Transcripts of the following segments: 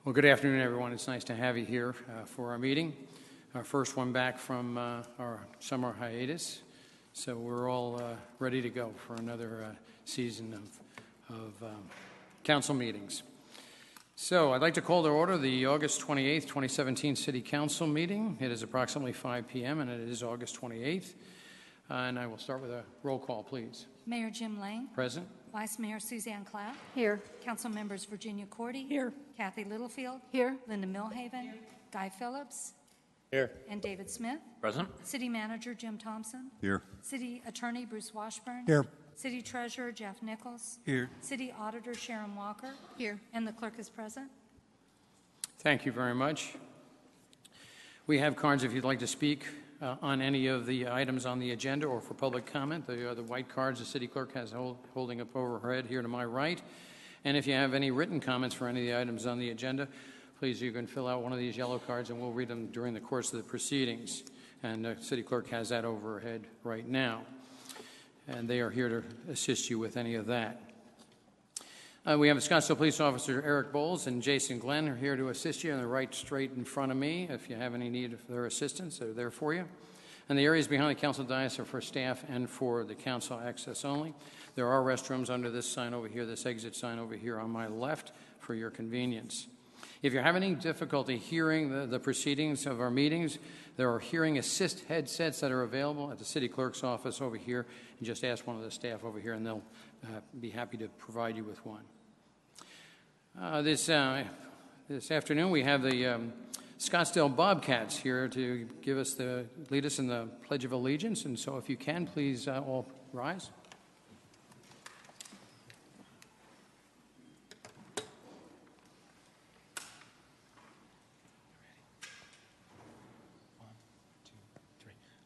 Well, good afternoon, everyone. It's nice to have you here for our meeting, our first one back from our summer hiatus. So we're all ready to go for another season of council meetings. So I'd like to call to order the August 28th, 2017 City Council meeting. It is approximately 5 p.m. and it is August 28th. And I will start with a roll call, please. Mayor Jim Lang. Present. Vice Mayor Suzanne Clapp. Here. Council members Virginia Cordy. Here. Kathy Littlefield. Here. Linda Milhaven. Here. Guy Phillips. Here. And David Smith. Present. City Manager Jim Thompson. Here. City Attorney Bruce Washburn. Here. City Treasurer Jeff Nichols. Here. City Auditor Sharon Walker. Here. And the clerk is present. Thank you very much. We have cards if you'd like to speak on any of the items on the agenda or for public comment. They are the white cards the city clerk has holding up over her head here to my right. And if you have any written comments for any of the items on the agenda, please, you can fill out one of these yellow cards and we'll read them during the course of the proceedings. And the city clerk has that over her head right now. And they are here to assist you with any of that. We have Scottsdale Police Officer Eric Bowles and Jason Glenn are here to assist you, and they're right straight in front of me. If you have any need of their assistance, they're there for you. And the areas behind the council dais are for staff and for the council access only. There are restrooms under this sign over here, this exit sign over here on my left for your convenience. If you're having any difficulty hearing the proceedings of our meetings, there are hearing assist headsets that are available at the city clerk's office over here. And just ask one of the staff over here and they'll be happy to provide you with one. This afternoon we have the Scottsdale Bobcats here to lead us in the Pledge of Allegiance. And so if you can, please all rise.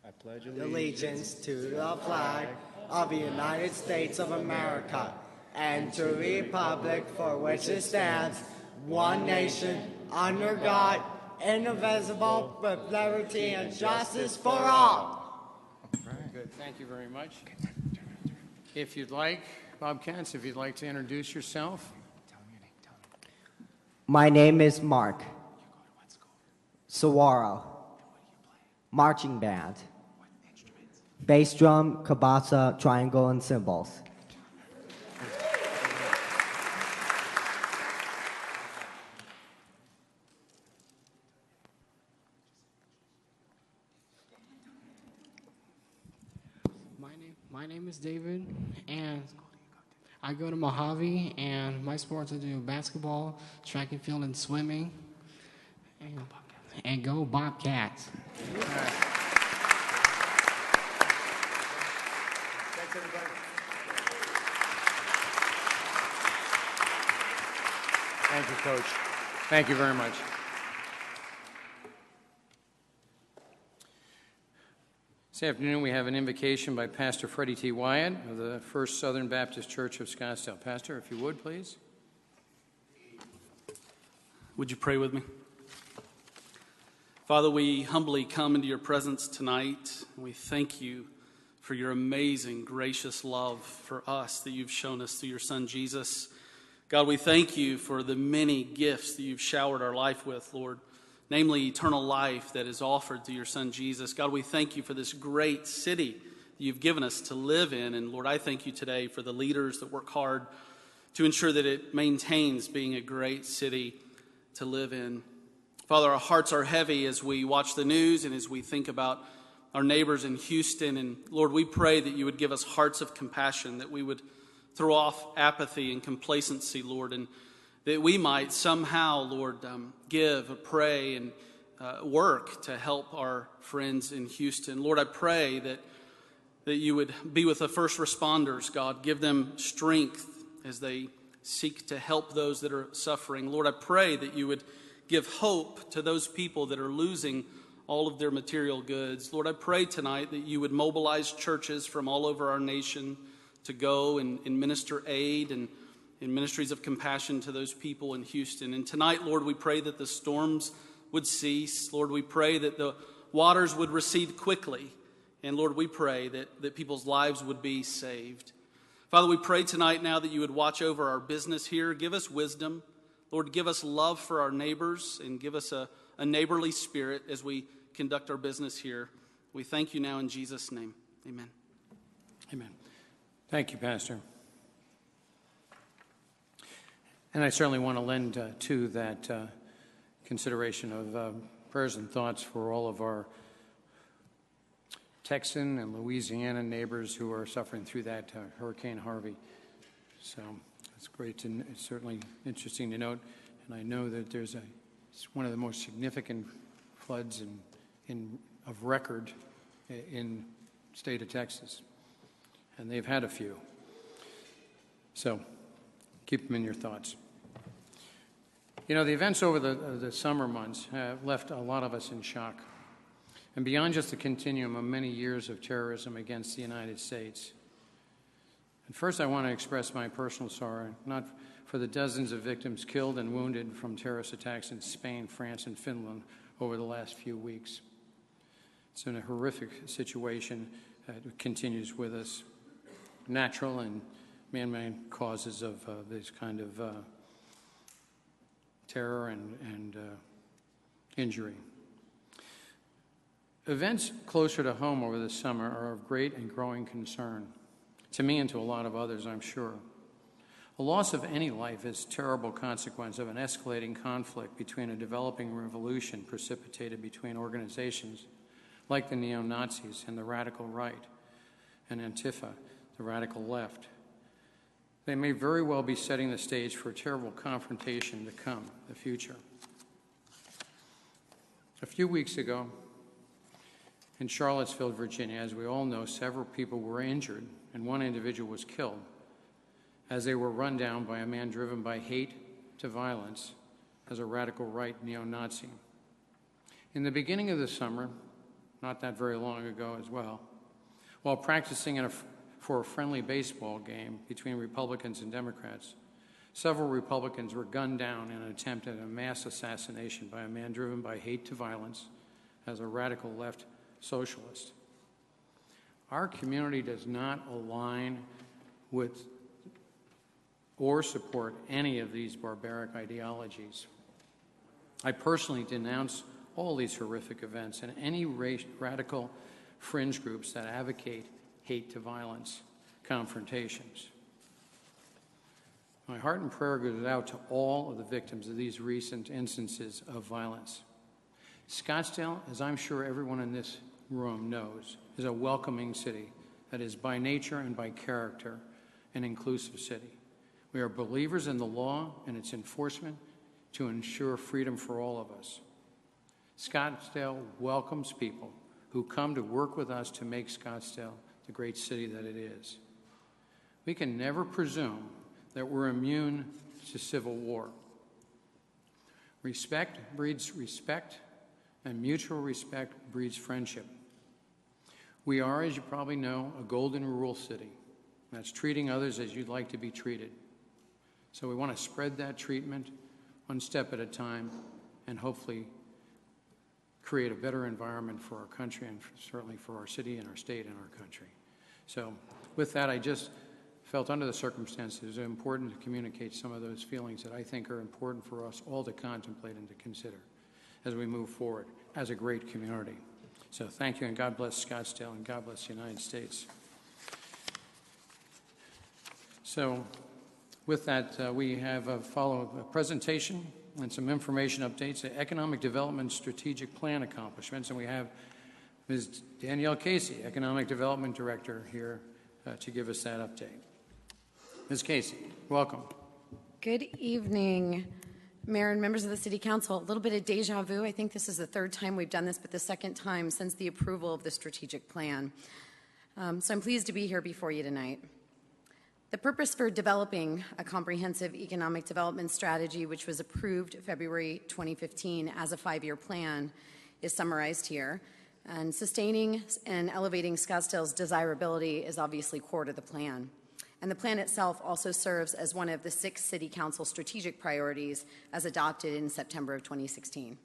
I pledge allegiance to the flag of the United States of America and to the republic for which it stands, one nation, under God, indivisible, with liberty and justice for all. Very good. Thank you very much. If you'd like, Bobcats, if you'd like to introduce yourself. My name is Mark. Saguaro. Marching band. Bass drum, kabasa, triangle, and cymbals. My name is David, and I go to Mojave, and my sports I do basketball, track and field, and swimming. And go Bobcats. Thanks, everybody. Thank you, Coach. Thank you very much. This afternoon we have an invocation by Pastor Freddie T. Wyatt of the First Southern Baptist Church of Scottsdale. Pastor, if you would, please. Would you pray with me? Father, we humbly come into your presence tonight. We thank you for your amazing, gracious love for us that you've shown us through your Son, Jesus. God, we thank you for the many gifts that you've showered our life with, Lord, namely eternal life that is offered through your Son, Jesus. God, we thank you for this great city that you've given us to live in. And Lord, I thank you today for the leaders that work hard to ensure that it maintains being a great city to live in. Father, our hearts are heavy as we watch the news and as we think about our neighbors in Houston. And Lord, we pray that you would give us hearts of compassion, that we would throw off apathy and complacency, Lord, and that we might somehow, Lord, give, pray, and work to help our friends in Houston. Lord, I pray that you would be with the first responders, God. Give them strength as they seek to help those that are suffering. Lord, I pray that you would give hope to those people that are losing all of their material goods. Lord, I pray tonight that you would mobilize churches from all over our nation to go and minister aid and in ministries of compassion to those people in Houston. And tonight, Lord, we pray that the storms would cease. Lord, we pray that the waters would recede quickly. And Lord, we pray that people's lives would be saved. Father, we pray tonight now that you would watch over our business here. Give us wisdom. Lord, give us love for our neighbors and give us a neighborly spirit as we conduct our business here. We thank you now in Jesus' name. Amen. Amen. Thank you, Pastor. And I certainly want to lend to that consideration of prayers and thoughts for all of our Texan and Louisiana neighbors who are suffering through that Hurricane Harvey. So it's great to, it's certainly interesting to note. And I know that it's one of the most significant floods of record in the state of Texas. And they've had a few. So keep them in your thoughts. You know, the events over the summer months have left a lot of us in shock. And beyond just the continuum of many years of terrorism against the United States. And first, I want to express my personal sorrow, not for the dozens of victims killed and wounded from terrorist attacks in Spain, France, and Finland over the last few weeks. It's been a horrific situation that continues with us. Natural and man-made causes of this kind of terror and injury. Events closer to home over the summer are of great and growing concern, to me and to a lot of others, I'm sure. A loss of any life is a terrible consequence of an escalating conflict between a developing revolution precipitated between organizations like the neo-Nazis and the radical right, and Antifa, the radical left. They may very well be setting the stage for a terrible confrontation to come, the future. A few weeks ago, in Charlottesville, Virginia, as we all know, several people were injured and one individual was killed as they were run down by a man driven by hate to violence as a radical right neo-Nazi. In the beginning of the summer, not that very long ago as well, while practicing for a friendly baseball game between Republicans and Democrats, several Republicans were gunned down in an attempt at a mass assassination by a man driven by hate to violence as a radical left socialist. Our community does not align with or support any of these barbaric ideologies. I personally denounce all these horrific events and any radical fringe groups that advocate hate to violence confrontations. My heart and prayer goes out to all of the victims of these recent instances of violence. Scottsdale, as I'm sure everyone in this room knows, is a welcoming city that is by nature and by character an inclusive city. We are believers in the law and its enforcement to ensure freedom for all of us. Scottsdale welcomes people who come to work with us to make Scottsdale the great city that it is. We can never presume that we're immune to civil war. Respect breeds respect, and mutual respect breeds friendship. We are, as you probably know, a golden rule city. That's treating others as you'd like to be treated. So we want to spread that treatment one step at a time and hopefully create a better environment for our country and certainly for our city and our state and our country. So with that, I just felt under the circumstances it was important to communicate some of those feelings that I think are important for us all to contemplate and to consider as we move forward as a great community. So thank you, and God bless Scottsdale, and God bless the United States. So with that, we have a follow-up presentation and some information updates, the Economic Development Strategic Plan accomplishments, and we have Ms. Danielle Casey, Economic Development Director, here to give us that update. Ms. Casey, welcome. Good evening, Mayor and members of the City Council. A little bit of deja vu. I think this is the third time we've done this, but the second time since the approval of the strategic plan. So I'm pleased to be here before you tonight. The purpose for developing a comprehensive economic development strategy, which was approved February 2015 as a 5-year plan, is summarized here. And sustaining and elevating Scottsdale's desirability is obviously core to the plan. And the plan itself also serves as one of the 6 City Council strategic priorities as adopted in September of 2016.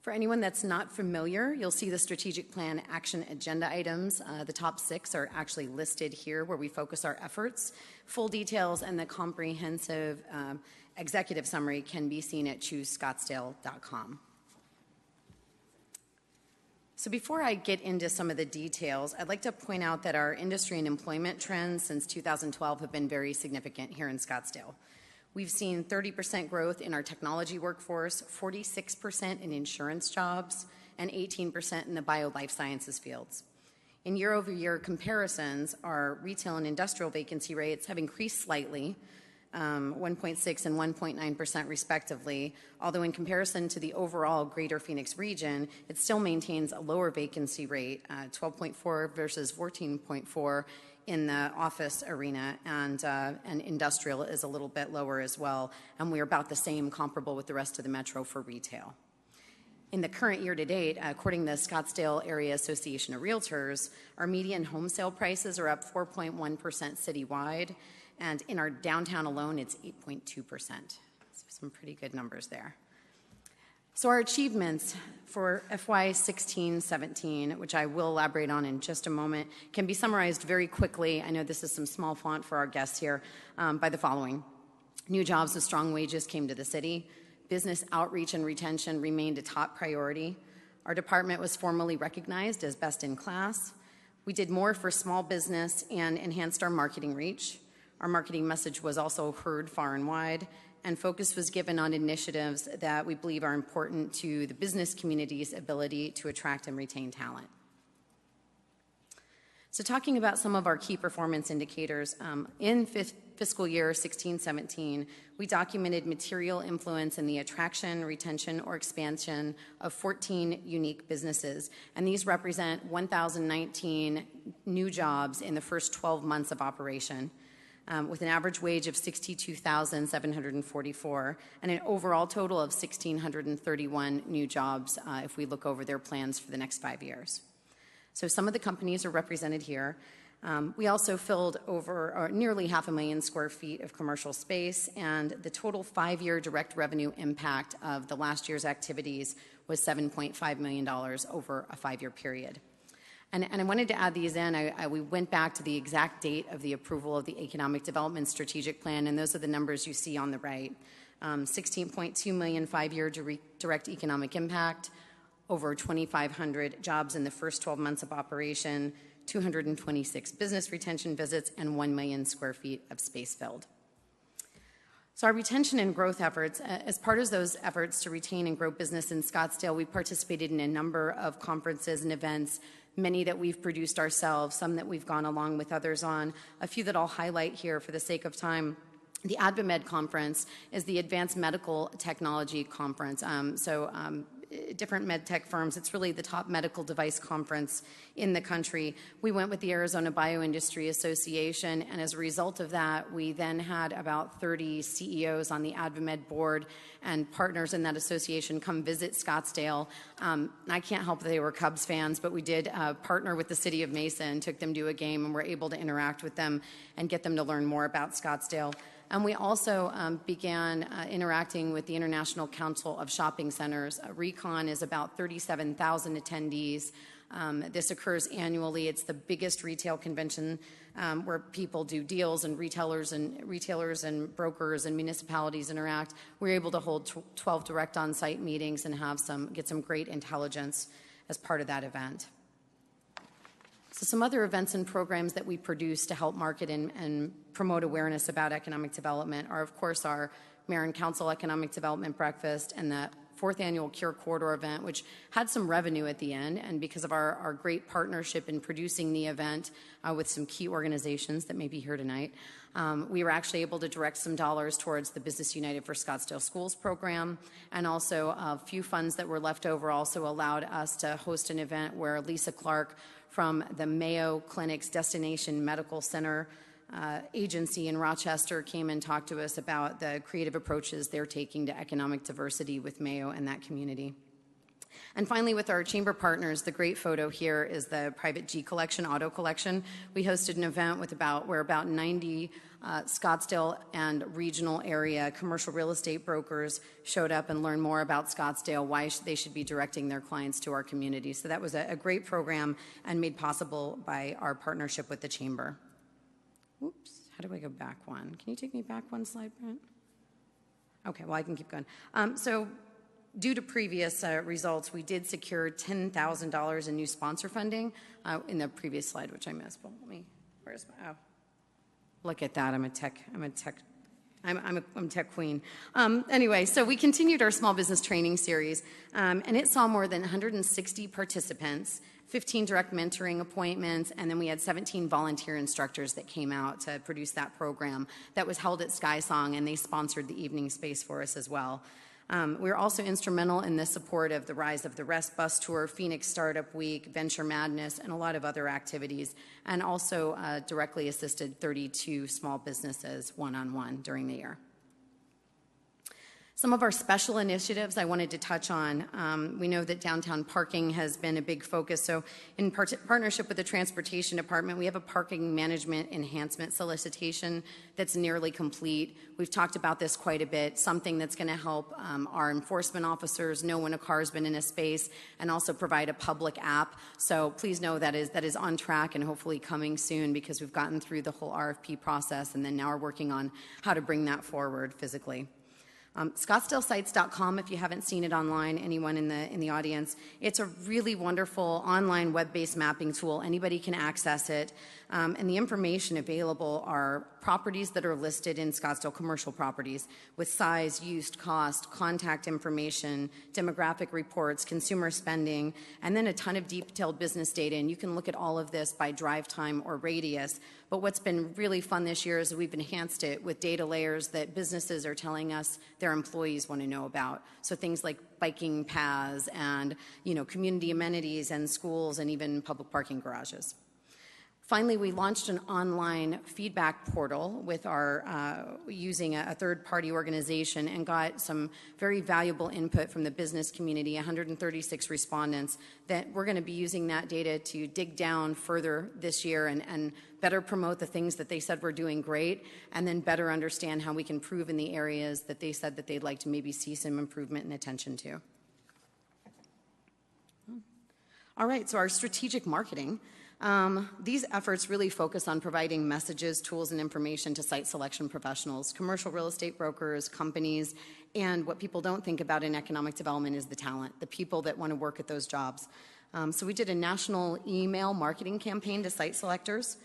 For anyone that's not familiar, you'll see the strategic plan action agenda items. The top 6 are actually listed here where we focus our efforts. Full details and the comprehensive executive summary can be seen at choosescottsdale.com. So before I get into some of the details, I'd like to point out that our industry and employment trends since 2012 have been very significant here in Scottsdale. We've seen 30% growth in our technology workforce, 46% in insurance jobs, and 18% in the bio-life sciences fields. In year-over-year comparisons, our retail and industrial vacancy rates have increased slightly, 1.6 and 1.9% respectively, although in comparison to the overall Greater Phoenix region, it still maintains a lower vacancy rate, 12.4 versus 14.4 in the office arena, and industrial is a little bit lower as well, and we're about the same comparable with the rest of the metro for retail. In the current year to date, according to the Scottsdale Area Association of Realtors, our median home sale prices are up 4.1% citywide, and in our downtown alone, it's 8.2%. So some pretty good numbers there. So our achievements for FY 16-17, which I will elaborate on in just a moment, can be summarized very quickly. I know this is some small font for our guests here, by the following. New jobs with strong wages came to the city. Business outreach and retention remained a top priority. Our department was formally recognized as best in class. We did more for small business and enhanced our marketing reach. Our marketing message was also heard far and wide, and focus was given on initiatives that we believe are important to the business community's ability to attract and retain talent. So talking about some of our key performance indicators, in fiscal year 16-17, we documented material influence in the attraction, retention, or expansion of 14 unique businesses, and these represent 1,019 new jobs in the first 12 months of operation. With an average wage of $62,744 and an overall total of 1,631 new jobs if we look over their plans for the next 5 years. So some of the companies are represented here. We also filled over nearly 500,000 square feet of commercial space, and the total 5-year direct revenue impact of the last year's activities was $7.5 million over a 5-year period. And I wanted to add these in. We went back to the exact date of the approval of the Economic Development Strategic Plan, and those are the numbers you see on the right. 16.2 million 5-year direct economic impact, over 2,500 jobs in the first 12 months of operation, 226 business retention visits, and 1 million square feet of space filled. So our retention and growth efforts, as part of those efforts to retain and grow business in Scottsdale, we participated in a number of conferences and events, many that we've produced ourselves, some that we've gone along with others on. A few that I'll highlight here for the sake of time. The AdvaMed conference is the Advanced Medical Technology Conference. Different med tech firms. It's really the top medical device conference in the country. We went with the Arizona Bioindustry Association, and as a result of that, we then had about 30 CEOs on the AdvaMed board and partners in that association come visit Scottsdale. I can't help that they were Cubs fans, but we did partner with the city of Mesa and took them to a game and were able to interact with them and get them to learn more about Scottsdale. And we also began interacting with the International Council of Shopping Centers. RECon is about 37,000 attendees. This occurs annually. It's the biggest retail convention where people do deals and retailers and brokers and municipalities interact. We're able to hold 12 direct on-site meetings and get some great intelligence as part of that event. So some other events and programs that we produce to help market and promote awareness about economic development are, of course, our Mayor and Council Economic Development Breakfast and the 4th Annual Cure Corridor event, which had some revenue at the end. And because of our great partnership in producing the event with some key organizations that may be here tonight, we were actually able to direct some dollars towards the Business United for Scottsdale Schools program, and also a few funds that were left over also allowed us to host an event where Lisa Clark from the Mayo Clinic's Destination Medical Center agency in Rochester came and talked to us about the creative approaches they're taking to economic diversity with Mayo and that community. And finally, with our chamber partners, the great photo here is the private G collection, auto collection. We hosted an event with where about 90 Scottsdale and regional area commercial real estate brokers showed up and learned more about Scottsdale, why they should be directing their clients to our community. So that was a great program and made possible by our partnership with the chamber. Oops, how do I go back one? Can you take me back one slide, Brent? Okay, well, I can keep going. Due to previous results, we did secure $10,000 in new sponsor funding in the previous slide, which I missed. But where's my, look at that, I'm a tech queen. Anyway, so we continued our small business training series, and it saw more than 160 participants, 15 direct mentoring appointments, and then we had 17 volunteer instructors that came out to produce that program that was held at SkySong, and they sponsored the evening space for us as well. We were also instrumental in the support of the Rise of the Rest bus tour, Phoenix Startup Week, Venture Madness, and a lot of other activities, and also directly assisted 32 small businesses one-on-one during the year. Some of our special initiatives I wanted to touch on. We know that downtown parking has been a big focus, so in partnership with the Transportation Department, we have a parking management enhancement solicitation that's nearly complete. We've talked about this quite a bit, something that's going to help our enforcement officers know when a car has been in a space and also provide a public app. So please know that is on track and hopefully coming soon because we've gotten through the whole RFP process and then now we're working on how to bring that forward physically. ScottsdaleSites.com, if you haven't seen it online, anyone in the audience, it's a really wonderful online web-based mapping tool. Anybody can access it. And the information available are properties that are listed in Scottsdale, commercial properties, with size, use, cost, contact information, demographic reports, consumer spending, and then a ton of detailed business data. And you can look at all of this by drive time or radius. But what's been really fun this year is we've enhanced it with data layers that businesses are telling us their employees want to know about. So things like biking paths and, community amenities and schools and even public parking garages. Finally, we launched an online feedback portal with our using a third-party organization and got some very valuable input from the business community, 136 respondents, that we're going to be using that data to dig down further this year and better promote the things that they said were doing great, and then better understand how we can improve in the areas that they said that they'd like to maybe see some improvement and attention to. All right, so our strategic marketing. These efforts really focus on providing messages, tools, and information to site selection professionals, commercial real estate brokers, companies, and what people don't think about in economic development is the talent, the people that want to work at those jobs. So we did a national email marketing campaign to site selectors.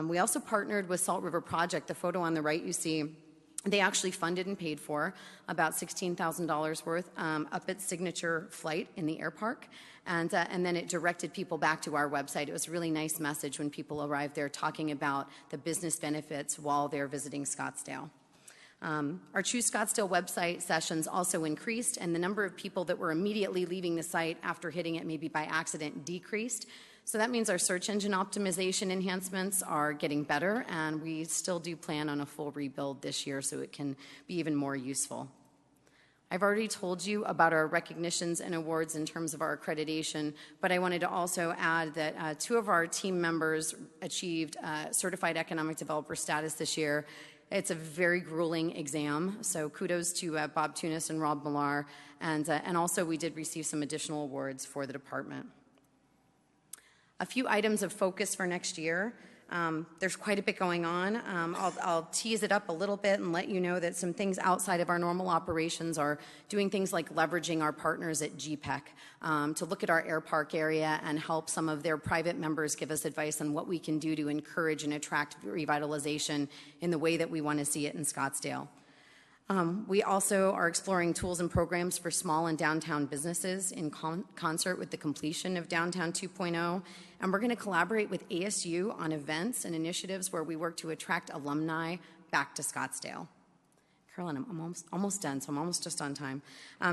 We also partnered with Salt River Project. The photo on the right you see, they actually funded and paid for about $16,000 worth up at Signature Flight in the air park. And then it directed people back to our website. It was a really nice message when people arrived there talking about the business benefits while they're visiting Scottsdale. Our Choose Scottsdale website sessions also increased, and the number of people that were immediately leaving the site after hitting it maybe by accident decreased. So that means our search engine optimization enhancements are getting better, and we still do plan on a full rebuild this year so it can be even more useful. I've already told you about our recognitions and awards in terms of our accreditation, but I wanted to also add that 2 of our team members achieved Certified Economic Developer status this year. It's a very grueling exam, so kudos to Bob Tunis and Rob Millar, and also we did receive some additional awards for the department. A few items of focus for next year. There's quite a bit going on. I'll tease it up a little bit and let you know that some things outside of our normal operations are doing things like leveraging our partners at GPEC to look at our air park area and help some of their private members give us advice on what we can do to encourage and attract revitalization in the way that we want to see it in Scottsdale. We also are exploring tools and programs for small and downtown businesses in concert with the completion of Downtown 2.0. And we're going to collaborate with ASU on events and initiatives where we work to attract alumni back to Scottsdale. Carolyn, I'm almost done, so I'm almost just on time.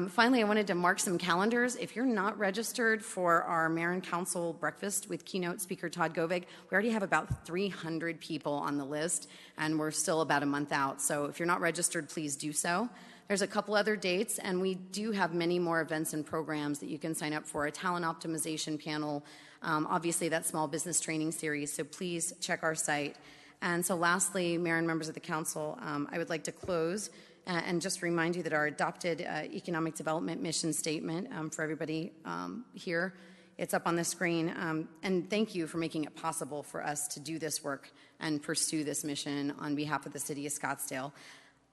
Finally, I wanted to mark some calendars. If you're not registered for our Mayor and Council breakfast with keynote speaker Todd Govig, we already have about 300 people on the list, and we're still about a month out. So if you're not registered, please do so. There's a couple other dates, and we do have many more events and programs that you can sign up for. A talent optimization panel, obviously that small business training series, so please check our site. And so lastly, Mayor and members of the council, I would like to close and just remind you that our adopted economic development mission statement for everybody here, it's up on the screen. And thank you for making it possible for us to do this work and pursue this mission on behalf of the city of Scottsdale.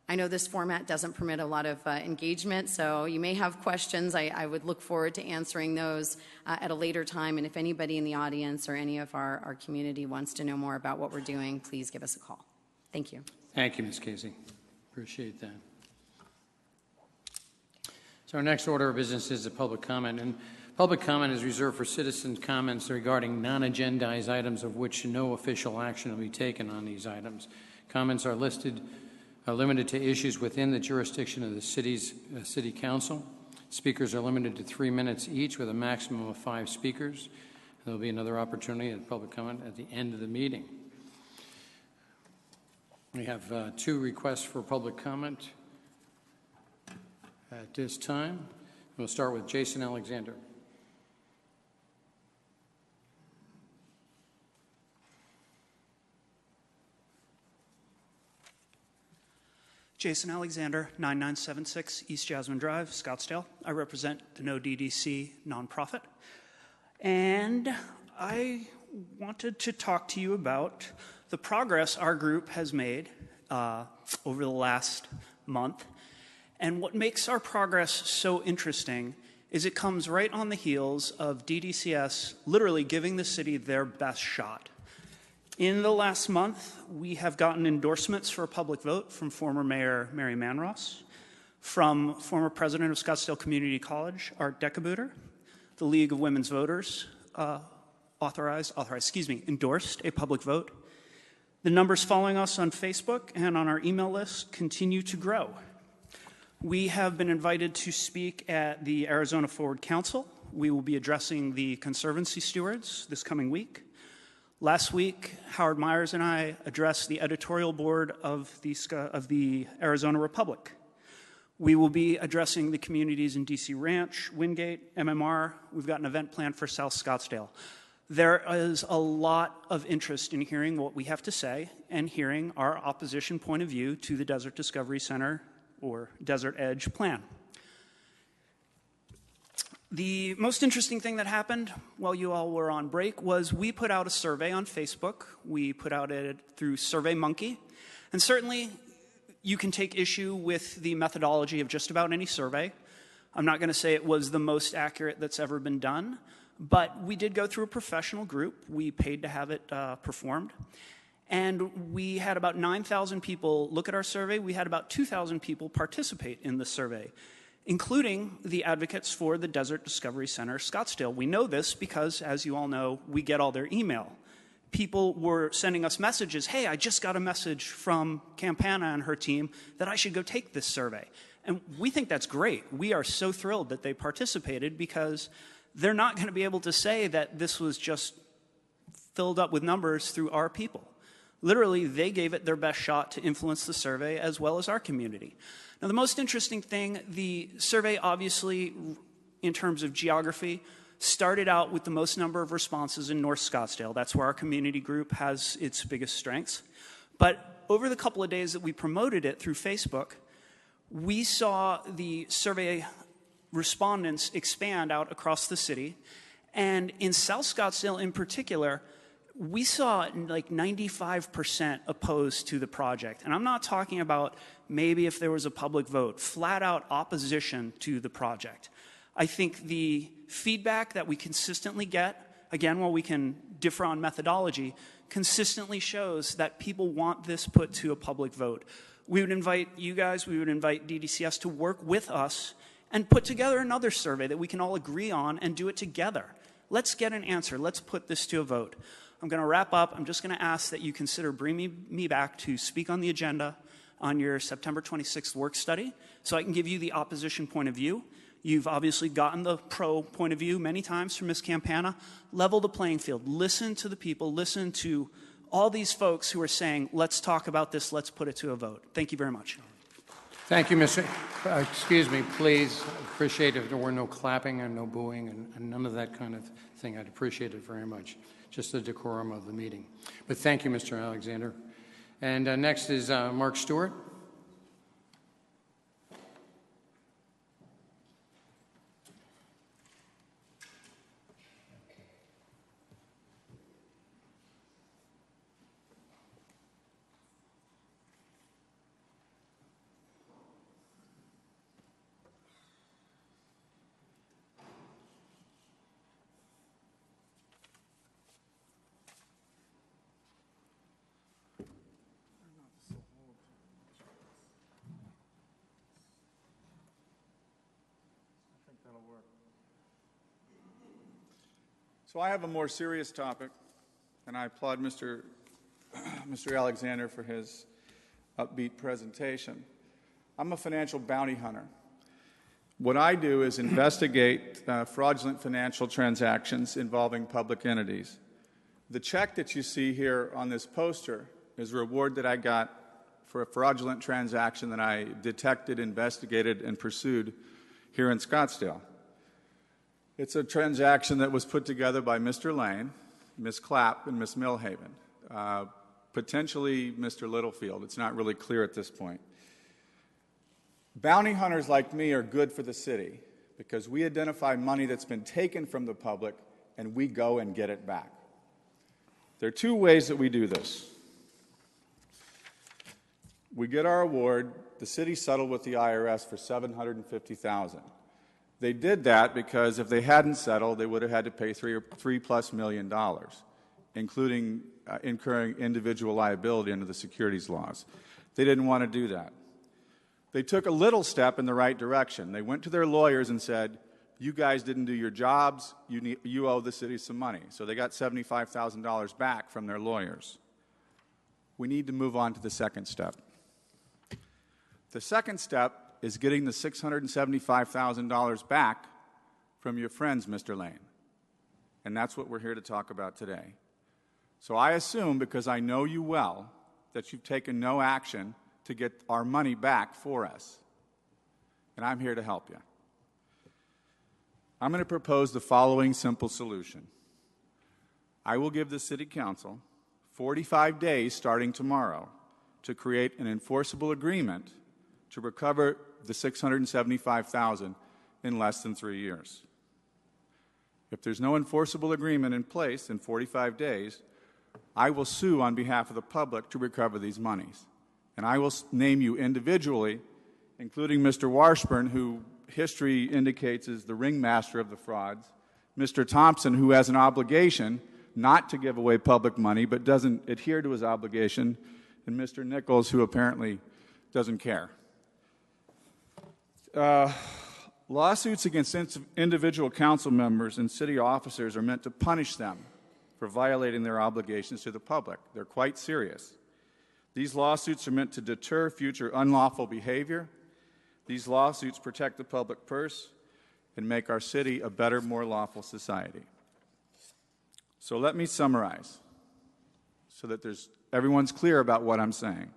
I know this format doesn't permit a lot of engagement, so you may have questions. I would look forward to answering those at a later time. And if anybody in the audience or any of our community wants to know more about what we're doing, please give us a call. Thank you. Thank you, Ms. Casey. Appreciate that. So our next order of business is a public comment. And public comment is reserved for citizen comments regarding non-agendized items of which no official action will be taken on these items. Comments are limited to issues within the jurisdiction of the city council. Speakers are limited to 3 minutes each with a maximum of 5 speakers. There will be another opportunity at public comment at the end of the meeting. We have 2 requests for public comment at this time. We'll start with Jason Alexander. Jason Alexander, 9976 East Jasmine Drive, Scottsdale. I represent the No DDC nonprofit. And I wanted to talk to you about the progress our group has made over the last month. And what makes our progress so interesting is it comes right on the heels of DDCS literally giving the city their best shot. In the last month, we have gotten endorsements for a public vote from former Mayor Mary Manross, from former President of Scottsdale Community College, Art Decabooter. The League of Women's Voters endorsed a public vote. The numbers following us on Facebook and on our email list continue to grow. We have been invited to speak at the Arizona Forward Council. We will be addressing the Conservancy stewards this coming week. Last week, Howard Myers and I addressed the editorial board of the Arizona Republic. We will be addressing the communities in DC Ranch, Wingate, MMR. We've got an event planned for South Scottsdale. There is a lot of interest in hearing what we have to say and hearing our opposition point of view to the Desert Discovery Center or Desert Edge plan. The most interesting thing that happened while you all were on break was we put out a survey on Facebook. We put out it through SurveyMonkey. And certainly, you can take issue with the methodology of just about any survey. I'm not going to say it was the most accurate that's ever been done, but we did go through a professional group. We paid to have it performed. And we had about 9,000 people look at our survey. We had about 2,000 people participate in the survey, including the advocates for the Desert Discovery Center Scottsdale. We know this because, as you all know, we get all their email. People were sending us messages, hey, I just got a message from Campana and her team that I should go take this survey. And we think that's great. We are so thrilled that they participated because they're not going to be able to say that this was just filled up with numbers through our people. Literally, they gave it their best shot to influence the survey as well as our community. Now, the most interesting thing, the survey obviously, in terms of geography, started out with the most number of responses in North Scottsdale. That's where our community group has its biggest strengths. But over the couple of days that we promoted it through Facebook, we saw the survey respondents expand out across the city. And in South Scottsdale in particular, we saw like 95% opposed to the project. And I'm not talking about maybe if there was a public vote, flat out opposition to the project. I think the feedback that we consistently get, again, while we can differ on methodology, consistently shows that people want this put to a public vote. We would invite you guys, we would invite DDCS to work with us and put together another survey that we can all agree on and do it together. Let's get an answer. Let's put this to a vote. I'm going to wrap up. I'm just going to ask that you consider bringing me back to speak on the agenda on your September 26th work study so I can give you the opposition point of view. You've obviously gotten the pro point of view many times from Ms. Campana. Level the playing field. Listen to the people. Listen to all these folks who are saying, let's talk about this. Let's put it to a vote. Thank you very much. Thank you, Mr. Excuse me, please. Appreciate it if there were no clapping and no booing and none of that kind of thing. I'd appreciate it very much. Just the decorum of the meeting. But thank you, Mr. Alexander. And next is Mark Stewart. So I have a more serious topic, and I applaud Mr. Alexander for his upbeat presentation. I'm a financial bounty hunter. What I do is investigate fraudulent financial transactions involving public entities. The check that you see here on this poster is a reward that I got for a fraudulent transaction that I detected, investigated, and pursued here in Scottsdale. It's a transaction that was put together by Mr. Lane, Ms. Clapp, and Ms. Millhaven, potentially Mr. Littlefield. It's not really clear at this point. Bounty hunters like me are good for the city because we identify money that's been taken from the public and we go and get it back. There are two ways that we do this. We get our award. The city settled with the IRS for $750,000. They did that because if they hadn't settled, they would have had to pay $3+ million, including incurring individual liability under the securities laws. They didn't want to do that. They took a little step in the right direction. They went to their lawyers and said, you guys didn't do your jobs, you owe the city some money. So they got $75,000 back from their lawyers. We need to move on to the second step. The second step is getting the $675,000 back from your friends, Mr. Lane. And that's what we're here to talk about today. So I assume, because I know you well, that you've taken no action to get our money back for us. And I'm here to help you. I'm going to propose the following simple solution. I will give the City Council 45 days starting tomorrow to create an enforceable agreement to recover the $675,000 in less than 3 years. If there's no enforceable agreement in place in 45 days, I will sue on behalf of the public to recover these monies. And I will name you individually, including Mr. Washburn, who history indicates is the ringmaster of the frauds, Mr. Thompson, who has an obligation not to give away public money but doesn't adhere to his obligation, and Mr. Nichols, who apparently doesn't care. Lawsuits against individual council members and city officers are meant to punish them for violating their obligations to the public. They're quite serious. These lawsuits are meant to deter future unlawful behavior. These lawsuits protect the public purse and make our city a better, more lawful society. So let me summarize so that everyone's clear about what I'm saying.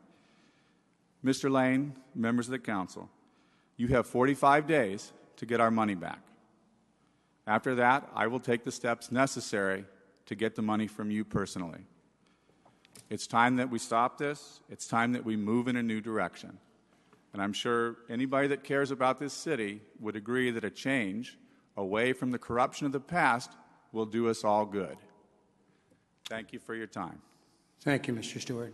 Mr. Lane, members of the council, you have 45 days to get our money back. After that, I will take the steps necessary to get the money from you personally. It's time that we stop this. It's time that we move in a new direction. And I'm sure anybody that cares about this city would agree that a change away from the corruption of the past will do us all good. Thank you for your time. Thank you, Mr. Stewart.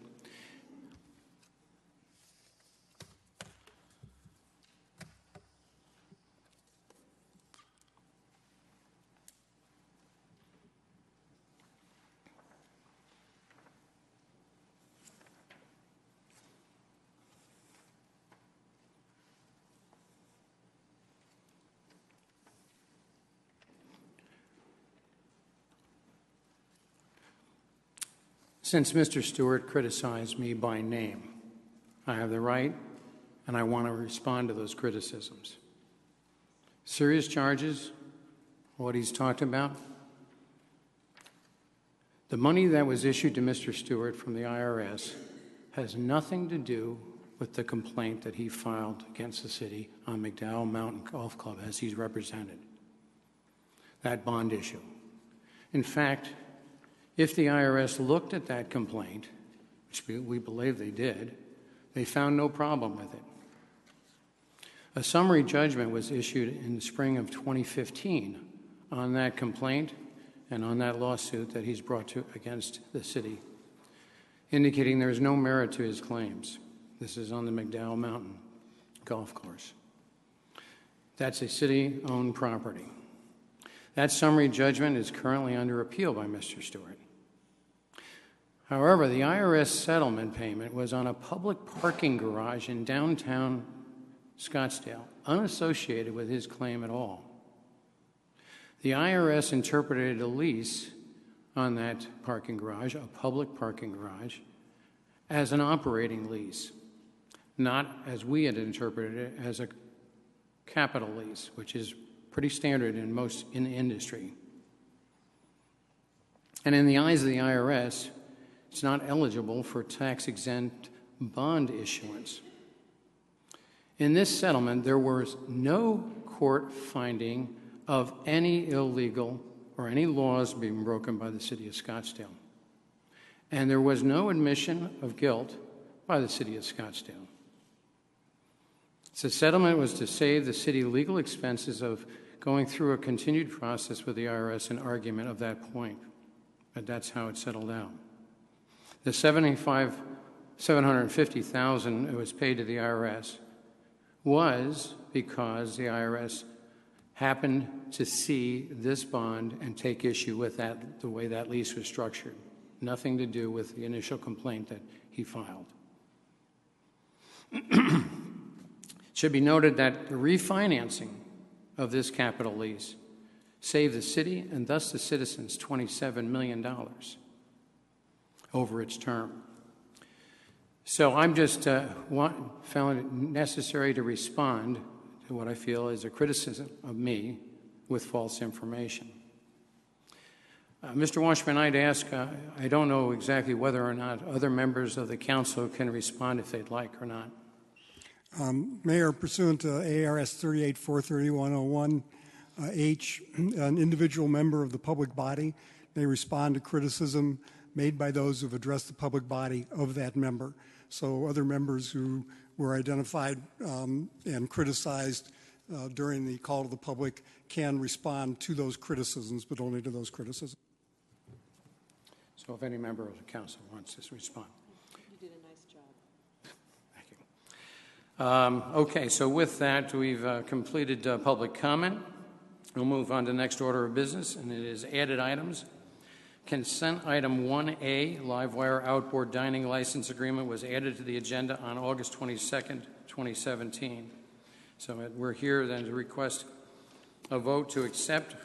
Since Mr. Stewart criticized me by name, I have the right and I want to respond to those criticisms. Serious charges, what he's talked about. The money that was issued to Mr. Stewart from the IRS has nothing to do with the complaint that he filed against the city on McDowell Mountain Golf Club as he's represented, that bond issue. In fact, if the IRS looked at that complaint, which we believe they did, they found no problem with it. A summary judgment was issued in the spring of 2015 on that complaint and on that lawsuit that he's brought against the city, indicating there is no merit to his claims. This is on the McDowell Mountain Golf Course. That's a city-owned property. That summary judgment is currently under appeal by Mr. Stewart. However, the IRS settlement payment was on a public parking garage in downtown Scottsdale, unassociated with his claim at all. The IRS interpreted a lease on that parking garage, a public parking garage, as an operating lease, not as we had interpreted it as a capital lease, which is pretty standard in the industry. And in the eyes of the IRS, it's not eligible for tax-exempt bond issuance. In this settlement, there was no court finding of any illegal or any laws being broken by the city of Scottsdale. And there was no admission of guilt by the city of Scottsdale. The settlement was to save the city legal expenses of going through a continued process with the IRS and argument of that point. But that's how it settled out. The $750,000 that was paid to the IRS was because the IRS happened to see this bond and take issue with that, the way that lease was structured. Nothing to do with the initial complaint that he filed. It should be noted that the refinancing of this capital lease saved the city and thus the citizens $27 million over its term. So I'm just found it necessary to respond to what I feel is a criticism of me with false information. Mr. Washburn, I'd ask, I don't know exactly whether or not other members of the council can respond if they'd like or not. Mayor, pursuant to ARS 38-431-01H, an individual member of the public body may respond to criticism made by those who have addressed the public body of that member. So other members who were identified and criticized during the call to the public can respond to those criticisms, but only to those criticisms. So if any member of the council wants to respond. You did a nice job. Thank you. Okay, so with that, we've completed public comment. We'll move on to the next order of business, and it is added items. Consent item 1A, Livewire Outboard Dining License Agreement, was added to the agenda on August 22nd, 2017. So we're here then to request a vote to accept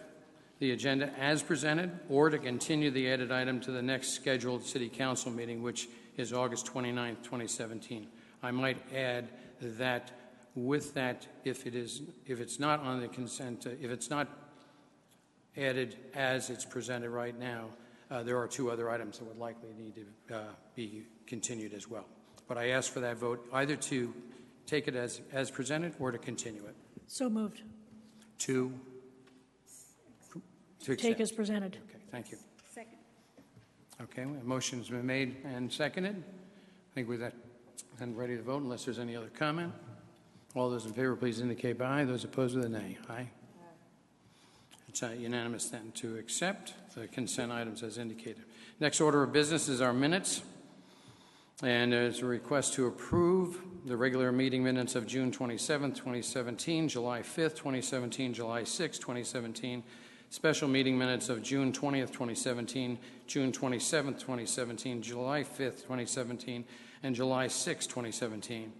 the agenda as presented or to continue the added item to the next scheduled City Council meeting, which is August 29th, 2017. I might add that with that, if it's not on the consent, if it's not added as it's presented right now, there are two other items that would likely need to be continued as well. But I ask for that vote either to take it as presented or to continue it. So moved. To accept. Take as presented. Okay, thank you. Second. Okay, a motion's been made and seconded. I think we're then ready to vote unless there's any other comment. All those in favor, please indicate by aye. Those opposed with a nay. Aye. It's unanimous then to accept the consent items as indicated. Next order of business is our minutes. And there's a request to approve the regular meeting minutes of June 27th, 2017, July 5th, 2017, July 6th, 2017, special meeting minutes of June 20th, 2017, June 27th, 2017, July 5th, 2017, and July 6th, 2017.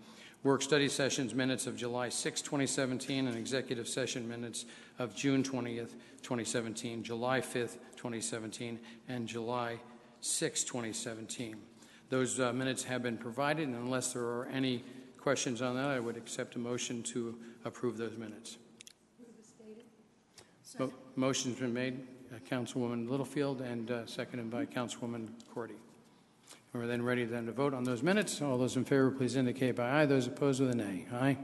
Work study sessions minutes of July 6, 2017, and executive session minutes of June 20th, 2017, July 5th, 2017, and July 6, 2017. Those minutes have been provided, and unless there are any questions on that, I would accept a motion to approve those minutes. Motion's been made, Councilwoman Littlefield, and seconded by Councilwoman Cordy. We're then ready then to vote on those minutes. All those in favor, please indicate by aye. Those opposed with a nay. Aye.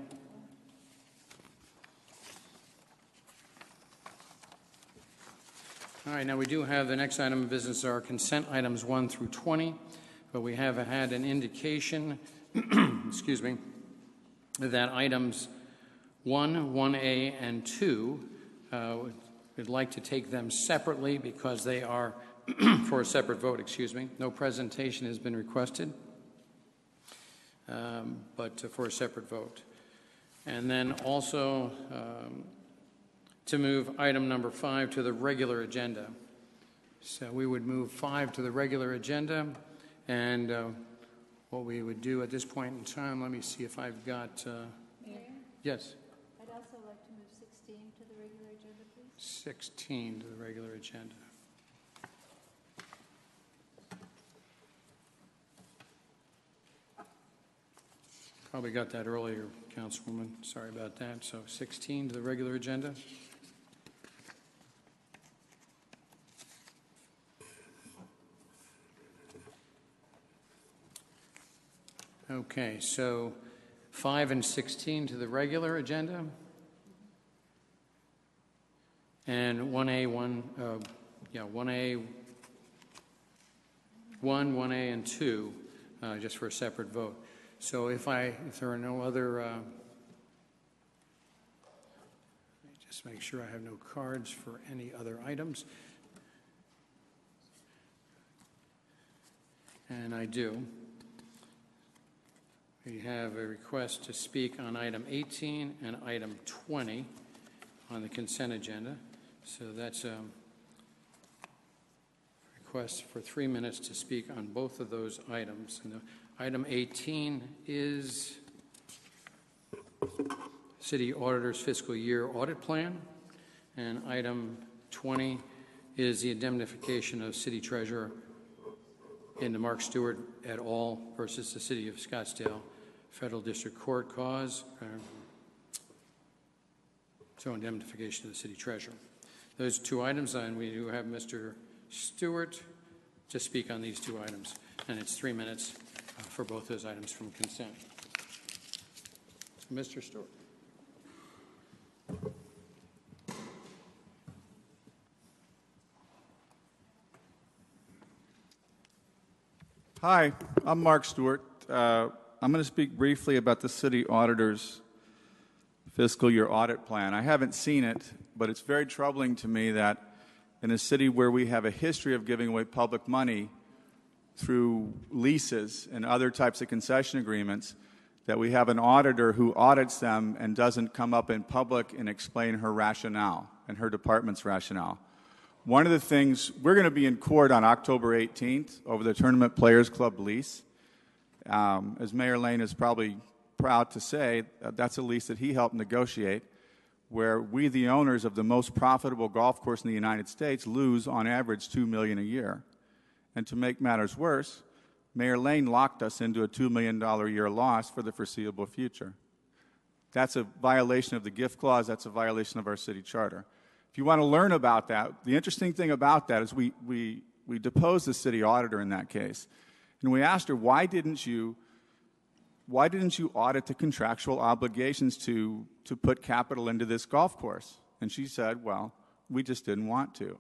All right, now we do have the next item of business are consent items 1 through 20, but we have had an indication, excuse me, that items 1, 1A, and 2, we'd like to take them separately because they are for a separate vote, excuse me. No presentation has been requested, but for a separate vote. And then also to move item number 5 to the regular agenda. So we would move 5 to the regular agenda, and what we would do at this point in time, let me see if I've got... Mayor? Yes? I'd also like to move 16 to the regular agenda, please. 16 to the regular agenda. Probably got that earlier, Councilwoman. Sorry about that. So 16 to the regular agenda. Okay, so 5 and 16 to the regular agenda. And 1A, 1A, 1A, and 2, just for a separate vote. So if there are no other, let me just make sure I have no cards for any other items. And I do. We have a request to speak on item 18 and item 20 on the consent agenda. So that's a request for 3 minutes to speak on both of those items. And item 18 is City Auditor's Fiscal Year Audit Plan, and item 20 is the indemnification of City Treasurer in the Mark Stewart et al. Versus the City of Scottsdale Federal District Court cause. So indemnification of the City Treasurer. Those 2 items, and we do have Mr. Stewart to speak on these 2 items, and it's 3 minutes for both those items from consent. So, Mr. Stewart. Hi, I'm Mark Stewart. I'm going to speak briefly about the City Auditor's Fiscal Year Audit Plan. I haven't seen it, but it's very troubling to me that in a city where we have a history of giving away public money through leases and other types of concession agreements, that we have an auditor who audits them and doesn't come up in public and explain her rationale and her department's rationale. One of the things, we're going to be in court on October 18th over the Tournament Players Club lease. As Mayor Lane is probably proud to say, that's a lease that he helped negotiate, where we, the owners of the most profitable golf course in the United States, lose on average $2 million a year. And to make matters worse, Mayor Lane locked us into a $2 million a year loss for the foreseeable future. That's a violation of the gift clause. That's a violation of our city charter. If you want to learn about that, the interesting thing about that is we deposed the city auditor in that case. And we asked her, why didn't you audit the contractual obligations to put capital into this golf course? And she said, well, we just didn't want to.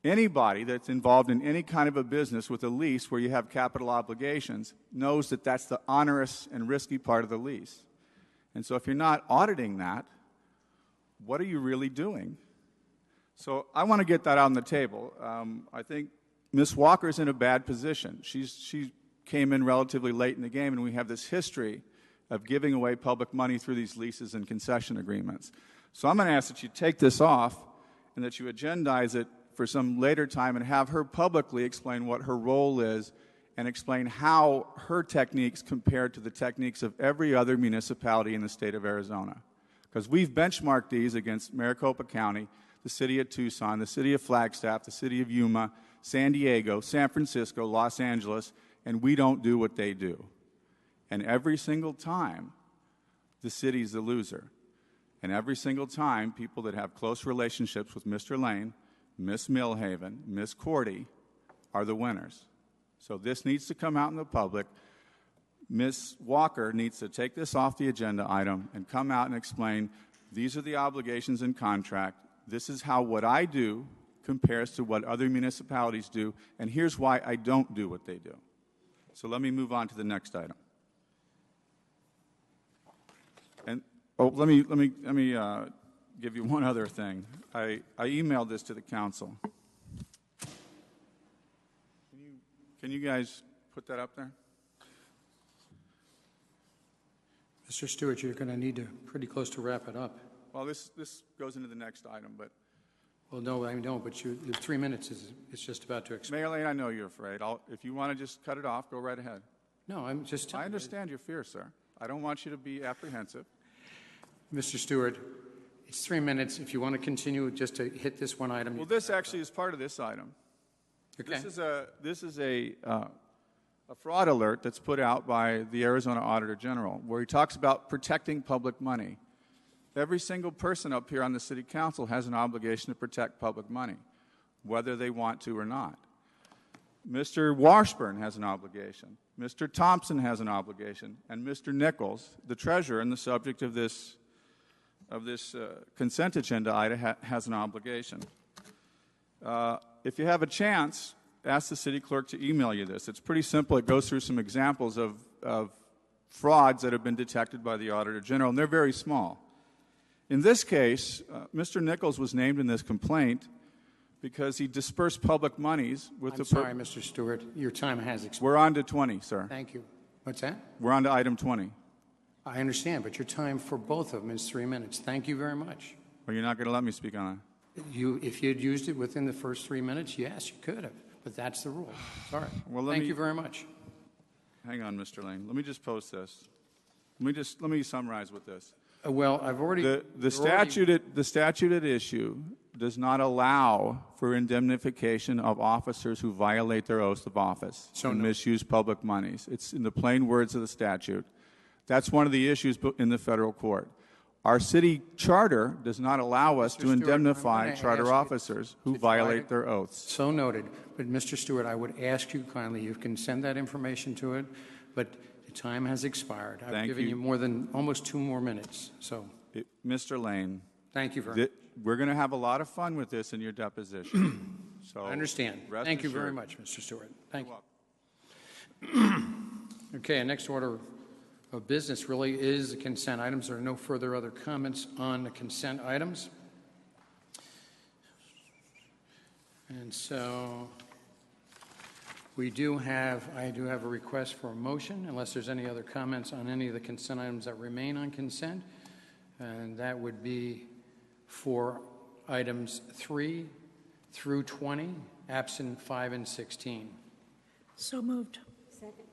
Anybody that's involved in any kind of a business with a lease where you have capital obligations knows that that's the onerous and risky part of the lease. And so if you're not auditing that, what are you really doing? So I want to get that on the table. I think Ms. Walker's in a bad position. She came in relatively late in the game, and we have this history of giving away public money through these leases and concession agreements. So I'm going to ask that you take this off and that you agendize it for some later time and have her publicly explain what her role is and explain how her techniques compare to the techniques of every other municipality in the state of Arizona. Because we've benchmarked these against Maricopa County, the city of Tucson, the city of Flagstaff, the city of Yuma, San Diego, San Francisco, Los Angeles, and we don't do what they do. And every single time, the city's the loser. And every single time, people that have close relationships with Mr. Lane, Miss Millhaven, Miss Cordy are the winners. So this needs to come out in the public. Ms. Walker needs to take this off the agenda item and come out and explain, these are the obligations in contract. This is how what I do compares to what other municipalities do, and here's why I don't do what they do. So let me move on to the next item. And let me give you one other thing. I emailed this to the council. Can you guys put that up there? Mr. Stewart, you're going to need to pretty close to wrap it up. Well, this goes into the next item, but Well, no, I don't, but the 3 minutes is just about to expire. Mayor Lane, I know you're afraid. If you want to just cut it off, go right ahead. No, I'm just telling I understand your fear, sir. I don't want you to be apprehensive. Mr. Stewart, it's 3 minutes. If you want to continue just to hit this one item. Well, this actually is part of this item. Okay. This is a fraud alert that's put out by the Arizona Auditor General, where he talks about protecting public money. Every single person up here on the City Council has an obligation to protect public money, whether they want to or not. Mr. Washburn has an obligation. Mr. Thompson has an obligation. And Mr. Nichols, the treasurer and the subject of this consent agenda item, has an obligation. If you have a chance, ask the city clerk to email you this. It's pretty simple. It goes through some examples of frauds that have been detected by the Auditor General, and they're very small. In this case, Mr. Nichols was named in this complaint because he dispersed public monies with I'm sorry, Mr. Stewart. Your time has expired. We're on to 20, sir. Thank you. What's that? We're on to item 20. I understand, but your time for both of them is 3 minutes. Thank you very much. Well, you're not going to let me speak on it. If you had used it within the first 3 minutes, yes, you could have. But that's the rule. Sorry. Well, Thank you very much. Hang on, Mr. Lane. Let me just post this. Let me summarize with this. Well, I've already... The statute at issue does not allow for indemnification of officers who violate their oath of office and misuse public monies. It's in the plain words of the statute. That's one of the issues in the federal court. Our city charter does not allow us to indemnify charter officers who violate their oaths. So noted. But, Mr. Stewart, I would ask you kindly, you can send that information to it, but the time has expired. I've given you more than almost 2 more minutes. So, Mr. Lane. Thank you very much. We're going to have a lot of fun with this in your deposition. So I understand. Thank you very much, Mr. Stewart. Thank you. Okay, next order of business really is the consent items. There are no further other comments on the consent items. And so I do have a request for a motion, unless there's any other comments on any of the consent items that remain on consent. And that would be for items 3 through 20, absent 5 and 16. So moved. Second.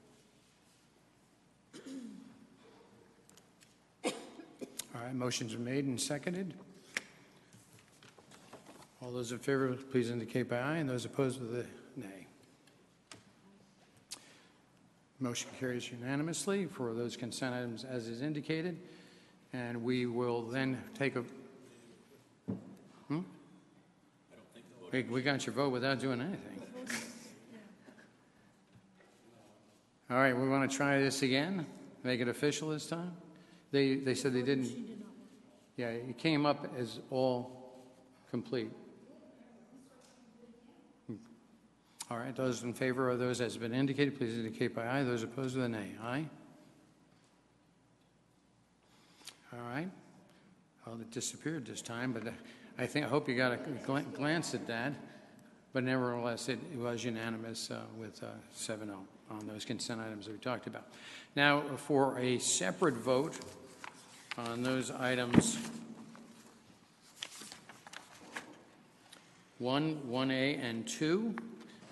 All right, motions are made and seconded. All those in favor, please indicate by aye, and those opposed with a nay. Motion carries unanimously for those consent items as is indicated. And we will then take a... We got your vote without doing anything. All right, we want to try this again, make it official this time. They said they didn't. Yeah, it came up as all complete. All right, those in favor of those as been indicated, please indicate by aye. Those opposed with a nay. Aye. All right. Well, it disappeared this time, but I hope you got a glance at that. But nevertheless, it was unanimous with 7-0 on those consent items that we talked about. Now, for a separate vote on those items 1A, and 2,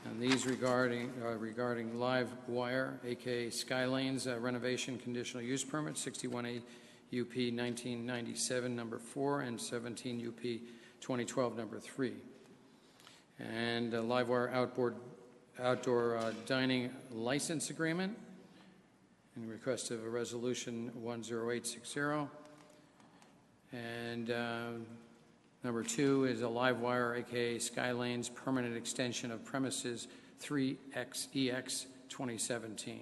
and these regarding Live Wire, aka Skylane's renovation conditional use permit, 61A UP 1997 number 4 and 17 UP 2012 number 3, and Live Wire outdoor dining license agreement, and request of a resolution 10860, and number 2 is a Live Wire, aka Skylane's permanent extension of premises 3XEX 2017.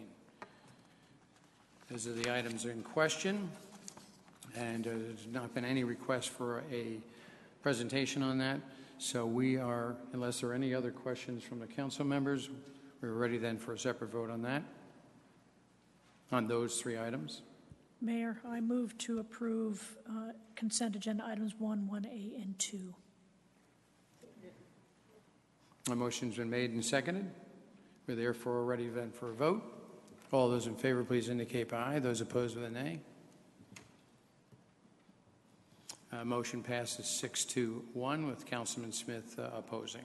Those are the items in question, and there's not been any request for a presentation on that. So we are, unless there are any other questions from the council members, we're ready then for a separate vote on that, on those three items. Mayor, I move to approve consent agenda items 1, 1A, and 2. A motion's been made and seconded. We're therefore ready then for a vote. All those in favor, please indicate by aye. Those opposed with a nay. Motion passes 6-1 with Councilman Smith opposing.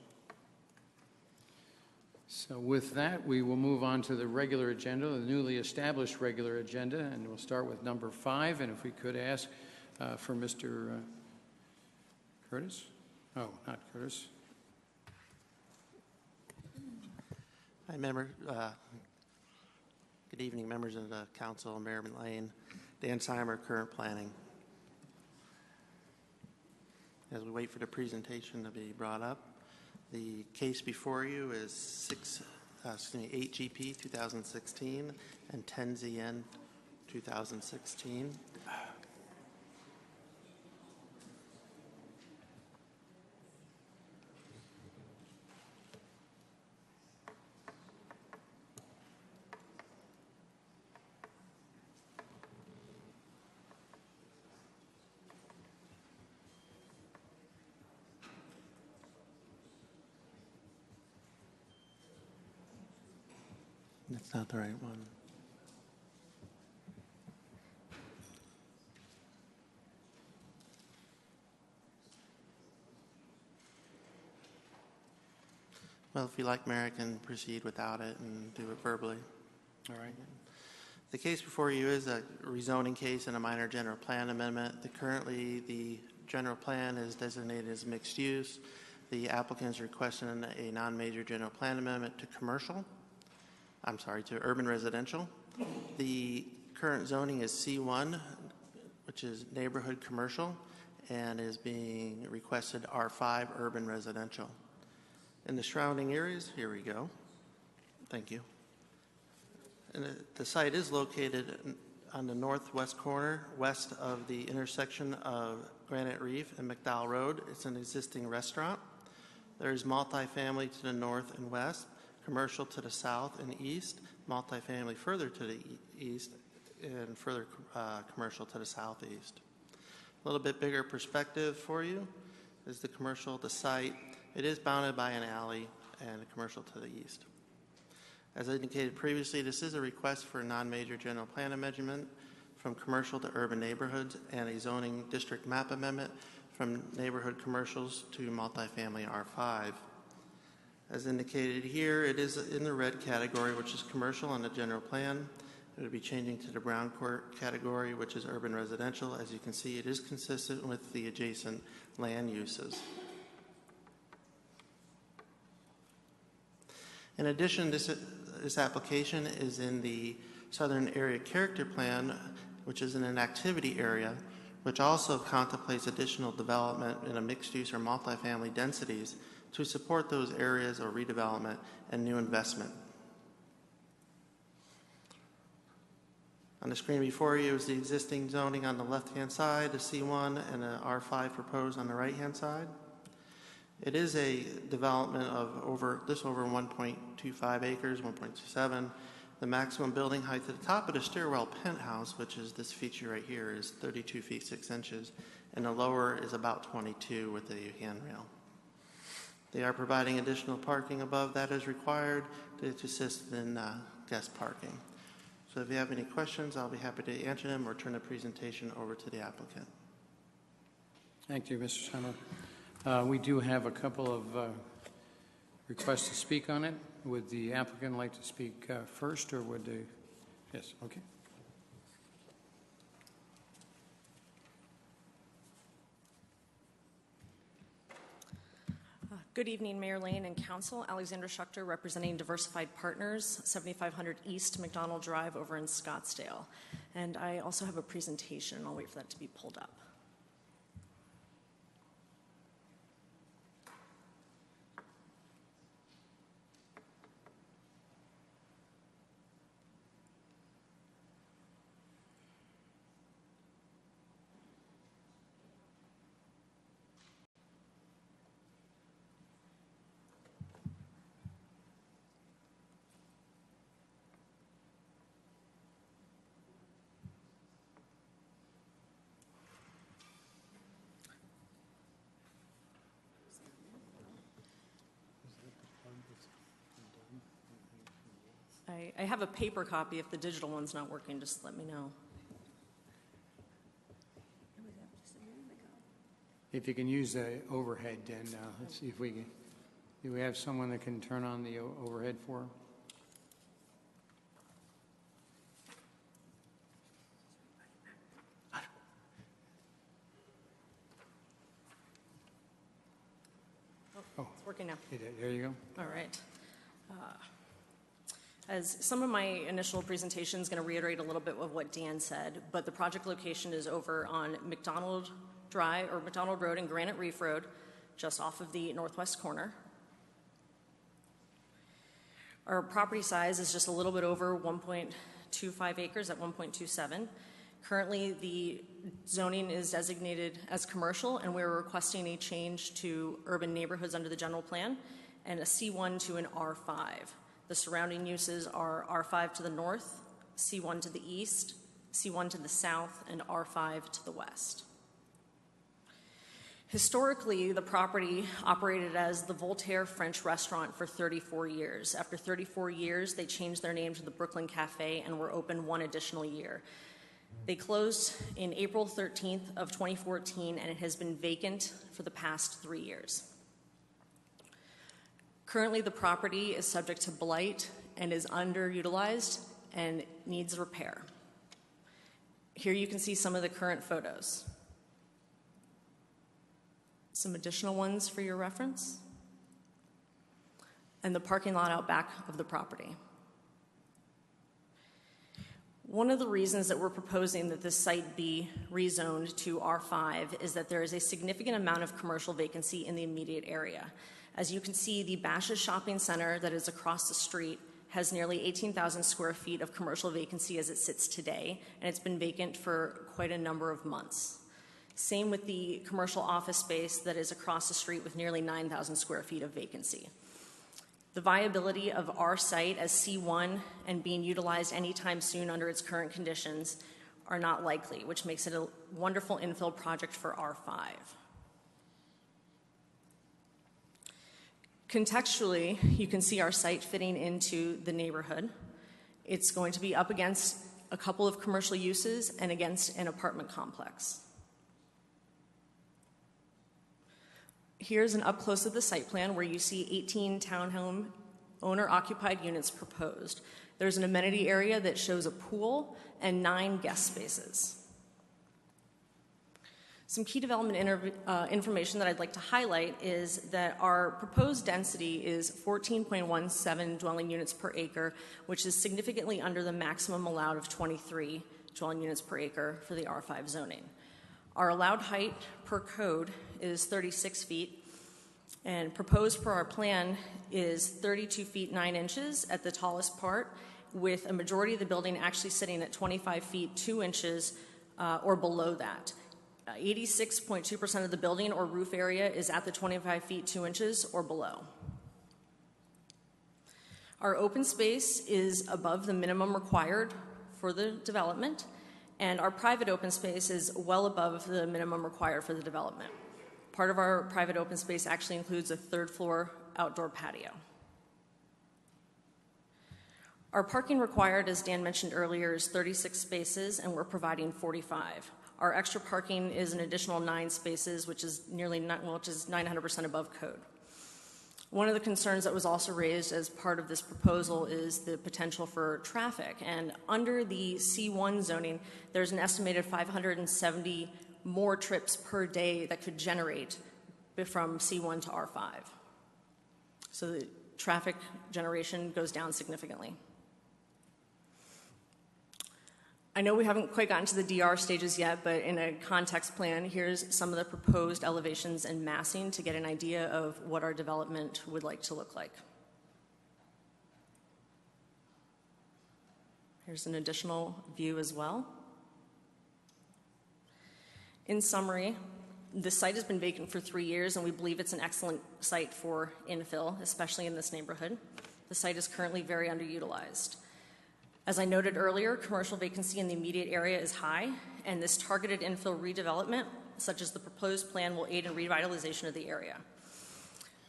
So with that, we will move on to the regular agenda, the newly established regular agenda, and we'll start with number 5. And if we could ask for Mr. Curtis? Oh, not Curtis. Hi, good evening, members of the council, Merriman Lane, Dan Simer, current planning. As we wait for the presentation to be brought up, the case before you is 8 GP 2016 and 10 ZN 2016. That's not the right one. Well, if you like, Mayor, I can proceed without it and do it verbally. All right. The case before you is a rezoning case and a minor general plan amendment. Currently, the general plan is designated as mixed use. The applicant is requesting a non-major general plan amendment to to urban residential. The current zoning is C1, which is neighborhood commercial, and is being requested R5, urban residential. In the surrounding areas, here we go. Thank you. And the site is located on the northwest corner, west of the intersection of Granite Reef and McDowell Road. It's an existing restaurant. There is multifamily to the north and west, commercial to the south and east, multifamily further to the east, and further commercial to the southeast. A little bit bigger perspective for you is the commercial, the site. It is bounded by an alley and a commercial to the east. As indicated previously, this is a request for a non-major general plan amendment from commercial to urban neighborhoods and a zoning district map amendment from neighborhood commercials to multifamily R5. As indicated here, it is in the red category, which is commercial on the general plan. It would be changing to the brown category, which is urban residential. As you can see, it is consistent with the adjacent land uses. In addition, this application is in the Southern Area Character Plan, which is in an activity area, which also contemplates additional development in a mixed-use or multifamily densities to support those areas or redevelopment and new investment. On the screen before you is the existing zoning on the left-hand side, the C1, and the R5 proposed on the right-hand side. It is a development of over 1.25 acres, 1.27. The maximum building height at the top of the stairwell penthouse, which is this feature right here, is 32 feet 6 inches, and the lower is about 22 with a handrail. They are providing additional parking above that as required to assist in guest parking. So if you have any questions, I'll be happy to answer them or turn the presentation over to the applicant. Thank you, Mr. Summer. We do have a couple of requests to speak on it. Would the applicant like to speak first, or would they? Yes, okay. Good evening, Mayor Lane and Council. Alexandra Schuchter representing Diversified Partners, 7500 East McDonald Drive over in Scottsdale. And I also have a presentation. I'll wait for that to be pulled up. I have a paper copy. If the digital one's not working, just let me know. If you can use the overhead, then let's see if we can. Do we have someone that can turn on the overhead for? Oh, it's working now. There you go. All right. As some of my initial presentation is going to reiterate a little bit of what Dan said, but the project location is over on McDonald Road and Granite Reef Road, just off of the northwest corner. Our property size is just a little bit over 1.25 acres at 1.27. Currently, the zoning is designated as commercial, and we're requesting a change to urban neighborhoods under the general plan and a C1 to an R5. The surrounding uses are R5 to the north, C1 to the east, C1 to the south, and R5 to the west. Historically, the property operated as the Voltaire French restaurant for 34 years. After 34 years, they changed their name to the Brooklyn Cafe and were open one additional year. They closed in April 13th of 2014, and it has been vacant for the past 3 years. Currently, the property is subject to blight and is underutilized and needs repair. Here you can see some of the current photos. Some additional ones for your reference. And the parking lot out back of the property. One of the reasons that we're proposing that this site be rezoned to R5 is that there is a significant amount of commercial vacancy in the immediate area. As you can see, the Bashas' Shopping Center that is across the street has nearly 18,000 square feet of commercial vacancy as it sits today, and it's been vacant for quite a number of months. Same with the commercial office space that is across the street with nearly 9,000 square feet of vacancy. The viability of our site as C1 and being utilized anytime soon under its current conditions are not likely, which makes it a wonderful infill project for R5. Contextually, you can see our site fitting into the neighborhood. It's going to be up against a couple of commercial uses and against an apartment complex. Here's an up close of the site plan where you see 18 townhome owner-occupied units proposed. There's an amenity area that shows a pool and 9 guest spaces. Some key development information that I'd like to highlight is that our proposed density is 14.17 dwelling units per acre, which is significantly under the maximum allowed of 23 dwelling units per acre for the R5 zoning. Our allowed height per code is 36 feet, and proposed per our plan is 32 feet 9 inches at the tallest part, with a majority of the building actually sitting at 25 feet 2 inches or below that. 86.2% of the building or roof area is at the 25 feet 2 inches or below. Our open space is above the minimum required for the development, and our private open space is well above the minimum required for the development. Part of our private open space actually includes a 3rd floor outdoor patio. Our parking required, as Dan mentioned earlier, is 36 spaces, and we're providing 45. Our extra parking is an additional 9 spaces, which is which is 900% above code. One of the concerns that was also raised as part of this proposal is the potential for traffic. And under the C1 zoning, there's an estimated 570 more trips per day that could generate from C1 to R5. So the traffic generation goes down significantly. I know we haven't quite gotten to the DR stages yet, but in a context plan, here's some of the proposed elevations and massing to get an idea of what our development would like to look like. Here's an additional view as well. In summary, this site has been vacant for 3 years, and we believe it's an excellent site for infill, especially in this neighborhood. The site is currently very underutilized. As I noted earlier, commercial vacancy in the immediate area is high, and this targeted infill redevelopment, such as the proposed plan, will aid in revitalization of the area.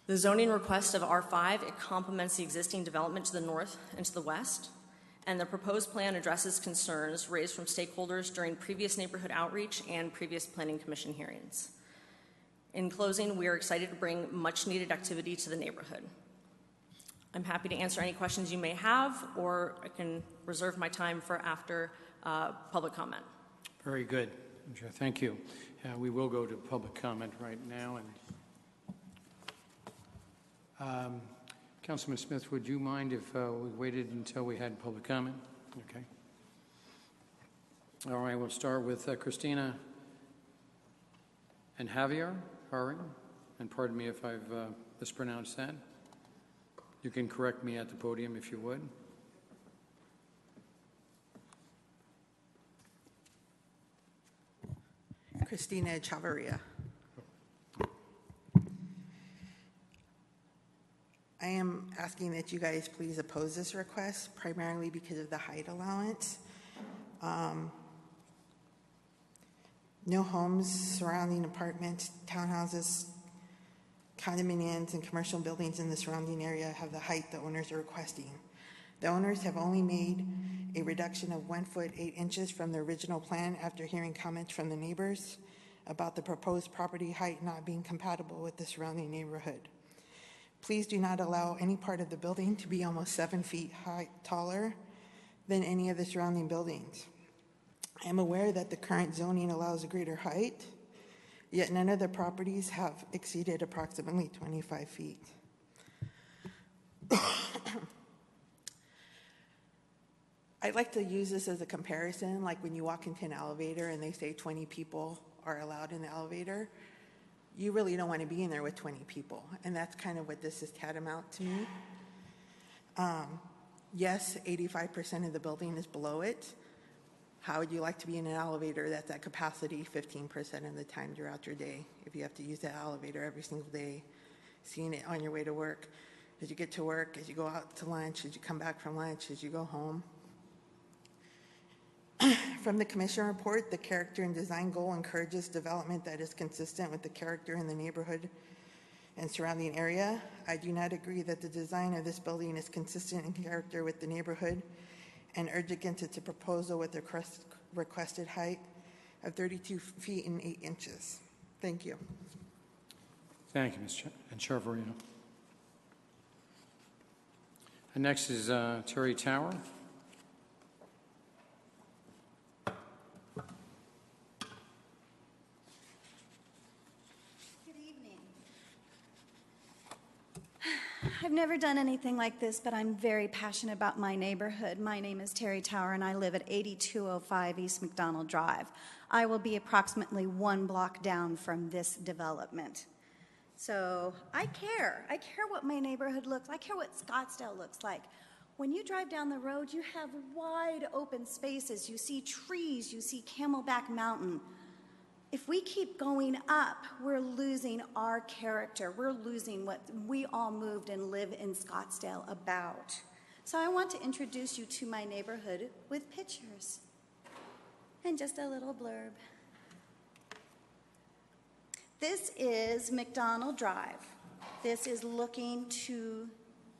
The zoning request of R5, it complements the existing development to the north and to the west, and the proposed plan addresses concerns raised from stakeholders during previous neighborhood outreach and previous planning commission hearings. In closing, we are excited to bring much needed activity to the neighborhood. I'm happy to answer any questions you may have, or I can reserve my time for after public comment. Very good. Thank you. We will go to public comment right now. And Councilman Smith, would you mind if we waited until we had public comment? Okay. All right, we'll start with Christina and Javier Haring, and pardon me if I've mispronounced that. You can correct me at the podium if you would. Christina Chavarria. I am asking that you guys please oppose this request, primarily because of the height allowance. No homes surrounding apartments, townhouses, condominiums, and commercial buildings in the surrounding area have the height the owners are requesting. The owners have only made a reduction of 1 foot 8 inches from the original plan after hearing comments from the neighbors about the proposed property height not being compatible with the surrounding neighborhood. Please do not allow any part of the building to be almost 7 feet taller than any of the surrounding buildings. I am aware that the current zoning allows a greater height, yet none of the properties have exceeded approximately 25 feet. I'd like to use this as a comparison, like when you walk into an elevator and they say 20 people are allowed in the elevator. You really don't want to be in there with 20 people, and that's kind of what this is tantamount to me. Yes, 85% of the building is below it. How would you like to be in an elevator that's at capacity 15% of the time throughout your day? If you have to use that elevator every single day, seeing it on your way to work, as you get to work, as you go out to lunch, as you come back from lunch, as you go home. From the commission report, the character and design goal encourages development that is consistent with the character in the neighborhood and surrounding area. I do not agree that the design of this building is consistent in character with the neighborhood and urge against its proposal with the requested height of 32 feet and 8 inches. Thank you. Thank you, Ms. Chavarria. And next is Terry Tower. I've never done anything like this, but I'm very passionate about my neighborhood. My name is Terry Tower, and I live at 8205 East McDonald Drive. I will be approximately 1 block down from this development. So I care. I care what my neighborhood looks like. I care what Scottsdale looks like. When you drive down the road, you have wide open spaces. You see trees. You see Camelback Mountain. If we keep going up, we're losing our character. We're losing what we all moved and live in Scottsdale about. So I want to introduce you to my neighborhood with pictures and just a little blurb. This is McDonald Drive. This is looking to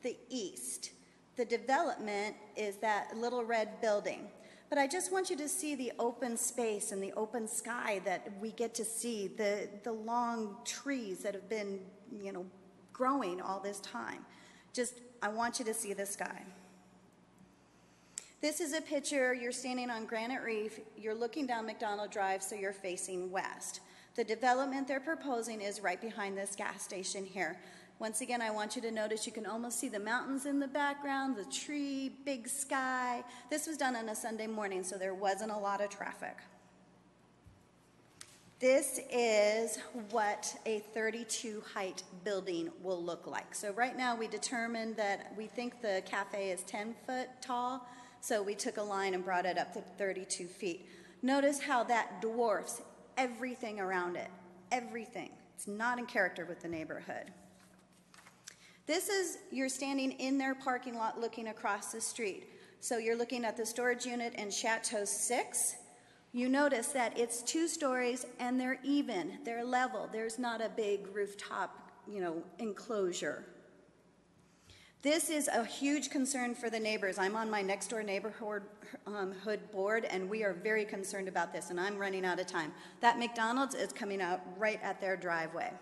the east. The development is that little red building. But I just want you to see the open space and the open sky that we get to see, the long trees that have been, growing all this time. I want you to see the sky. This is a picture. You're standing on Granite Reef. You're looking down McDonald Drive, so you're facing west. The development they're proposing is right behind this gas station here. Once again, I want you to notice you can almost see the mountains in the background, the tree, big sky. This was done on a Sunday morning, so there wasn't a lot of traffic. This is what a 32 height building will look like. So right now we determined that we think the cafe is 10 foot tall, so we took a line and brought it up to 32 feet. Notice how that dwarfs everything around it, everything. It's not in character with the neighborhood. You're standing in their parking lot looking across the street. So you're looking at the storage unit in Chateau 6. You notice that it's 2 stories and they're even, they're level. There's not a big rooftop, enclosure. This is a huge concern for the neighbors. I'm on my next door neighborhood board, and we are very concerned about this, and I'm running out of time. That McDonald's is coming out right at their driveway.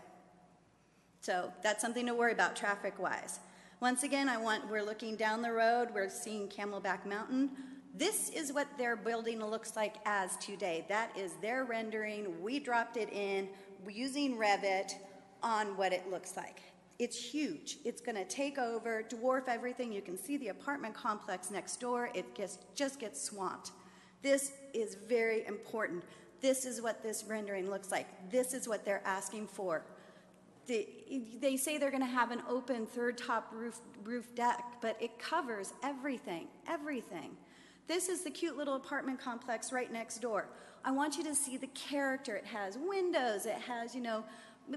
So that's something to worry about traffic-wise. Once again, we're looking down the road, we're seeing Camelback Mountain. This is what their building looks like as today. That is their rendering. We dropped it in using Revit on what it looks like. It's huge. It's going to take over, dwarf everything. You can see the apartment complex next door. It just gets swamped. This is very important. This is what this rendering looks like. This is what they're asking for. They say they're going to have an open third top roof deck, but it covers everything, everything. This is the cute little apartment complex right next door. I want you to see the character. It has windows. It has,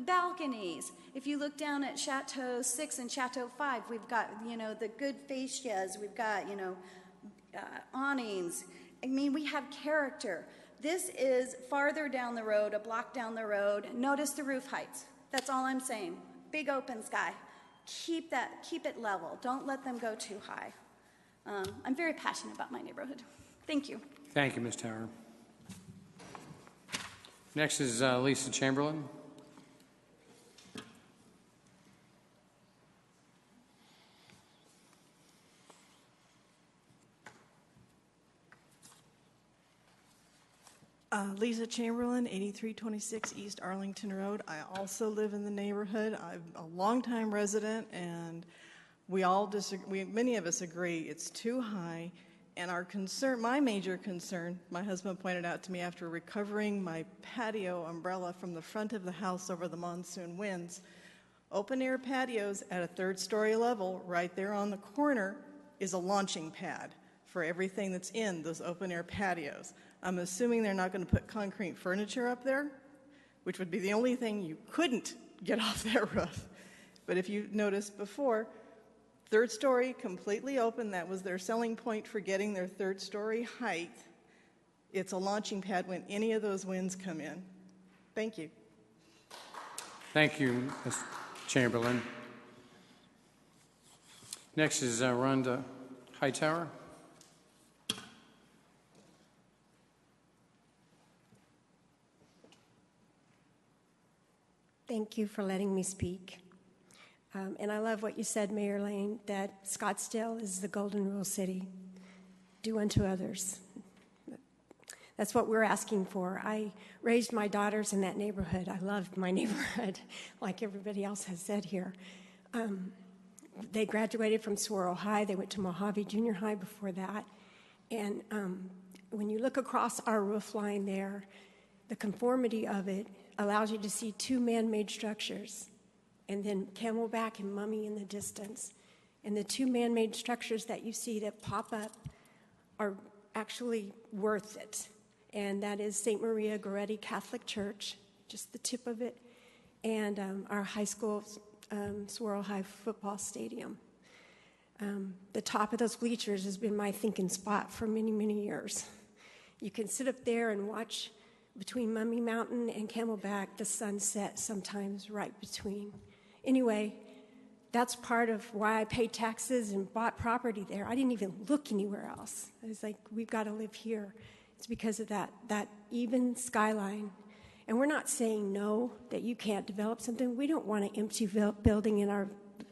balconies. If you look down at Chateau 6 and Chateau 5, we've got, the good fascias. We've got, awnings. I mean, we have character. This is farther down the road, a block down the road. Notice the roof heights. That's all I'm saying. Big open sky. Keep it level. Don't let them go too high. I'm very passionate about my neighborhood. Thank you. Thank you, Ms. Tower. Next is Lisa Chamberlain. Lisa Chamberlain, 8326 East Arlington Road. I also live in the neighborhood. I'm a longtime resident, and we all disagree. Many of us agree it's too high. And our concern, my major concern, my husband pointed out to me after recovering my patio umbrella from the front of the house over the monsoon winds, open-air patios at a third-story level right there on the corner is a launching pad for everything that's in those open-air patios. I'm assuming they're not going to put concrete furniture up there, which would be the only thing you couldn't get off that roof. But if you noticed before, third story, completely open. That was their selling point for getting their third story height. It's a launching pad when any of those winds come in. Thank you. Thank you, Ms. Chamberlain. Next is Rhonda Hightower. Thank you for letting me speak. And I love what you said, Mayor Lane, that Scottsdale is the golden rule city. Do unto others. That's what we're asking for. I raised my daughters in that neighborhood. I loved my neighborhood, like everybody else has said here. They graduated from Saguaro High. They went to Mojave Junior High before that. And when you look across our roof line there, the conformity of it allows you to see two man-made structures, and then Camelback and Mummy in the distance. And the two man-made structures that you see that pop up are actually worth it. And that is St. Maria Goretti Catholic Church, just the tip of it, and our high school, Saguaro High football stadium. The top of those bleachers has been my thinking spot for many, many years. You can sit up there and watch between Mummy Mountain and Camelback, the sunset sometimes right between. Anyway, that's part of why I paid taxes and bought property there. I didn't even look anywhere else. I was like, we've got to live here. It's because of that even skyline. And we're not saying no, that you can't develop something. We don't want an empty building in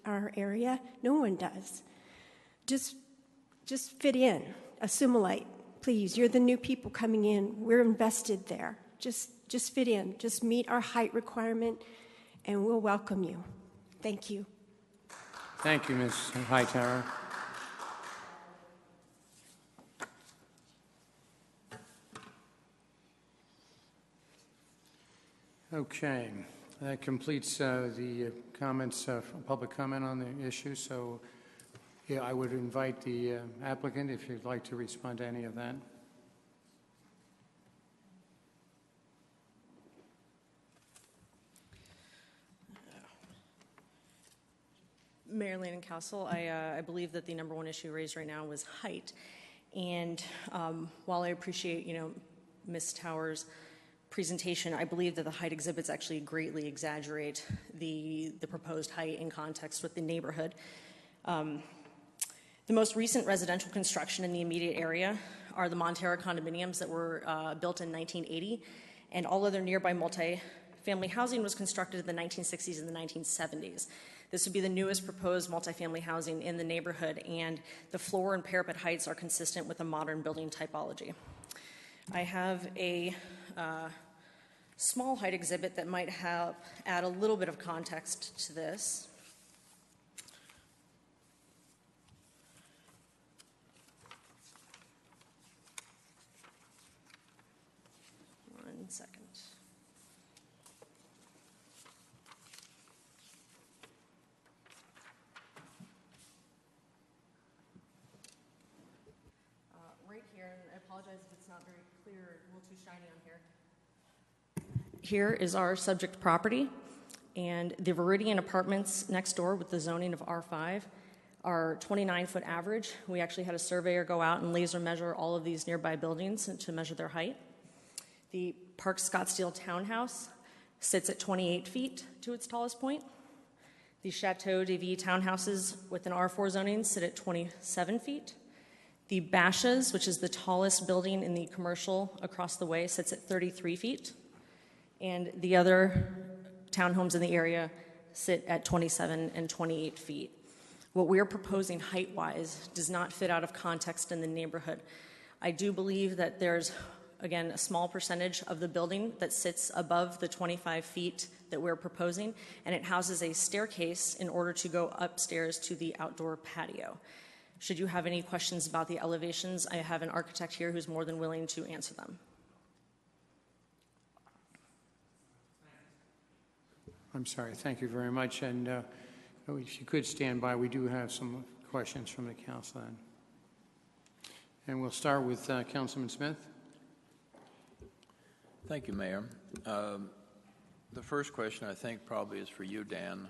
our area. No one does. Just fit in, assimilate. Please, you're the new people coming in. We're invested there. Just fit in. Just meet our height requirement, and we'll welcome you. Thank you. Thank you, Ms. Hightower. Okay, that completes the comments, public comment on the issue. So, yeah, I would invite the applicant if you'd like to respond to any of that. Mayor Lane and Council, I believe that the number one issue raised right now was height. And while I appreciate, Ms. Towers' presentation, I believe that the height exhibits actually greatly exaggerate the proposed height in context with the neighborhood. The most recent residential construction in the immediate area are the Montera condominiums that were built in 1980, and all other nearby multifamily housing was constructed in the 1960s and the 1970s. This would be the newest proposed multifamily housing in the neighborhood, and the floor and parapet heights are consistent with a modern building typology. I have a small height exhibit that might add a little bit of context to this. One second. Right here, and I apologize if it's not very clear, a little too shiny on here. Here is our subject property, and the Viridian Apartments next door with the zoning of R5 are 29-foot average. We actually had a surveyor go out and laser measure all of these nearby buildings to measure their height. The Park Scottsdale townhouse sits at 28 feet to its tallest point. The Chateau de Vie townhouses with an R4 zoning sit at 27 feet. The Bashes, which is the tallest building in the commercial across the way, sits at 33 feet. And the other townhomes in the area sit at 27 and 28 feet. What we're proposing height-wise does not fit out of context in the neighborhood. I do believe that there's, again, a small percentage of the building that sits above the 25 feet that we're proposing, and it houses a staircase in order to go upstairs to the outdoor patio. Should you have any questions about the elevations, I have an architect here who's more than willing to answer them. I'm sorry. Thank you very much. And if you could stand by, we do have some questions from the council then. And we'll start with Councilman Smith. Thank you, Mayor. The first question, I think, probably is for you, Dan.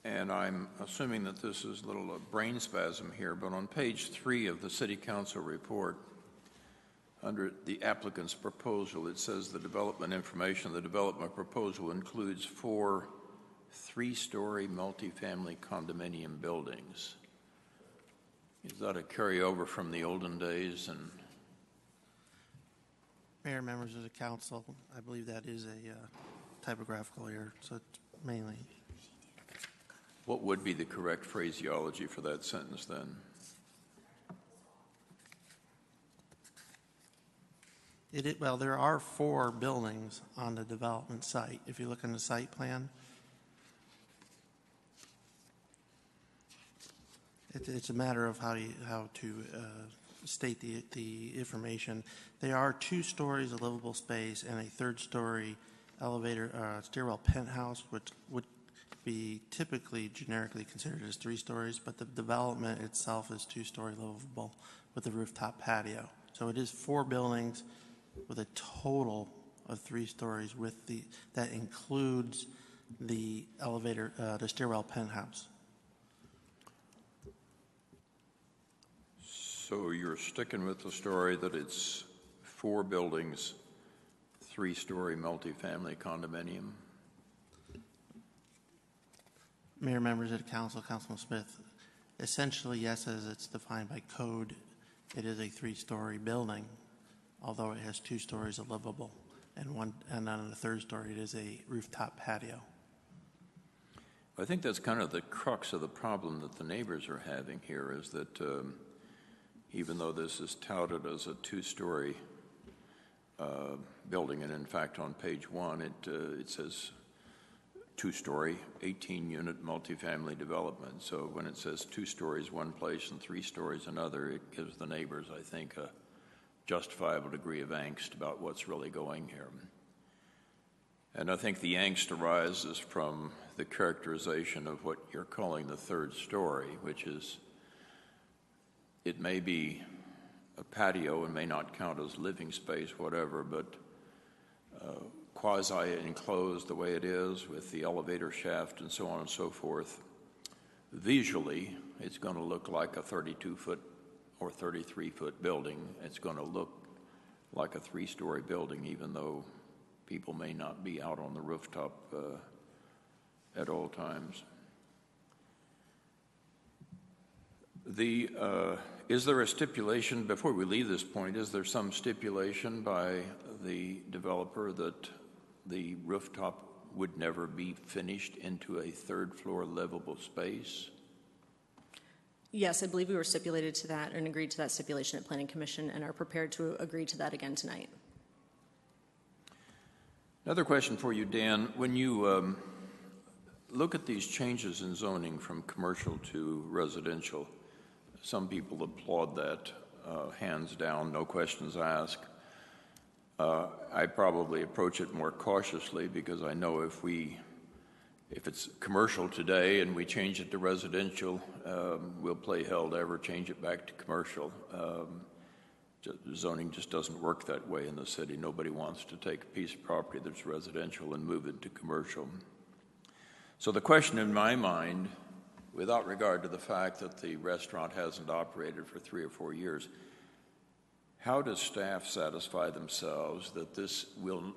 And I'm assuming that this is a little brain spasm here, but on page 3 of the City Council report, under the applicant's proposal, it says the development information. The development proposal includes 4 three-story multifamily condominium buildings. Is that a carryover from the olden days? And Mayor, members of the council, I believe that is a typographical error, so it's mainly. what would be the correct phraseology for that sentence then? Well, there are 4 buildings on the development site. If you look in the site plan, it's a matter of how to state the information. They are 2 stories of livable space and a 3rd story elevator stairwell penthouse, which would be typically generically considered as 3 stories, but the development itself is 2-story livable with a rooftop patio. So it is 4 buildings with a total of 3 stories that includes the elevator, the stairwell penthouse. So you're sticking with the story that it's 4 buildings, 3-story multifamily condominium? Mayor, members of the council, Councilman Smith, essentially, yes, as it's defined by code, it is a 3-story building, although it has 2 stories of livable, and on the 3rd story, it is a rooftop patio. I think that's kind of the crux of the problem that the neighbors are having here, is that even though this is touted as a 2-story building, and in fact on page 1 it says 2-story, 18-unit multifamily development. So when it says 2 stories one place and 3 stories another, it gives the neighbors, I think, a justifiable degree of angst about what's really going here. And I think the angst arises from the characterization of what you're calling the 3rd story, which is it may be a patio and may not count as living space, whatever, but quasi-enclosed the way it is with the elevator shaft and so on and so forth. Visually, it's going to look like a 32-foot or 33-foot building. It's going to look like a three-story building, even though people may not be out on the rooftop at all times. Is there a stipulation, before we leave this point, is there some stipulation by the developer that the rooftop would never be finished into a third-floor livable space? Yes, I believe we were stipulated to that and agreed to that stipulation at Planning Commission and are prepared to agree to that again tonight. Another question for you, Dan. When you look at these changes in zoning from commercial to residential, some people applaud that, hands down, no questions asked. I probably approach it more cautiously because I know if it's commercial today and we change it to residential, we'll play hell to ever change it back to commercial. Zoning just doesn't work that way in the city. Nobody wants to take a piece of property that's residential and move it to commercial. So the question in my mind, without regard to the fact that the restaurant hasn't operated for 3 or 4 years, how does staff satisfy themselves that this will,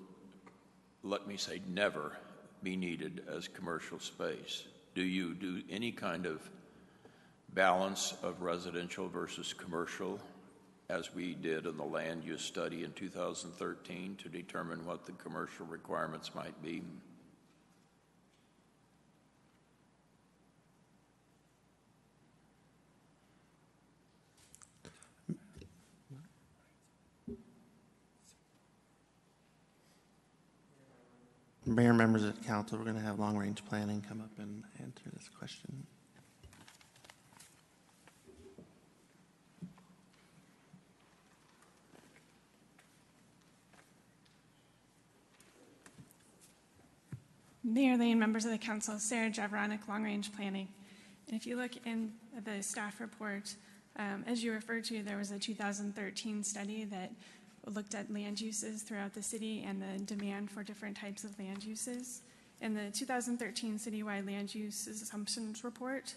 let me say, never be needed as commercial space? Do you do any kind of balance of residential versus commercial, as we did in the land use study in 2013 to determine what the commercial requirements might be? Mayor, members of the council, we're going to have long-range planning come up and answer this question. Mayor Lane, members of the council, Sarah Jevronic, Long Range Planning. And if you look in the staff report, as you referred to, there was a 2013 study that looked at land uses throughout the city and the demand for different types of land uses. And the 2013 citywide land use assumptions report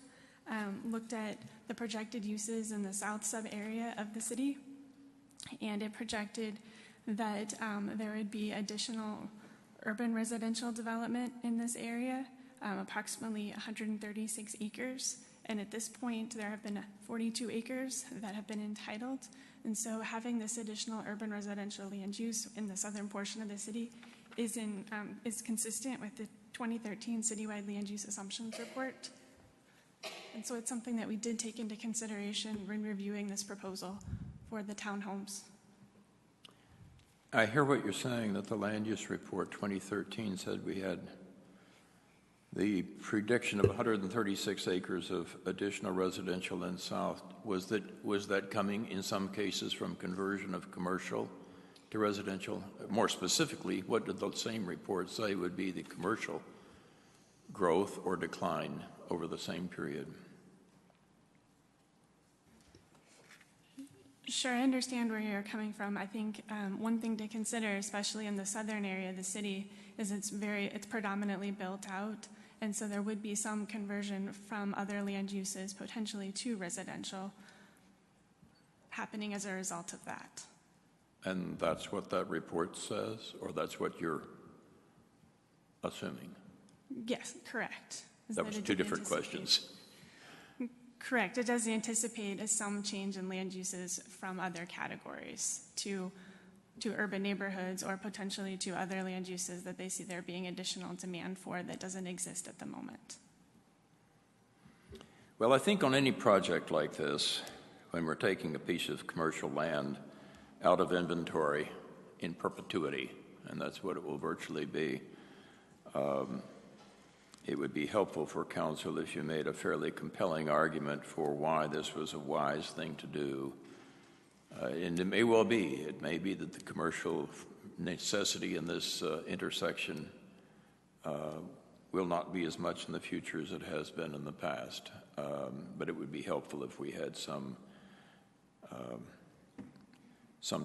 looked at the projected uses in the south sub-area of the city, and it projected that there would be additional urban residential development in this area, approximately 136 acres. And at this point, there have been 42 acres that have been entitled. And so having this additional urban residential land use in the southern portion of the city is consistent with the 2013 citywide land use assumptions report. And so it's something that we did take into consideration when reviewing this proposal for the townhomes. I hear what you're saying, that the land use report 2013 said we had the prediction of 136 acres of additional residential in south. Was that coming in some cases from conversion of commercial to residential? More specifically, what did the same report say would be the commercial growth or decline over the same period? Sure, I understand where you're coming from. I think one thing to consider, especially in the southern area of the city, is it's predominantly built out, and so there would be some conversion from other land uses potentially to residential happening as a result of that. And that's what that report says, or that's what you're assuming? Yes, correct. That was two different questions. Correct. It does anticipate some change in land uses from other categories to urban neighborhoods or potentially to other land uses that they see there being additional demand for that doesn't exist at the moment. Well, I think on any project like this, when we're taking a piece of commercial land out of inventory in perpetuity, and that's what it will virtually be, it would be helpful for council if you made a fairly compelling argument for why this was a wise thing to do. And it may well be. It may be that the commercial necessity in this intersection will not be as much in the future as it has been in the past. But it would be helpful if we had some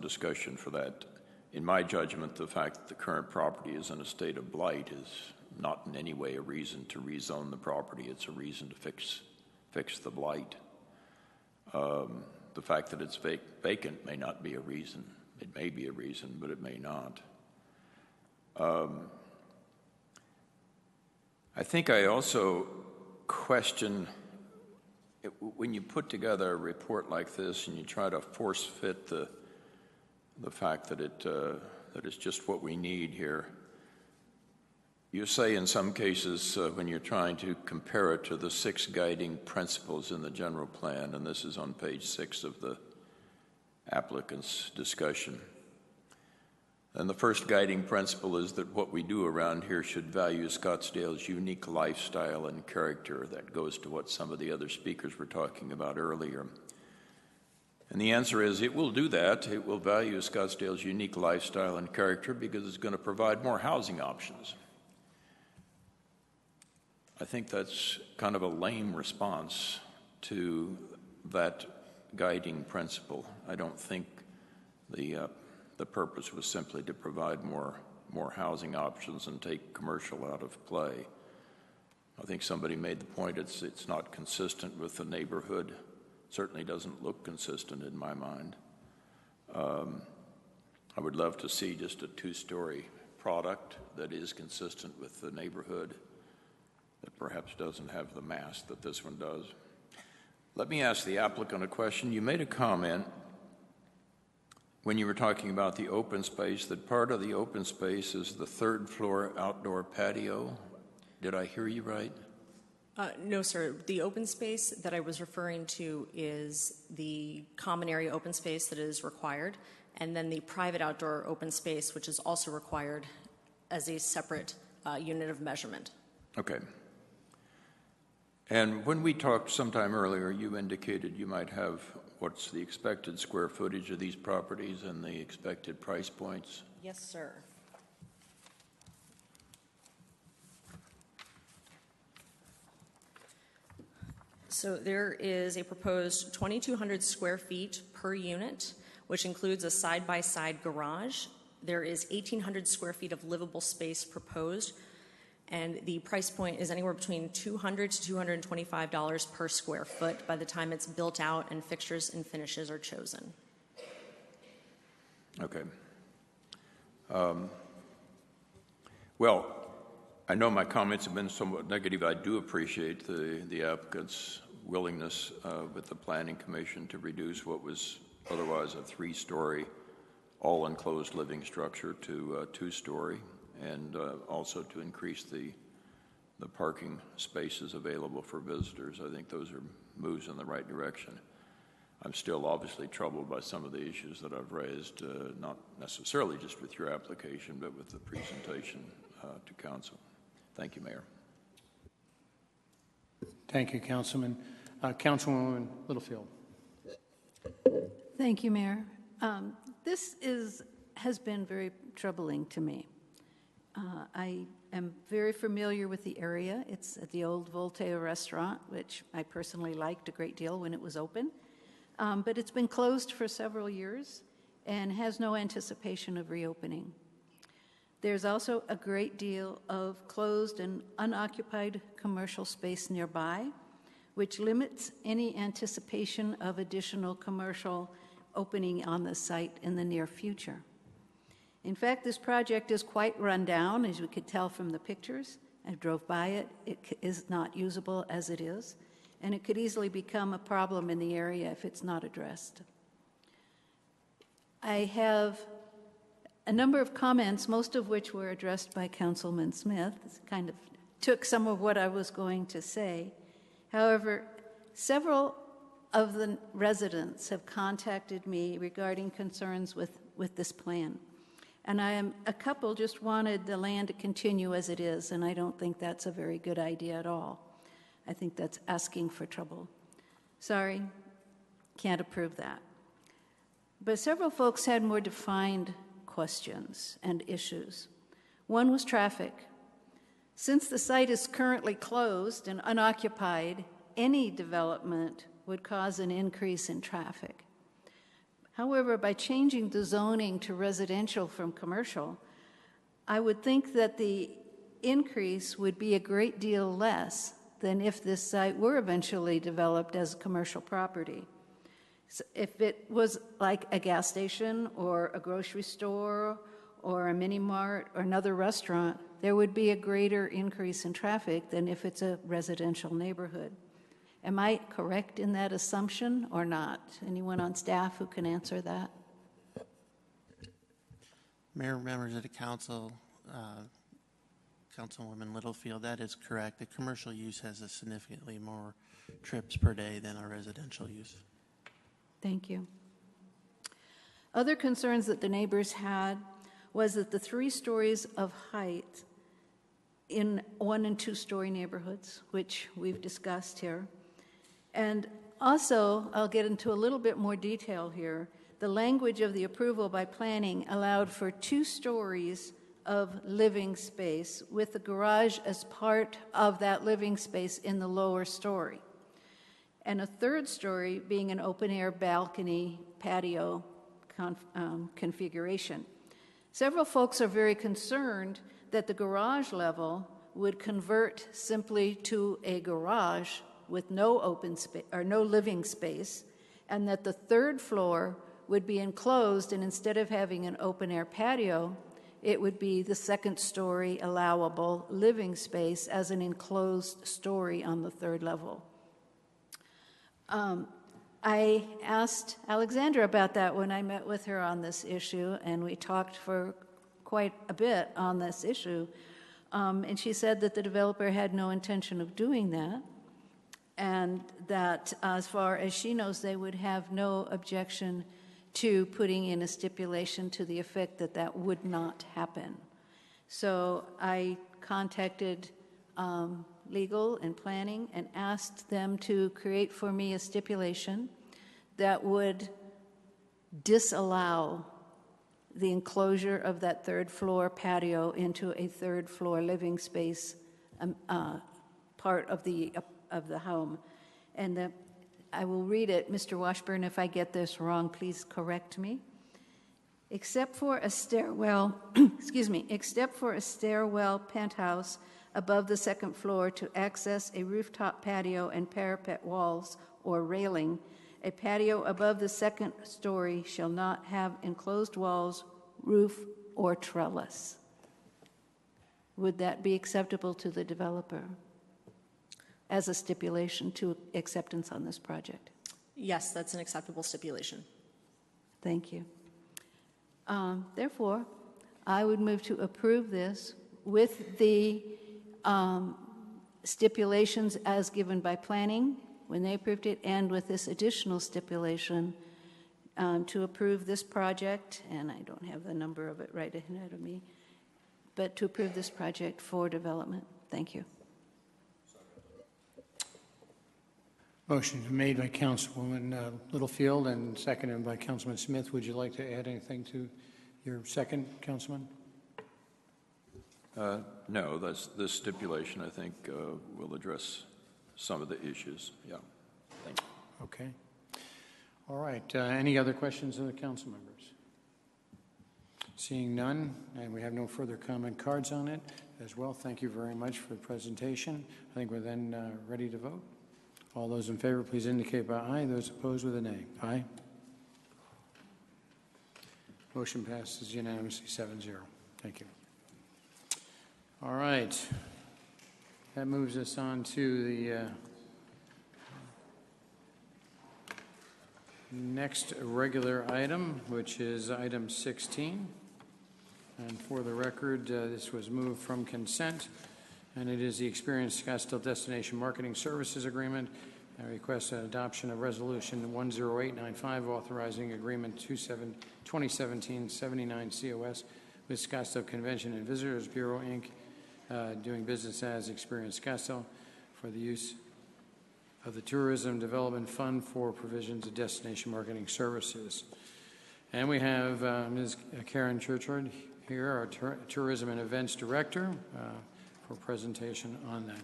discussion for that. In my judgment, the fact that the current property is in a state of blight is not in any way a reason to rezone the property. It's a reason to fix the blight. The fact that it's vacant may not be a reason. It may be a reason, but it may not. I think I also question, when you put together a report like this and you try to force fit the fact that that it's just what we need here, you say in some cases when you're trying to compare it to the 6 guiding principles in the general plan, and this is on page 6 of the applicant's discussion. And the first guiding principle is that what we do around here should value Scottsdale's unique lifestyle and character. That goes to what some of the other speakers were talking about earlier. And the answer is it will do that. It will value Scottsdale's unique lifestyle and character because it's going to provide more housing options. I think that's kind of a lame response to that guiding principle. I don't think the purpose was simply to provide more housing options and take commercial out of play. I think somebody made the point it's not consistent with the neighborhood. Certainly doesn't look consistent in my mind. I would love to see just a 2-story product that is consistent with the neighborhood, that perhaps doesn't have the mass that this one does. Let me ask the applicant a question. You made a comment when you were talking about the open space, that part of the open space is the 3rd floor outdoor patio. Did I hear you right? No, sir. The open space that I was referring to is the common area open space that is required, and then the private outdoor open space, which is also required as a separate unit of measurement. Okay. And when we talked sometime earlier, you indicated you might have what's the expected square footage of these properties and the expected price points? Yes, sir. So there is a proposed 2,200 square feet per unit, which includes a side-by-side garage. There is 1,800 square feet of livable space proposed, and the price point is anywhere between $200 to $225 per square foot by the time it's built out and fixtures and finishes are chosen. Okay. Well, I know my comments have been somewhat negative. I do appreciate the applicant's willingness with the Planning Commission to reduce what was otherwise a 3-story all-enclosed living structure to a 2-story, and also to increase the parking spaces available for visitors. I think those are moves in the right direction. I'm still obviously troubled by some of the issues that I've raised, not necessarily just with your application, but with the presentation to council. Thank you, Mayor. Thank you, Councilman. Councilwoman Littlefield. Thank you, Mayor. This has been very troubling to me. I am very familiar with the area. It's at the old Voltaire restaurant, which I personally liked a great deal when it was open. But it's been closed for several years and has no anticipation of reopening. There's also a great deal of closed and unoccupied commercial space nearby, which limits any anticipation of additional commercial opening on the site in the near future. In fact, this project is quite run down, as we could tell from the pictures. I drove by it. It is not usable as it is, and it could easily become a problem in the area if it's not addressed. I have a number of comments, most of which were addressed by Councilman Smith. It kind of took some of what I was going to say. However, several of the residents have contacted me regarding concerns with this plan. And a couple just wanted the land to continue as it is, and I don't think that's a very good idea at all. I think that's asking for trouble. Sorry, can't approve that. But several folks had more defined questions and issues. One was traffic. Since the site is currently closed and unoccupied, any development would cause an increase in traffic. However, by changing the zoning to residential from commercial, I would think that the increase would be a great deal less than if this site were eventually developed as a commercial property. So if it was like a gas station or a grocery store or a mini mart or another restaurant, there would be a greater increase in traffic than if it's a residential neighborhood. Am I correct in that assumption or not? Anyone on staff who can answer that? Mayor, members of the council, Councilwoman Littlefield, that is correct. The commercial use has a significantly more trips per day than a residential use. Thank you. Other concerns that the neighbors had was that the 3 stories of height in 1- and 2-story neighborhoods, which we've discussed here, and also, I'll get into a little bit more detail here, the language of the approval by planning allowed for 2 stories of living space with the garage as part of that living space in the lower story, and a 3rd story being an open-air balcony patio configuration. Several folks are very concerned that the garage level would convert simply to a garage with no open space or no living space, and that the 3rd floor would be enclosed, and instead of having an open-air patio, it would be the 2nd story allowable living space as an enclosed story on the 3rd level. I asked Alexandra about that when I met with her on this issue, and we talked for quite a bit on this issue. And she said that the developer had no intention of doing that, and that as far as she knows, they would have no objection to putting in a stipulation to the effect that that would not happen. So I contacted legal and planning and asked them to create for me a stipulation that would disallow the enclosure of that 3rd floor patio into a 3rd floor living space part of the home. And I will read it, Mr. Washburn. If I get this wrong, please correct me. Except for a stairwell, except for a stairwell penthouse above the 2nd floor to access a rooftop patio and parapet walls or railing, a patio above the 2nd story shall not have enclosed walls, roof, or trellis. Would that be acceptable to the developer as a stipulation to acceptance on this project? Yes, that's an acceptable stipulation. Thank you. Therefore, I would move to approve this with the stipulations as given by planning when they approved it, and with this additional stipulation to approve this project, and I don't have the number of it right ahead of me, but to approve this project for development. Thank you. Motion made by Councilwoman Littlefield and seconded by Councilman Smith. Would you like to add anything to your second, Councilman? No, this stipulation, I think, will address some of the issues. Yeah. Thank you. Okay. All right. Any other questions of the council members? Seeing none, and we have no further comment cards on it as well. Thank you very much for the presentation. I think we're then ready to vote. All those in favor, please indicate by aye. Those opposed with a nay. Aye. Motion passes unanimously 7-0. Thank you. All right. That moves us on to the next regular item, which is item 16. And for the record, this was moved from consent, and it is the Experience Scottsdale Destination Marketing Services Agreement. I request an adoption of Resolution 10895, authorizing Agreement 2017-79 COS with Scottsdale Convention and Visitors Bureau, Inc., doing business as Experience Scottsdale for the use of the Tourism Development Fund for provisions of destination marketing services. And we have Ms. Karen Churchard here, our Tourism and Events Director, for presentation on that.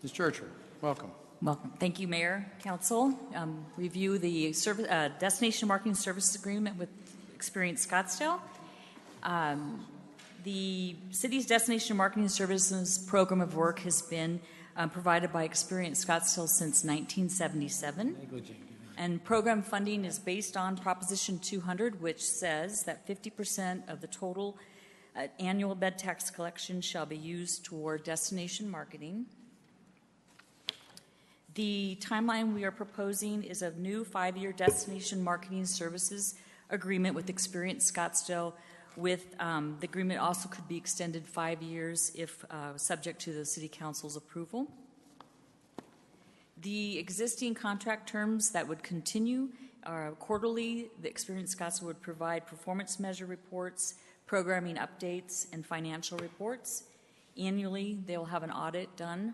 Ms. Churchard, welcome. Welcome. Thank you, Mayor, Council. Review the Destination Marketing Services Agreement with Experience Scottsdale. The city's Destination Marketing Services program of work has been provided by Experience Scottsdale since 1977. And program funding is based on Proposition 200, which says that 50% of the total annual bed tax collection shall be used toward destination marketing. The timeline we are proposing is a new 5-year destination marketing services agreement with Experience Scottsdale. With the agreement also could be extended 5 years if subject to the City Council's approval. The existing contract terms that would continue are quarterly. The Experience Scottsdale would provide performance measure reports, programming updates, and financial reports. Annually, they'll have an audit done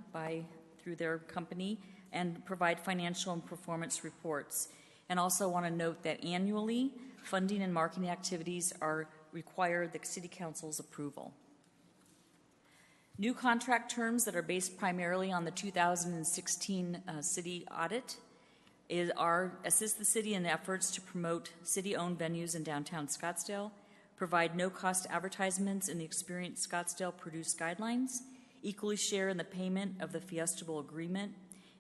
through their company and provide financial and performance reports. And also want to note that annually, funding and marketing activities require the City Council's approval. New contract terms that are based primarily on the 2016 city audit assist the city in efforts to promote city-owned venues in downtown Scottsdale, provide no-cost advertisements in the Experience Scottsdale produced guidelines, equally share in the payment of the Fiestable agreement,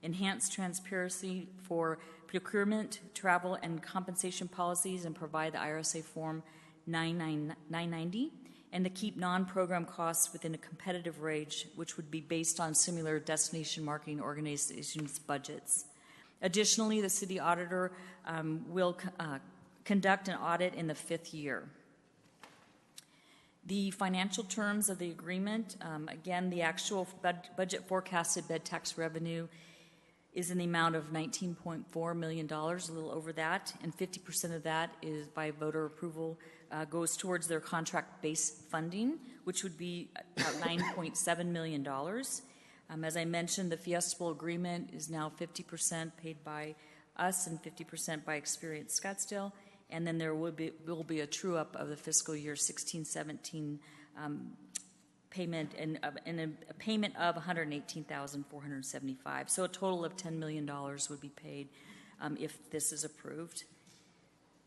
enhance transparency for procurement, travel, and compensation policies, and provide the IRSA Form 990, and to keep non-program costs within a competitive range, which would be based on similar destination marketing organizations' budgets. Additionally, the city auditor will conduct an audit in the 5th year. The financial terms of the agreement, again, the actual budget forecasted bed tax revenue is in the amount of $19.4 million, a little over that, and 50% of that is by voter approval, goes towards their contract-based funding, which would be about $9.7 million. As I mentioned, the Fiestable agreement is now 50% paid by us and 50% by Experience Scottsdale, and then there will be a true-up of the fiscal year 16-17 payment and a payment of $118,475. So a total of $10 million would be paid if this is approved.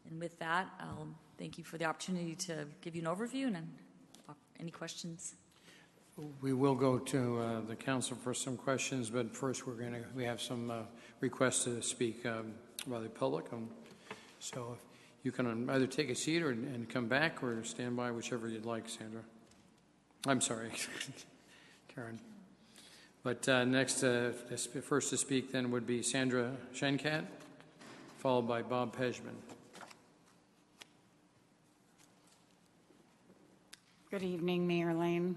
And with that, I'll thank you for the opportunity to give you an overview and any questions. We will go to the council for some questions, but first we have some requests to speak by the public. So you can either take a seat and come back or stand by, whichever you'd like, Sandra. I'm sorry, Karen. But next, first to speak then would be Sandra Schenkat, followed by Bob Pejman. Good evening, Mayor Lane,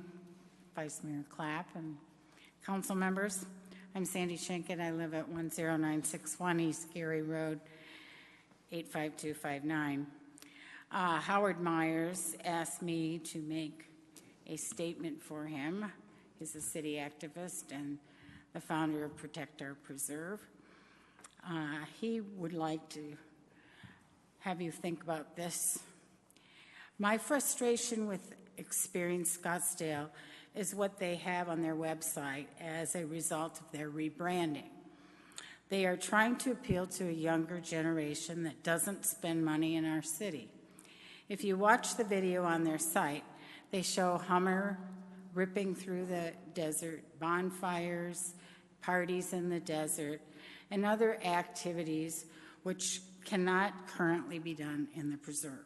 Vice Mayor Clapp, and council members. I'm Sandy Schenkat. I live at 10961 East Gary Road, 85259. Howard Myers asked me to make a statement for him. He's a city activist and the founder of Protect Our Preserve. He would like to have you think about this. My frustration with Experience Scottsdale is what they have on their website as a result of their rebranding. They are trying to appeal to a younger generation that doesn't spend money in our city. If you watch the video on their site, they show Hummer ripping through the desert, bonfires, parties in the desert, and other activities which cannot currently be done in the preserve.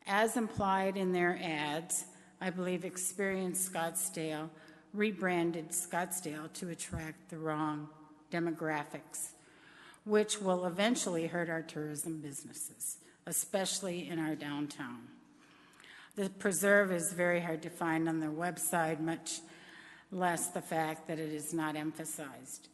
As implied in their ads, I believe Experience Scottsdale rebranded Scottsdale to attract the wrong demographics, which will eventually hurt our tourism businesses, especially in our downtown. The preserve is very hard to find on their website, much less the fact that it is not emphasized.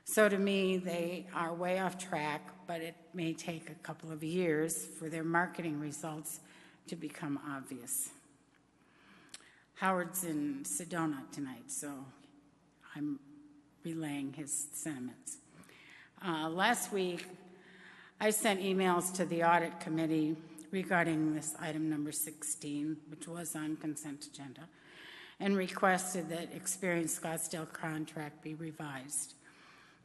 So to me, they are way off track, but it may take a couple of years for their marketing results to become obvious. Howard's in Sedona tonight, so I'm relaying his sentiments. Last week, I sent emails to the audit committee regarding this item number 16, which was on consent agenda, and requested that Experience Scottsdale contract be revised.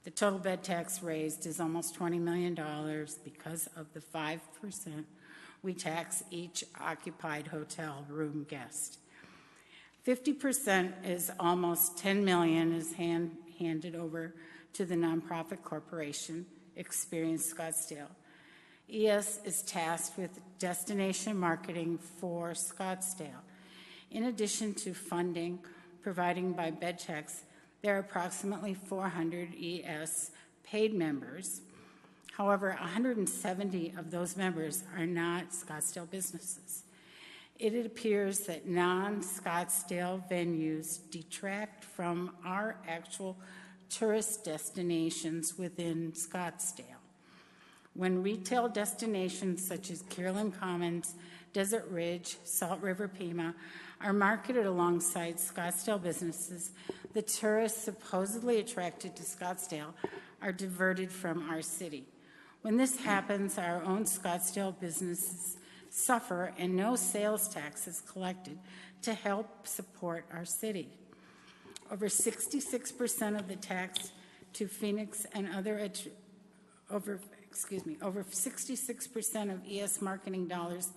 The total bed tax raised is almost $20 million because of the 5% we tax each occupied hotel room guest. 50% is almost $10 million is handed over to the nonprofit corporation Experience Scottsdale. ES is tasked with destination marketing for Scottsdale. In addition to funding provided by bed checks, there are approximately 400 ES paid members. However, 170 of those members are not Scottsdale businesses. It appears that non-Scottsdale venues detract from our actual tourist destinations within Scottsdale. When retail destinations such as Carolyn Commons, Desert Ridge, Salt River Pima are marketed alongside Scottsdale businesses, the tourists supposedly attracted to Scottsdale are diverted from our city. When this happens, our own Scottsdale businesses suffer and no sales tax is collected to help support our city. Over 66% of the tax to Phoenix and other over 66% of ES marketing dollars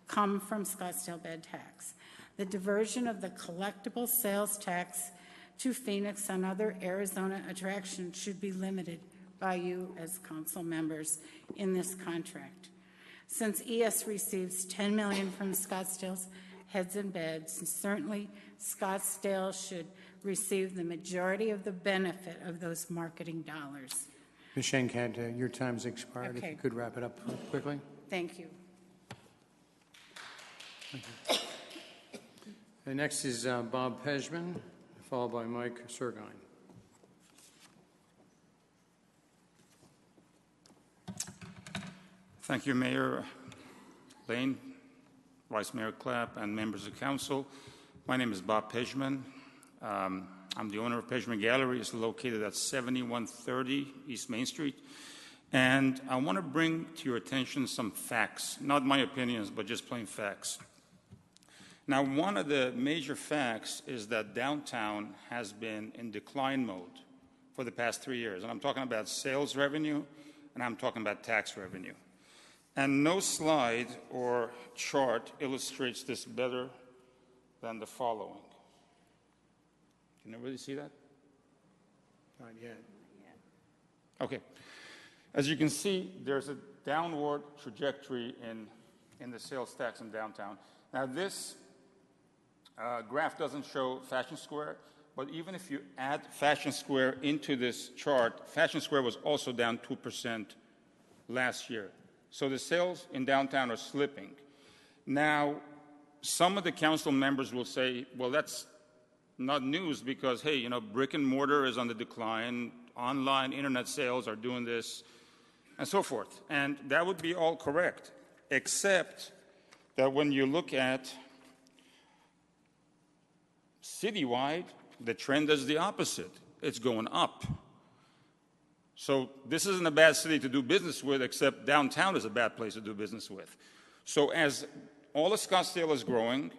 come from Scottsdale bed tax. The diversion of the collectible sales tax to Phoenix and other Arizona attractions should be limited by you as council members in this contract. Since ES receives $10 million from Scottsdale's heads and beds, certainly Scottsdale should receive the majority of the benefit of those marketing dollars. Ms. Schenkat, your time's expired. Okay. If you could wrap it up quickly. Thank you. Thank you. The next is Bob Pejman, followed by Mike Sergine. Thank you, Mayor Lane, Vice Mayor Clapp, and members of council. My name is Bob Pejman. I'm the owner of Pejman Gallery. It's located at 7130 East Main Street. And I want to bring to your attention some facts, not my opinions, but just plain facts. Now, one of the major facts is that downtown has been in decline mode for the past 3 years. And I'm talking about sales revenue, and I'm talking about tax revenue. And no slide or chart illustrates this better than the following. Can everybody see that? Not yet. Okay. As you can see, there's a downward trajectory in the sales tax in downtown. Now, this graph doesn't show Fashion Square, but even if you add Fashion Square into this chart, Fashion Square was also down 2% last year. So the sales in downtown are slipping. Now, some of the council members will say, well, that's not news because, hey, you know, brick and mortar is on the decline, online internet sales are doing this, and so forth. And that would be all correct, except that when you look at citywide, the trend is the opposite. It's going up. So this isn't a bad city to do business with, except downtown is a bad place to do business with. So as all of Scottsdale is growing,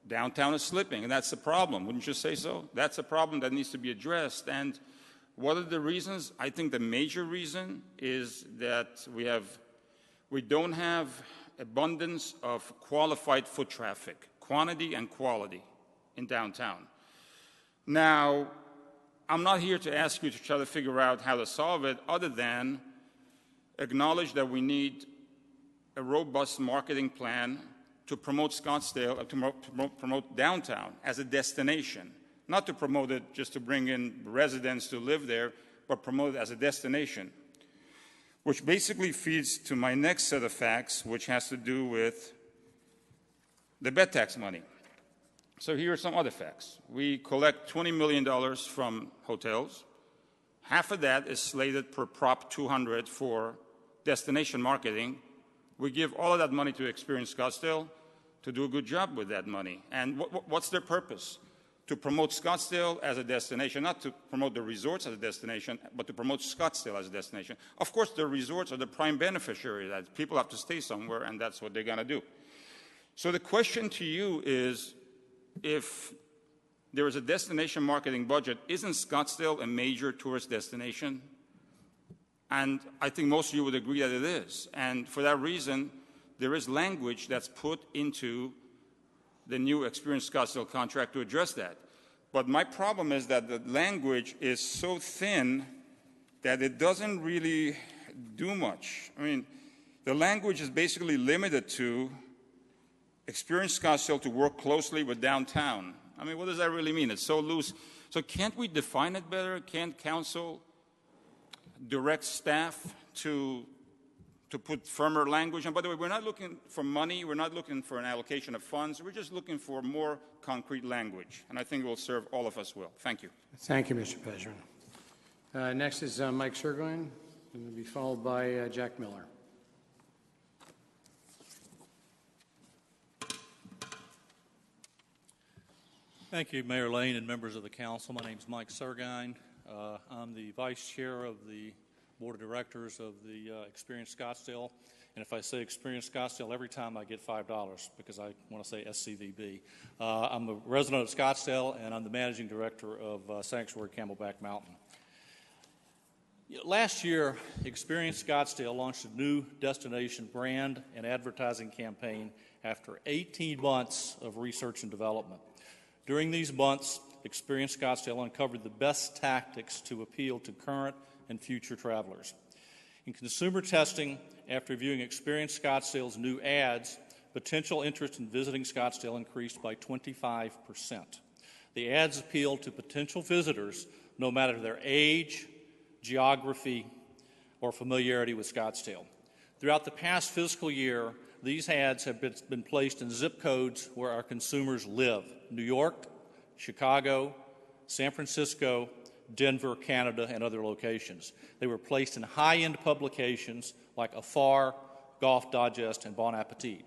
downtown is slipping, and that's the problem. Wouldn't you say so? That's a problem that needs to be addressed. And what are the reasons? I think the major reason is that we don't have abundance of qualified foot traffic, quantity and quality in downtown. Now, I'm not here to ask you to try to figure out how to solve it other than acknowledge that we need a robust marketing plan to promote Scottsdale, to promote downtown as a destination, not to promote it just to bring in residents to live there, but promote it as a destination, which basically feeds to my next set of facts, which has to do with the bed tax money. So here are some other facts. We collect $20 million from hotels. Half of that is slated per Prop 200 for destination marketing. We give all of that money to Experience Scottsdale to do a good job with that money. And what's their purpose? To promote Scottsdale as a destination, not to promote the resorts as a destination, but to promote Scottsdale as a destination. Of course, the resorts are the prime beneficiary. That people have to stay somewhere, and that's what they're going to do. So the question to you is, if there is a destination marketing budget, isn't Scottsdale a major tourist destination? And I think most of you would agree that it is. And for that reason, there is language that's put into the new Experience Scottsdale contract to address that. But my problem is that the language is so thin that it doesn't really do much. I mean, the language is basically limited to experience Scottsdale to work closely with downtown. I mean, what does that really mean? It's so loose. So can't we define it better? Can't council direct staff to put firmer language? And by the way, we're not looking for money. We're not looking for an allocation of funds. We're just looking for more concrete language. And I think it will serve all of us well. Thank you. Thank you, Mr. Pezrin. Next is Mike Surgoin, and will be followed by Jack Miller. Thank you, Mayor Lane and members of the council. My name is Mike Surgoin. I'm the vice chair of the board of directors of the Experience Scottsdale. And if I say Experience Scottsdale, every time I get $5 because I want to say SCVB. I'm a resident of Scottsdale, and I'm the managing director of Sanctuary Camelback Mountain. Last year, Experience Scottsdale launched a new destination brand and advertising campaign after 18 months of research and development. During these months, Experience Scottsdale uncovered the best tactics to appeal to current and future travelers. In consumer testing, after viewing Experience Scottsdale's new ads, potential interest in visiting Scottsdale increased by 25%. The ads appealed to potential visitors no matter their age, geography, or familiarity with Scottsdale. Throughout the past fiscal year, these ads have been placed in zip codes where our consumers live: New York, Chicago, San Francisco, Denver, Canada, and other locations. They were placed in high-end publications like Afar, Golf Digest, and Bon Appetit.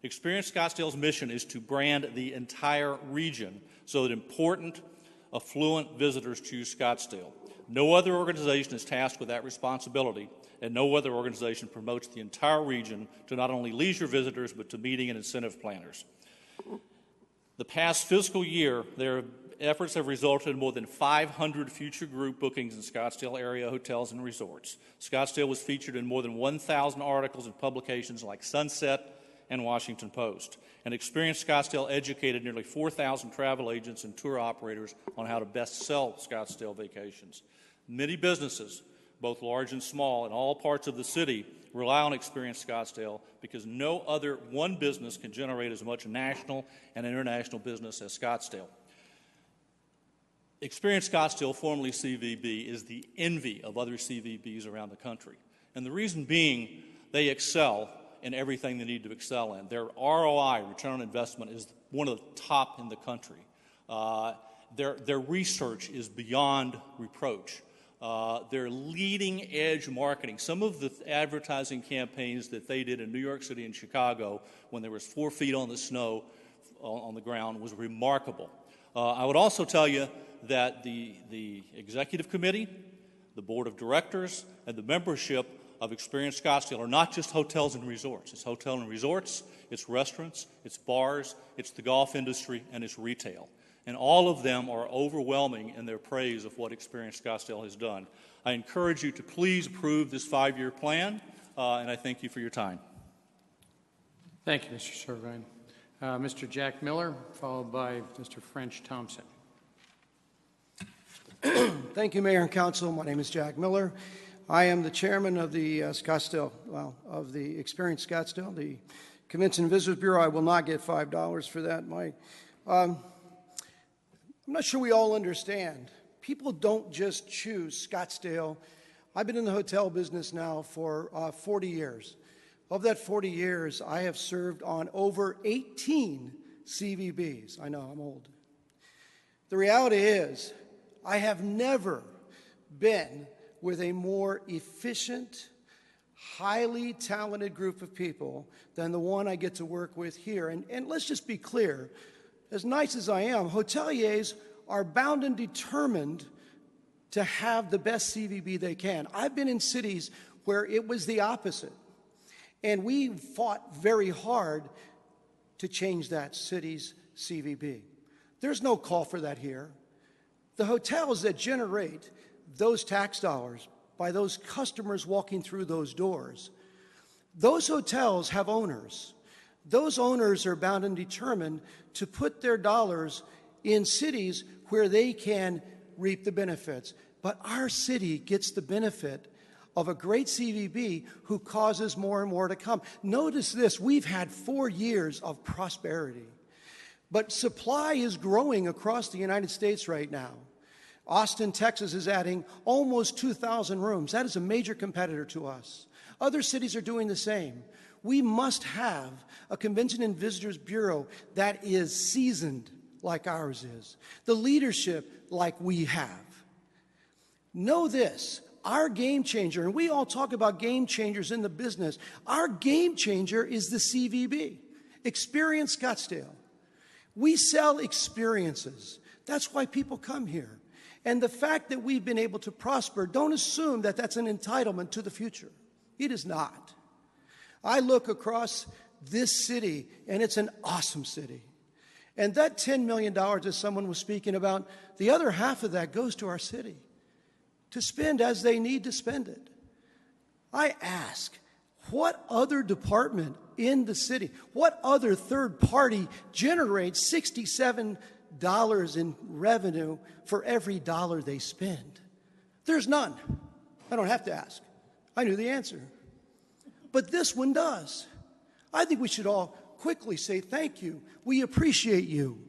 Experience Scottsdale's mission is to brand the entire region so that important, affluent visitors choose Scottsdale. No other organization is tasked with that responsibility, and no other organization promotes the entire region to not only leisure visitors, but to meeting and incentive planners. The past fiscal year, their efforts have resulted in more than 500 future group bookings in Scottsdale area hotels and resorts. Scottsdale was featured in more than 1,000 articles in publications like Sunset and Washington Post. And Experience Scottsdale educated nearly 4,000 travel agents and tour operators on how to best sell Scottsdale vacations. Many businesses, both large and small, in all parts of the city rely on Experience Scottsdale because no other one business can generate as much national and international business as Scottsdale. Experience Scottsdale, formerly CVB, is the envy of other CVBs around the country. And the reason being, they excel in everything they need to excel in. Their ROI, return on investment, is one of the top in the country. Their research is beyond reproach. Their leading edge marketing. Some of the advertising campaigns that they did in New York City and Chicago when there was 4 feet on the snow on the ground was remarkable. I would also tell you that the executive committee, the board of directors, and the membership of Experience Scottsdale are not just hotels and resorts. It's hotel and resorts, it's restaurants, it's bars, it's the golf industry, and it's retail. And all of them are overwhelming in their praise of what Experience Scottsdale has done. I encourage you to please approve this 5-year plan, and I thank you for your time. Thank you, Mr. Surgoin. Mr. Jack Miller, followed by Mr. French Thompson. Thank you, Mayor and Council. My name is Jack Miller. I am the chairman of the of the Experience Scottsdale, the Convention and Visitors Bureau. I will not get $5 for that. I'm not sure we all understand. People don't just choose Scottsdale. I've been in the hotel business now for 40 years. Of that 40 years, I have served on over 18 CVBs. I know, I'm old. The reality is, I have never been with a more efficient, highly talented group of people than the one I get to work with here. And let's just be clear, as nice as I am, hoteliers are bound and determined to have the best CVB they can. I've been in cities where it was the opposite. And we fought very hard to change that city's CVB. There's no call for that here. The hotels that generate those tax dollars by those customers walking through those doors, those hotels have owners. Those owners are bound and determined to put their dollars in cities where they can reap the benefits. But our city gets the benefit of a great CVB who causes more and more to come. Notice this, we've had 4 years of prosperity, but supply is growing across the United States right now. Austin, Texas is adding almost 2,000 rooms. That is a major competitor to us. Other cities are doing the same. We must have a Convention and Visitors Bureau that is seasoned like ours is, the leadership like we have. Know this, our game changer, and we all talk about game changers in the business, our game changer is the CVB, Experience Scottsdale. We sell experiences. That's why people come here. And the fact that we've been able to prosper, don't assume that that's an entitlement to the future. It is not. I look across this city, and it's an awesome city. And that $10 million that someone was speaking about, the other half of that goes to our city to spend as they need to spend it. I ask, what other department in the city, what other third party generates $67 in revenue for every dollar they spend? There's none. I don't have to ask. I knew the answer. But this one does. I think we should all quickly say thank you. We appreciate you.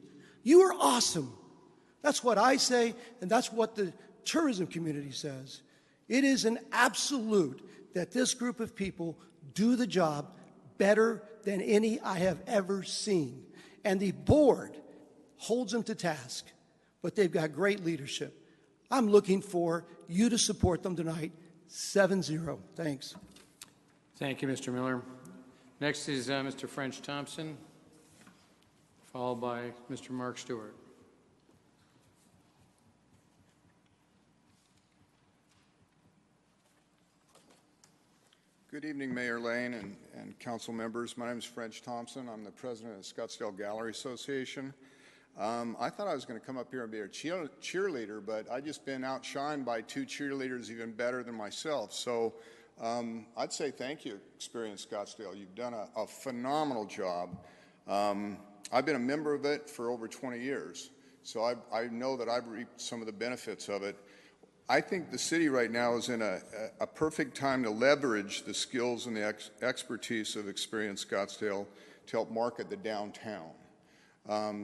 You are awesome. That's what I say, and that's what the tourism community says. It is an absolute that this group of people do the job better than any I have ever seen. And the board holds them to task, but they've got great leadership. I'm looking for you to support them tonight, 7-0. Thanks. Thank you, Mr. Miller. Next is Mr. French Thompson, followed by Mr. Mark Stewart. Good evening, Mayor Lane and council members. My name is French Thompson. I'm the president of Scottsdale Gallery Association. I thought I was going to come up here and be a cheerleader, but I've just been outshined by 2 cheerleaders even better than myself. So I'd say thank you, Experience Scottsdale. You've done a phenomenal job. I've been a member of it for over 20 years, so I know that I've reaped some of the benefits of it. I think the city right now is in a perfect time to leverage the skills and the expertise of Experience Scottsdale to help market the downtown.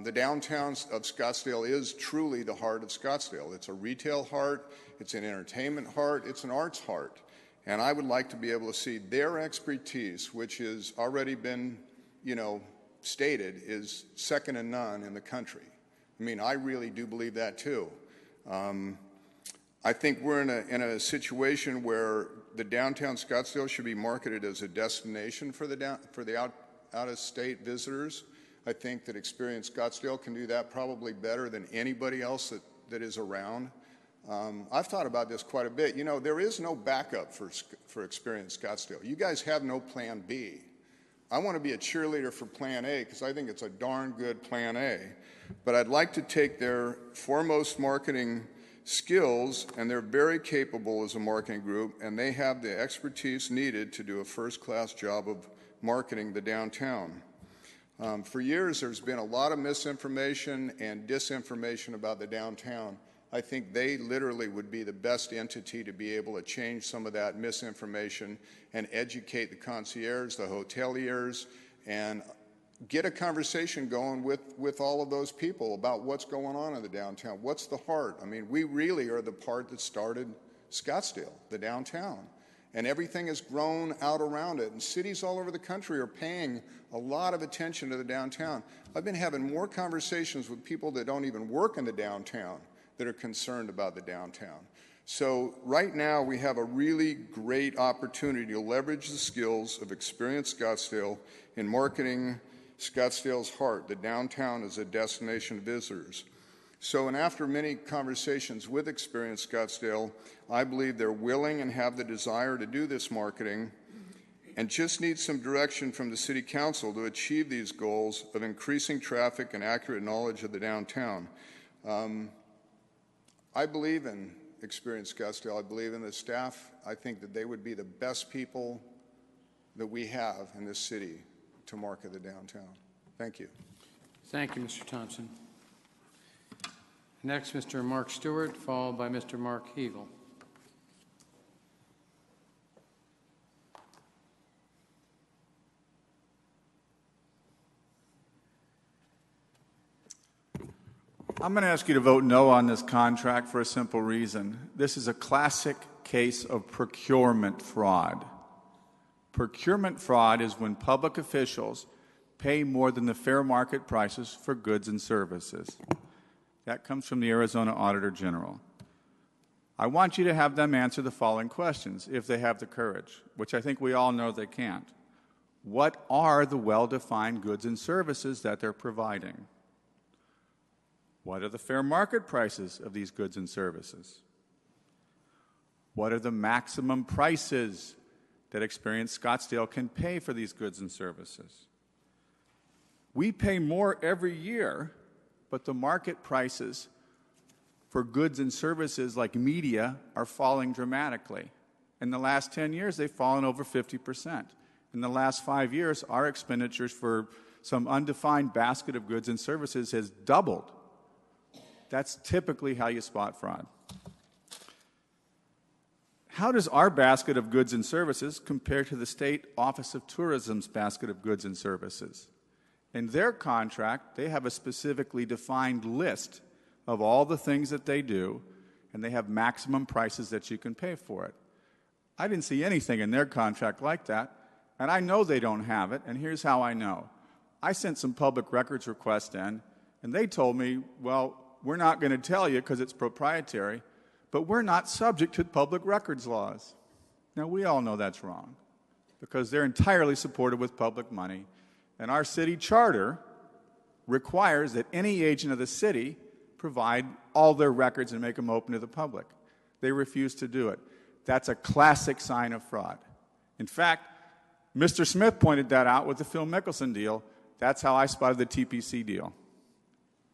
The downtown of Scottsdale is truly the heart of Scottsdale. It's a retail heart, it's an entertainment heart, it's an arts heart. And I would like to be able to see their expertise, which has already been, stated, is second to none in the country. I mean, I really do believe that too. I think we're in a situation where the downtown Scottsdale should be marketed as a destination for the out-of-state visitors. I think that Experience Scottsdale can do that probably better than anybody else that is around. I've thought about this quite a bit. There is no backup for Experience Scottsdale. You guys have no plan B. I want to be a cheerleader for plan A because I think it's a darn good plan A. But I'd like to take their foremost marketing skills, and they're very capable as a marketing group, and they have the expertise needed to do a first-class job of marketing the downtown. For years, there's been a lot of misinformation and disinformation about the downtown. I think they literally would be the best entity to be able to change some of that misinformation and educate the concierge, the hoteliers, and get a conversation going with all of those people about what's going on in the downtown. What's the heart? I mean, we really are the part that started Scottsdale, the downtown. And everything has grown out around it. And cities all over the country are paying a lot of attention to the downtown. I've been having more conversations with people that don't even work in the downtown that are concerned about the downtown. So right now we have a really great opportunity to leverage the skills of Experience Scottsdale in marketing Scottsdale's heart, the downtown as a destination of visitors. So, and after many conversations with Experience Scottsdale, I believe they're willing and have the desire to do this marketing and just need some direction from the City Council to achieve these goals of increasing traffic and accurate knowledge of the downtown. I believe in Experience Scottsdale. I believe in the staff. I think that they would be the best people that we have in this city to market the downtown. Thank you. Thank you, Mr. Thompson. Next, Mr. Mark Stewart, followed by Mr. Mark Hegel. I'm going to ask you to vote no on this contract for a simple reason. This is a classic case of procurement fraud. Procurement fraud is when public officials pay more than the fair market prices for goods and services. That comes from the Arizona Auditor General. I want you to have them answer the following questions, if they have the courage, which I think we all know they can't. What are the well-defined goods and services that they're providing? What are the fair market prices of these goods and services? What are the maximum prices that Experience Scottsdale can pay for these goods and services? We pay more every year, but the market prices for goods and services like media are falling dramatically. In the last 10 years, they've fallen over 50%. In the last 5 years, our expenditures for some undefined basket of goods and services has doubled. That's typically how you spot fraud. How does our basket of goods and services compare to the State Office of Tourism's basket of goods and services? In their contract, they have a specifically defined list of all the things that they do, and they have maximum prices that you can pay for it. I didn't see anything in their contract like that, and I know they don't have it, and here's how I know. I sent some public records requests in, and they told me, well, we're not going to tell you because it's proprietary, but we're not subject to public records laws. Now, we all know that's wrong because they're entirely supported with public money, and our city charter requires that any agent of the city provide all their records and make them open to the public. They refuse to do it. That's a classic sign of fraud. In fact, Mr. Smith pointed that out with the Phil Mickelson deal. That's how I spotted the TPC deal.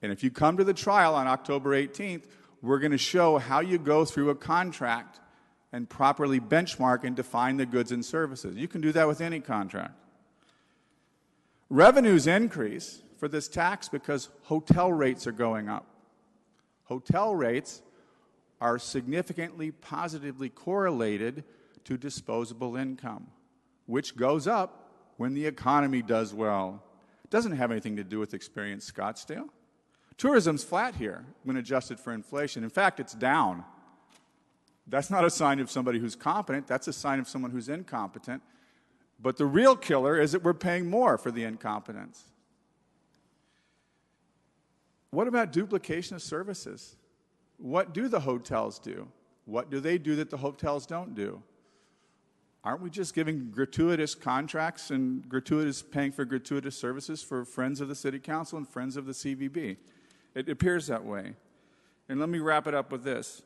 And if you come to the trial on October 18th, we're going to show how you go through a contract and properly benchmark and define the goods and services. You can do that with any contract. Revenues increase for this tax because hotel rates are going up. Hotel rates are significantly positively correlated to disposable income, which goes up when the economy does well. It doesn't have anything to do with Experience Scottsdale. Tourism's flat here when adjusted for inflation. In fact, it's down. That's not a sign of somebody who's competent. That's a sign of someone who's incompetent. But the real killer is that we're paying more for the incompetence. What about duplication of services? What do the hotels do? What do they do that the hotels don't do? Aren't we just giving gratuitous contracts and paying for gratuitous services for friends of the City Council and friends of the CVB? It appears that way. And let me wrap it up with this.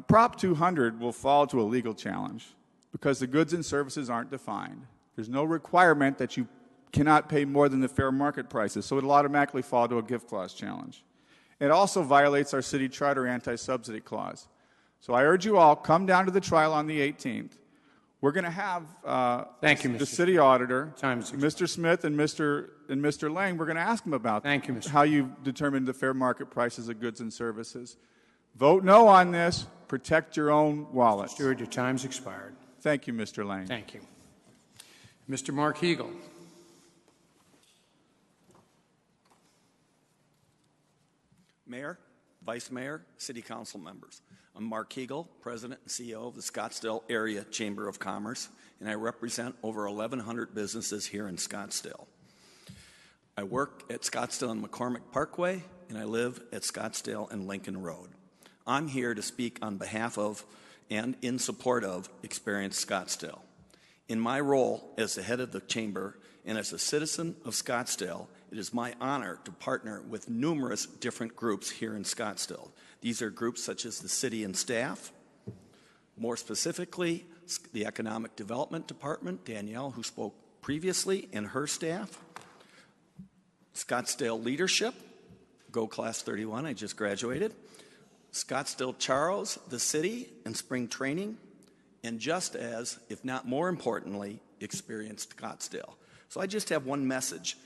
Prop 200 will fall to a legal challenge because the goods and services aren't defined. There's no requirement that you cannot pay more than the fair market prices, so it'll automatically fall to a gift clause challenge. It also violates our city charter anti-subsidy clause. So I urge you all, come down to the trial on the 18th. We're going to have Thank you, the city auditor, Time's Mr. Smith and Mr. Lang. We're going to ask them about how you determined the fair market prices of goods and services. Vote no on this. Protect your own wallet. Stewart, your time's expired. Thank you, Mr. Lang. Thank you. Mr. Mark Hegel. Mayor, Vice Mayor, City Council members. I'm Mark Hegel, President and CEO of the Scottsdale Area Chamber of Commerce, and I represent over 1,100 businesses here in Scottsdale. I work at Scottsdale and McCormick Parkway, and I live at Scottsdale and Lincoln Road. I'm here to speak on behalf of and in support of Experience Scottsdale. In my role as the head of the chamber and as a citizen of Scottsdale, it is my honor to partner with numerous different groups here in Scottsdale. These are groups such as the city and staff, more specifically, the Economic Development Department, Danielle, who spoke previously, and her staff, Scottsdale Leadership, Go Class 31, I just graduated, Scottsdale Charles, the city, and spring training, and just as, if not more importantly, Experience Scottsdale. So I just have one message.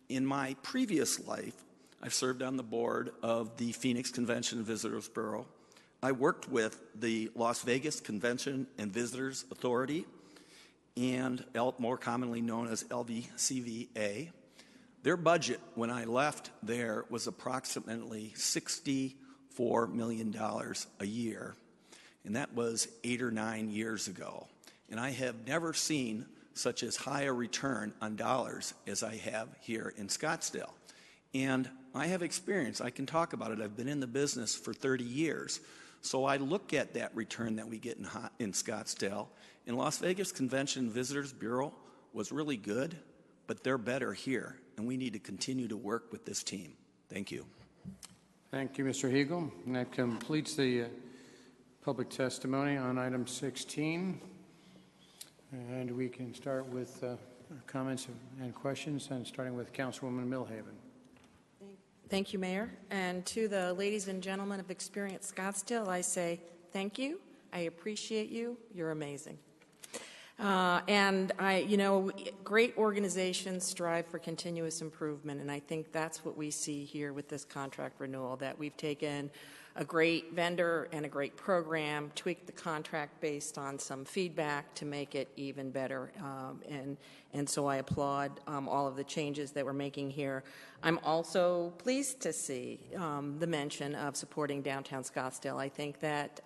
In my previous life, I've served on the board of the Phoenix Convention and Visitors Bureau. I worked with the Las Vegas Convention and Visitors Authority, and more commonly known as LVCVA. Their budget when I left there was approximately $64 million a year, and that was 8 or 9 years ago. And I have never seen such as high a return on dollars as I have here in Scottsdale. And I have experience. I can talk about it. I've been in the business for 30 years. So I look at that return that we get in Scottsdale. And Las Vegas Convention and Visitors Bureau was really good, but they're better here. And we need to continue to work with this team. Thank you. Thank you, Mr. Hegel. And that completes the public testimony on item 16. And we can start with comments and questions, and starting with Councilwoman Milhaven. Thank you, Mayor. And to the ladies and gentlemen of Experience Scottsdale, I say thank you. I appreciate you. You're amazing. Great organizations strive for continuous improvement, and I think that's what we see here with this contract renewal, that we've taken a great vendor and a great program, tweaked the contract based on some feedback to make it even better, and so I applaud all of the changes that we're making here. I'm also pleased to see the mention of supporting downtown Scottsdale. I think that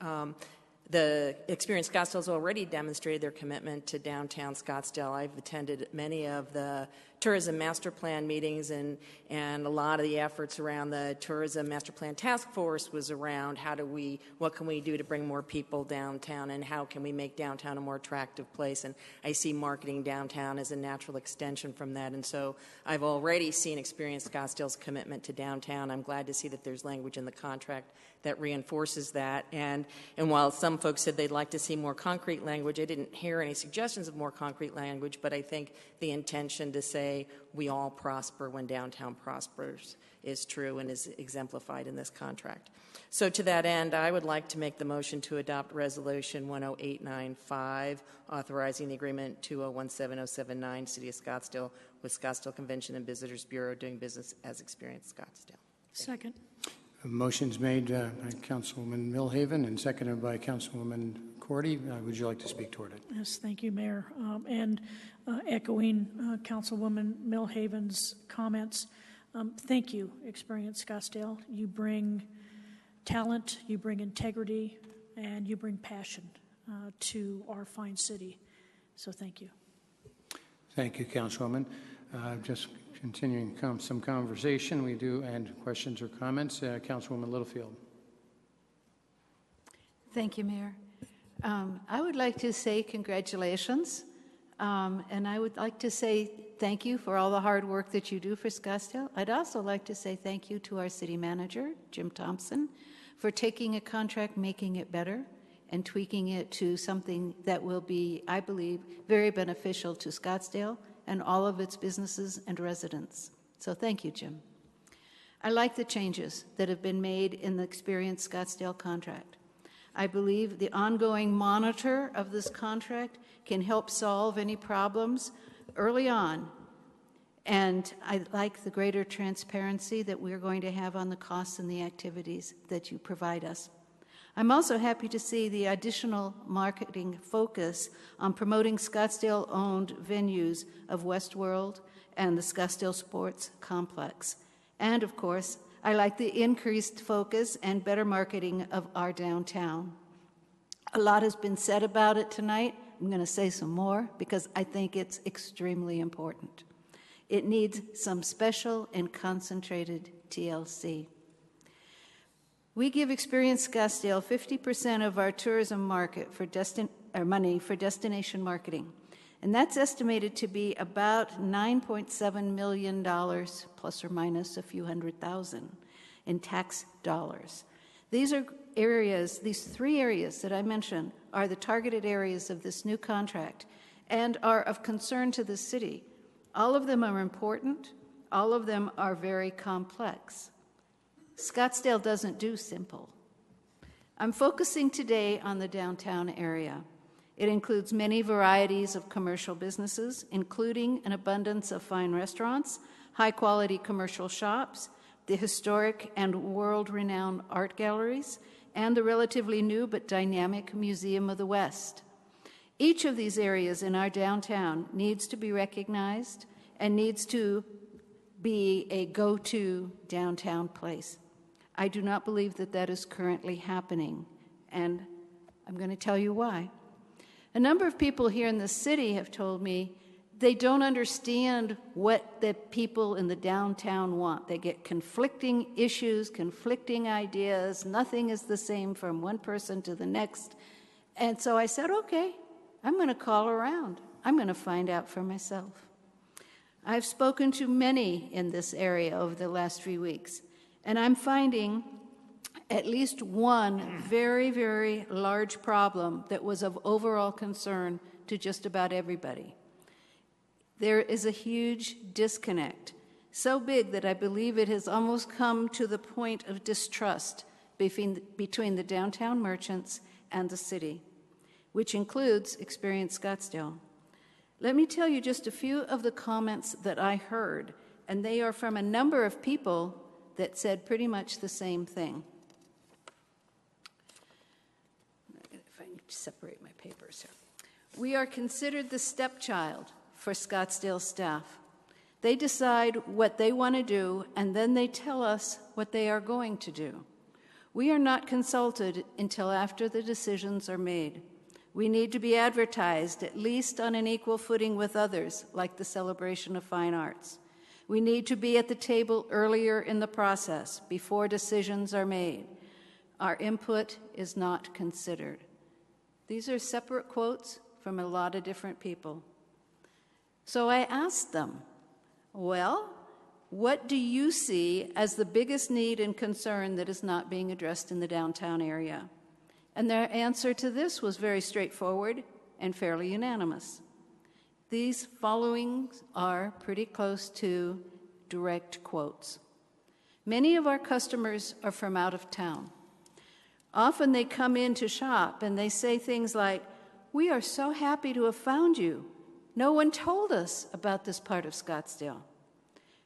the Experience Scottsdale has already demonstrated their commitment to downtown Scottsdale. I've attended many of the tourism master plan meetings, and a lot of the efforts around the tourism master plan task force was around what can we do to bring more people downtown, and how can we make downtown a more attractive place. And I see marketing downtown as a natural extension from that. And so I've already seen Experience Scottsdale's commitment to downtown. I'm glad to see that there's language in the contract that reinforces that. And while some folks said they'd like to see more concrete language, I didn't hear any suggestions of more concrete language, but I think the intention to say we all prosper when downtown prospers is true and is exemplified in this contract. So to that end, I would like to make the motion to adopt Resolution 10895, authorizing the agreement 2017079, City of Scottsdale, with Scottsdale Convention and Visitors Bureau doing business as Experience Scottsdale. Second. Motion's made by Councilwoman Milhaven and seconded by Councilwoman Cordy. Would you like to speak toward it? Yes, thank you, Mayor. Echoing Councilwoman Milhaven's comments, thank you, Experience Scottsdale. You bring talent, you bring integrity, and you bring passion to our fine city. So thank you. Thank you, Councilwoman. Just continuing some conversation, we do, and questions or comments. Councilwoman Littlefield. Thank you, Mayor. I would like to say congratulations, and I would like to say thank you for all the hard work that you do for Scottsdale. I'd also like to say thank you to our city manager, Jim Thompson, for taking a contract, making it better, and tweaking it to something that will be, I believe, very beneficial to Scottsdale and all of its businesses and residents. So thank you, Jim. I like the changes that have been made in the Experience Scottsdale contract. I believe the ongoing monitor of this contract can help solve any problems early on. And I like the greater transparency that we're going to have on the costs and the activities that you provide us. I'm also happy to see the additional marketing focus on promoting Scottsdale-owned venues of Westworld and the Scottsdale Sports Complex. And, of course, I like the increased focus and better marketing of our downtown. A lot has been said about it tonight. I'm going to say some more because I think it's extremely important. It needs some special and concentrated TLC. We give Experience Scottsdale 50% of our tourism market for money for destination marketing, and that's estimated to be about $9.7 million, plus or minus a few $100,000 in tax dollars. These three areas that I mentioned are the targeted areas of this new contract and are of concern to the city. All of them are important. All of them are very complex. Scottsdale doesn't do simple. I'm focusing today on the downtown area. It includes many varieties of commercial businesses, including an abundance of fine restaurants, high-quality commercial shops, the historic and world-renowned art galleries, and the relatively new but dynamic Museum of the West. Each of these areas in our downtown needs to be recognized and needs to be a go-to downtown place. I do not believe that that is currently happening, and I'm going to tell you why. A number of people here in the city have told me they don't understand what the people in the downtown want. They get conflicting issues, conflicting ideas. Nothing is the same from one person to the next. And so I said, okay, I'm going to call around. I'm going to find out for myself. I've spoken to many in this area over the last 3 weeks, and I'm finding at least one very, very large problem that was of overall concern to just about everybody. There is a huge disconnect, so big that I believe it has almost come to the point of distrust between the downtown merchants and the city, which includes Experience Scottsdale. Let me tell you just a few of the comments that I heard, and they are from a number of people that said pretty much the same thing. If I can separate my papers here. We are considered the stepchild for Scottsdale staff. They decide what they want to do, and then they tell us what they are going to do. We are not consulted until after the decisions are made. We need to be advertised at least on an equal footing with others, like the Celebration of Fine Arts. We need to be at the table earlier in the process, before decisions are made. Our input is not considered. These are separate quotes from a lot of different people. So I asked them, well, what do you see as the biggest need and concern that is not being addressed in the downtown area? And their answer to this was very straightforward and fairly unanimous. These followings are pretty close to direct quotes. Many of our customers are from out of town. Often they come in to shop and they say things like, "We are so happy to have found you. No one told us about this part of Scottsdale.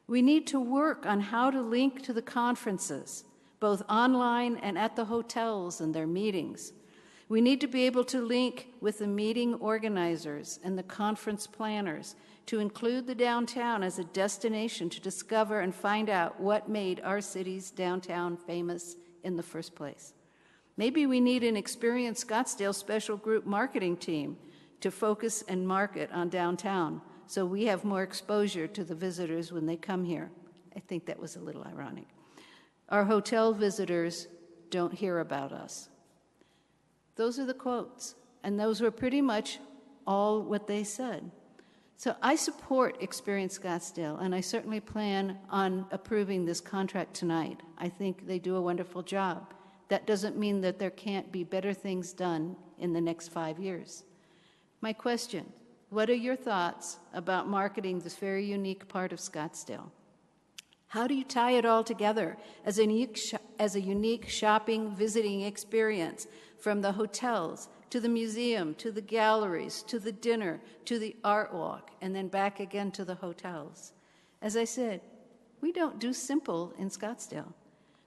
We need to work on how to link to the conferences, both online and at the hotels and their meetings. We need to be able to link with the meeting organizers and the conference planners to include the downtown as a destination to discover and find out what made our city's downtown famous in the first place. Maybe we need an Experience Scottsdale special group marketing team to focus and market on downtown so we have more exposure to the visitors when they come here." I think that was a little ironic. "Our hotel visitors don't hear about us." Those are the quotes, and those were pretty much all what they said. So I support Experience Scottsdale, and I certainly plan on approving this contract tonight. I think they do a wonderful job. That doesn't mean that there can't be better things done in the next 5 years. My question, what are your thoughts about marketing this very unique part of Scottsdale? How do you tie it all together as a unique shopping, visiting experience, from the hotels to the museum, to the galleries, to the dinner, to the art walk, and then back again to the hotels? As I said, we don't do simple in Scottsdale,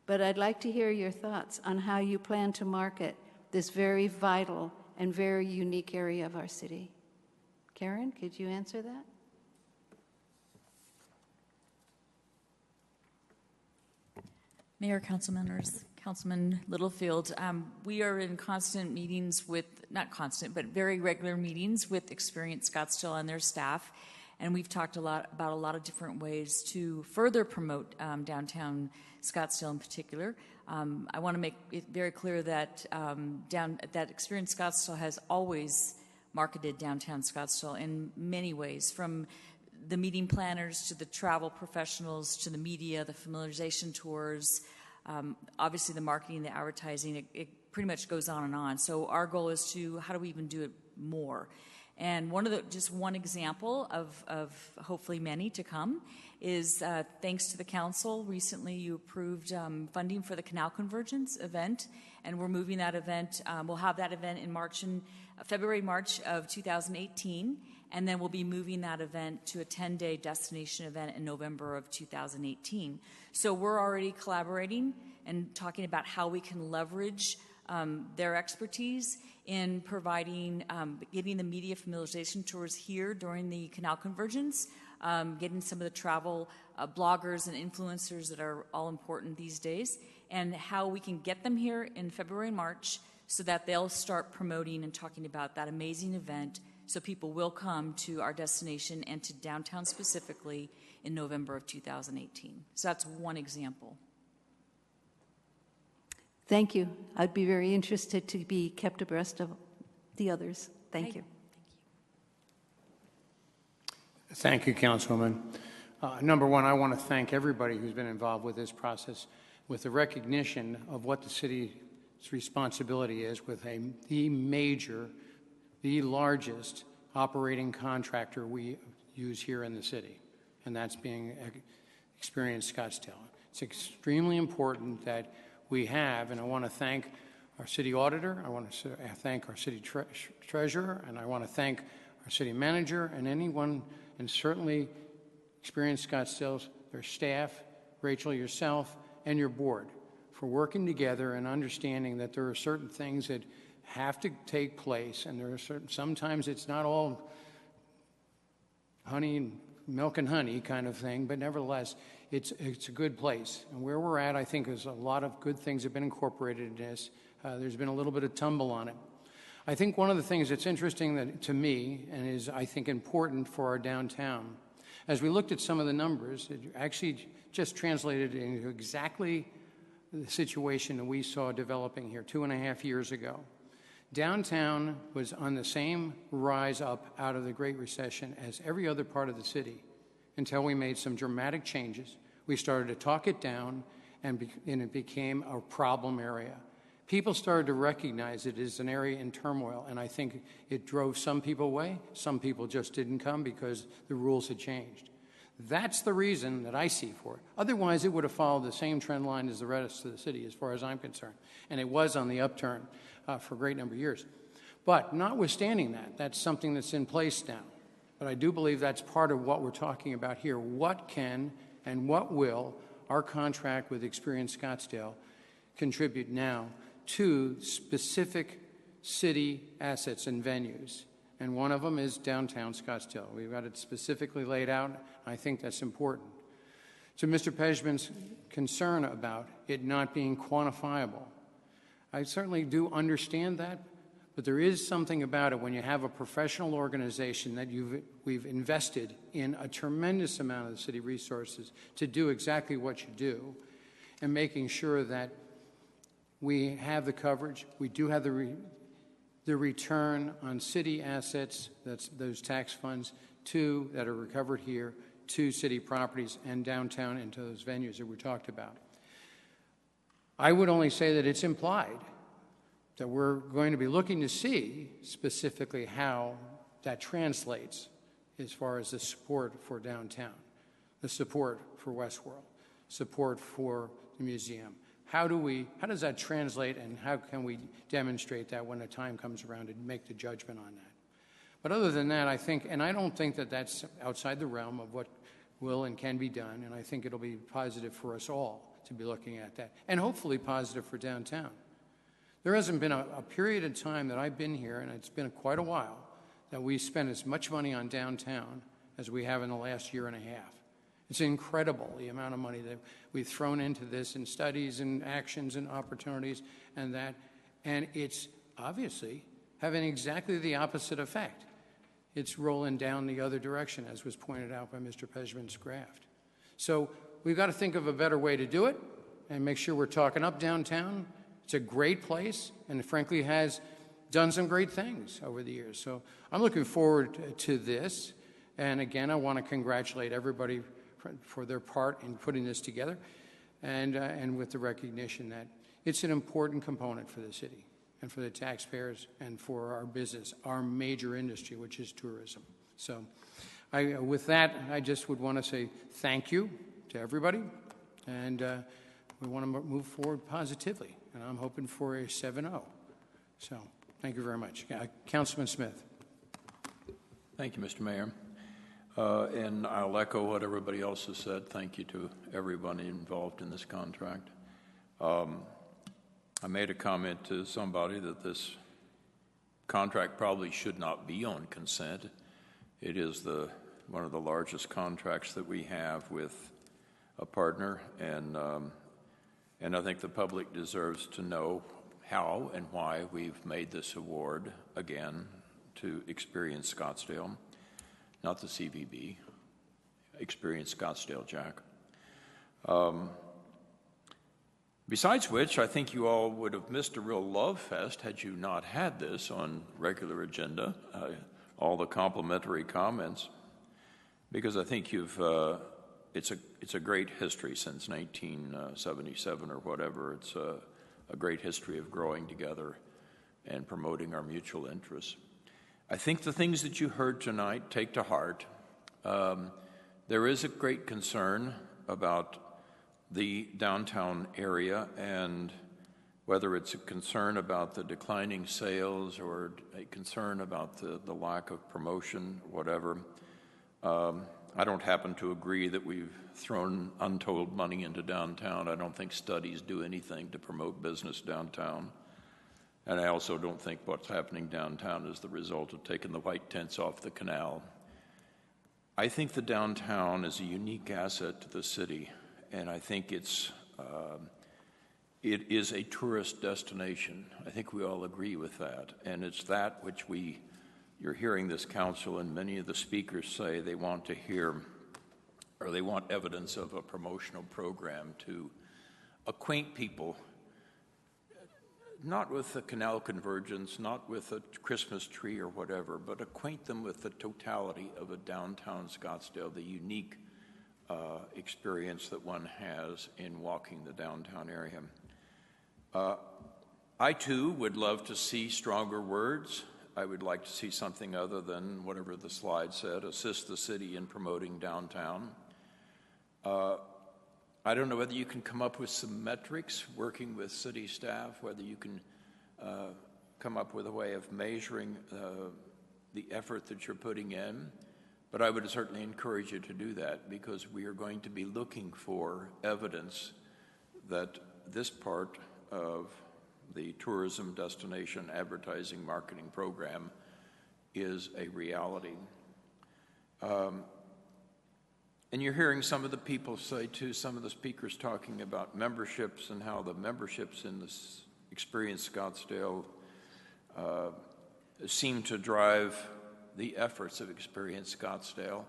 but I'd like to hear your thoughts on how you plan to market this very vital and very unique area of our city. Karen, could you answer that? Mayor, council members, Councilman Littlefield, we are in constant meetings with, not constant, but very regular meetings with Experience Scottsdale and their staff, and we've talked about a lot of different ways to further promote downtown Scottsdale in particular. I want to make it very clear that that Experience Scottsdale has always marketed downtown Scottsdale in many ways, from the meeting planners to the travel professionals to the media, the familiarization tours, obviously the marketing, the advertising, it pretty much goes on and on. So our goal is to, how do we even do it more? And just one example of hopefully many to come is thanks to the council, recently you approved funding for the Canal Convergence event, and we're moving that event. We'll have that event in February, March of 2018, and then we'll be moving that event to a 10-day destination event in November of 2018. So we're already collaborating and talking about how we can leverage their expertise in providing, getting the media familiarization tours here during the Canal Convergence, getting some of the travel bloggers and influencers that are all important these days, and how we can get them here in February and March so that they'll start promoting and talking about that amazing event so people will come to our destination and to downtown specifically in November of 2018. So that's one example. Thank you. I'd be very interested to be kept abreast of the others. Thank you. Thank you, Councilwoman. Number one, I want to thank everybody who's been involved with this process with the recognition of what the city's responsibility is with the major, the largest operating contractor we use here in the city, and that's being Experience Scottsdale. It's extremely important that we have, and I want to thank our city auditor, I want to thank our city treasurer, and I want to thank our city manager and anyone, and certainly Experience Scottsdale, their staff, Rachel, yourself, and your board for working together and understanding that there are certain things that have to take place, and there are certain, sometimes it's not all honey and milk and honey kind of thing, but nevertheless, it's a good place. And where we're at, I think, is a lot of good things have been incorporated in this. There's been a little bit of tumble on it. I think one of the things that's interesting to me and is, I think, important for our downtown, as we looked at some of the numbers, it actually just translated into exactly the situation that we saw developing here 2.5 years ago. Downtown was on the same rise up out of the Great Recession as every other part of the city until we made some dramatic changes. We started to talk it down, and it became a problem area. People started to recognize it as an area in turmoil, and I think it drove some people away. Some people just didn't come because the rules had changed. That's the reason that I see for it. Otherwise, it would have followed the same trend line as the rest of the city, as far as I'm concerned. And it was on the upturn for a great number of years. But notwithstanding that, that's something that's in place now. But I do believe that's part of what we're talking about here. What can and what will our contract with Experience Scottsdale contribute now to specific city assets and venues? And one of them is downtown Scottsdale. We've got it specifically laid out. I think that's important. To Mr. Pejman's concern about it not being quantifiable, I certainly do understand that, but there is something about it when you have a professional organization that we've invested in a tremendous amount of the city resources to do exactly what you do, and making sure that we have the coverage, we do have the return on city assets, that's those tax funds, that are recovered here, to city properties and downtown into those venues that we talked about. I would only say that it's implied that we're going to be looking to see specifically how that translates as far as the support for downtown, the support for Westworld, support for the museum. How does that translate, and how can we demonstrate that when the time comes around to make the judgment on that? But other than that, I think, and I don't think that that's outside the realm of what will and can be done, and I think it'll be positive for us all to be looking at that, and hopefully positive for downtown. There hasn't been a period of time that I've been here, and it's been quite a while, that we spent as much money on downtown as we have in the last year and a half. It's incredible the amount of money that we've thrown into this in studies and actions and opportunities and it's obviously having exactly the opposite effect. It's rolling down the other direction, as was pointed out by Mr. Pejman's graph. So we've got to think of a better way to do it and make sure we're talking up downtown. It's a great place and frankly has done some great things over the years. So I'm looking forward to this. And again, I want to congratulate everybody for their part in putting this together and with the recognition that it's an important component for the city and for the taxpayers and for our business, our major industry, which is tourism. So with that, I just would want to say thank you to everybody, and we want to move forward positively, and I'm hoping for a 7-0. So thank you very much. Councilman Smith. Thank you, Mr. Mayor. And I'll echo what everybody else has said. Thank you to everybody involved in this contract. I made a comment to somebody that this contract probably should not be on consent. It is the one of the largest contracts that we have with a partner, and I think the public deserves to know how and why we've made this award again to Experience Scottsdale, not the CVB, Experience Scottsdale, Jack. Besides which, I think you all would have missed a real love fest had you not had this on regular agenda, all the complimentary comments, because I think it's a great history since 1977 or whatever. It's a great history of growing together and promoting our mutual interests. I think the things that you heard tonight, take to heart. There is a great concern about the downtown area, and whether it's a concern about the declining sales or a concern about the lack of promotion, whatever. I don't happen to agree that we've thrown untold money into downtown. I don't think studies do anything to promote business downtown. And I also don't think what's happening downtown is the result of taking the white tents off the canal. I think the downtown is a unique asset to the city, and I think it is a tourist destination. I think we all agree with that, and it's that which you're hearing this council and many of the speakers say they want to hear, or they want evidence of a promotional program to acquaint people, not with the canal convergence, not with a Christmas tree or whatever, but acquaint them with the totality of a downtown Scottsdale, the unique experience that one has in walking the downtown area. I too would love to see stronger words. I would like to see something other than whatever the slide said, assist the city in promoting downtown. I don't know whether you can come up with some metrics working with city staff, whether you can come up with a way of measuring the effort that you're putting in. But I would certainly encourage you to do that, because we are going to be looking for evidence that this part of the tourism destination advertising marketing program is a reality. And you're hearing some of the people say, too, some of the speakers talking about memberships and how the memberships in this Experience Scottsdale seem to drive the efforts of Experience Scottsdale.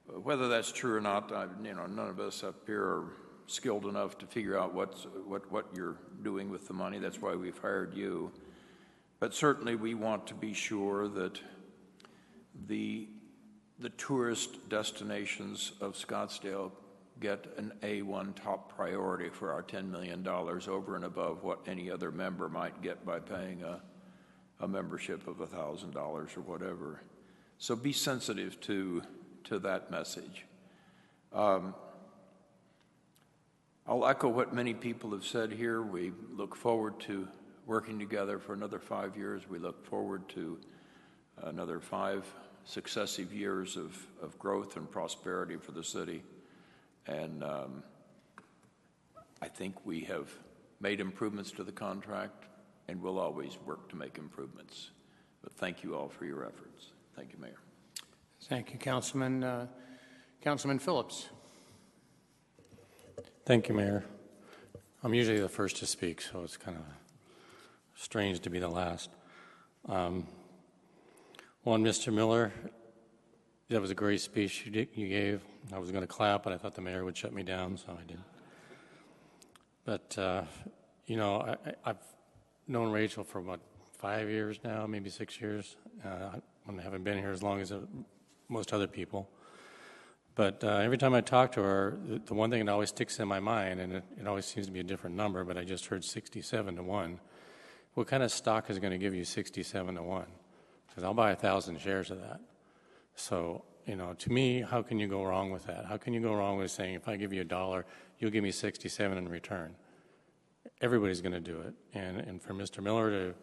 Whether that's true or not, none of us up here are skilled enough to figure out what you're doing with the money. That's why we've hired you. But certainly we want to be sure that the tourist destinations of Scottsdale get an A1 top priority for our $10 million over and above what any other member might get by paying a membership of $1,000 or whatever. So be sensitive to that message. I'll echo what many people have said here. We look forward to working together for another 5 years. We look forward to another 5 successive years of growth and prosperity for the city. And I think we have made improvements to the contract, and we'll always work to make improvements. But thank you all for your efforts. Thank you, Mayor. Thank you, Councilman. Councilman Phillips. Thank you, Mayor. I'm usually the first to speak, so it's kind of strange to be the last. One, Mr. Miller, that was a great speech you gave. I was going to clap, but I thought the mayor would shut me down, so I didn't. But, I've known Rachel for, 5 years now, maybe 6 years. I haven't been here as long as most other people. But every time I talk to her, the one thing that always sticks in my mind, and it always seems to be a different number, but I just heard 67 to 1. What kind of stock is going to give you 67 to 1? Because I'll buy 1,000 shares of that. So, to me, how can you go wrong with that? How can you go wrong with saying, if I give you $1, you'll give me 67 in return? Everybody's going to do it. And for Mr. Miller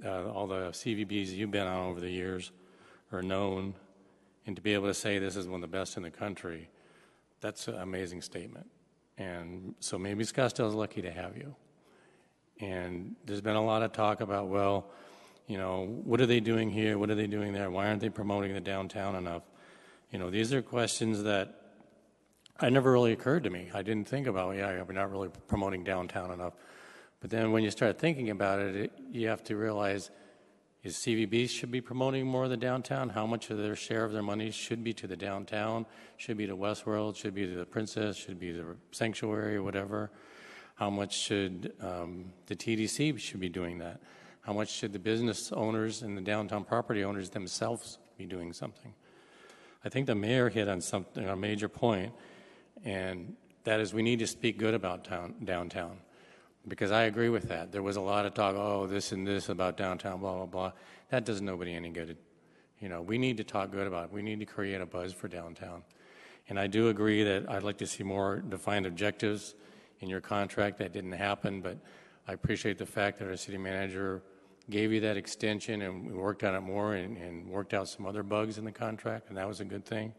to, all the CVBs you've been on over the years are known, and to be able to say this is one of the best in the country, that's an amazing statement. And so maybe Scottsdale's lucky to have you. And there's been a lot of talk about, what are they doing here? What are they doing there? Why aren't they promoting the downtown enough? You know, these are questions that I never really occurred to me. I didn't think about, we're not really promoting downtown enough. But then when you start thinking about it, you have to realize, is CVB should be promoting more of the downtown? How much of their share of their money should be to the downtown, should be to Westworld, should be to the Princess, should be to the Sanctuary, whatever? How much should the TDC should be doing that? How much should the business owners and the downtown property owners themselves be doing something? I think the mayor hit on something, a major point, and that is we need to speak good about downtown. Because I agree with that. There was a lot of talk, this and this about downtown, blah, blah, blah. That does nobody any good. You know, we need to talk good about it. We need to create a buzz for downtown. And I do agree that I'd like to see more defined objectives in your contract. That didn't happen, but I appreciate the fact that our city manager gave you that extension and we worked on it more and worked out some other bugs in the contract, and that was a good thing.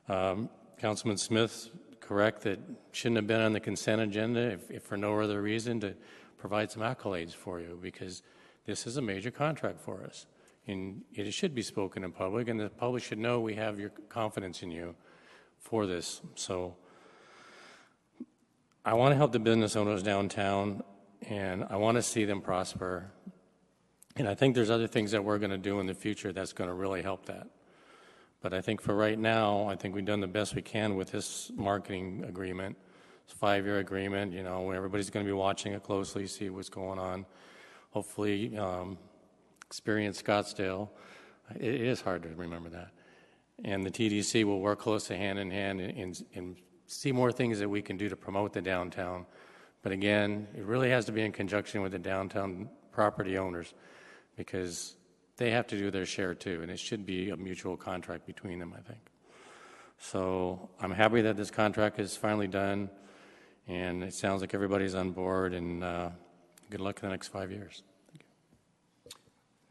Councilman Smith, correct that shouldn't have been on the consent agenda if for no other reason to provide some accolades for you, because this is a major contract for us. And it should be spoken in public, and the public should know we have your confidence in you for this. So I want to help the business owners downtown, and I want to see them prosper. And I think there's other things that we're going to do in the future that's going to really help that. But I think for right now, I think we've done the best we can with this marketing agreement. It's a 5-year agreement, you know, everybody's going to be watching it closely, see what's going on. Hopefully, Experience Scottsdale, it is hard to remember that. And the TDC will work closely hand in hand and see more things that we can do to promote the downtown. But again, it really has to be in conjunction with the downtown property owners, because they have to do their share too, and it should be a mutual contract between them, I think. So I'm happy that this contract is finally done, and it sounds like everybody's on board, and good luck in the next 5 years. Thank you.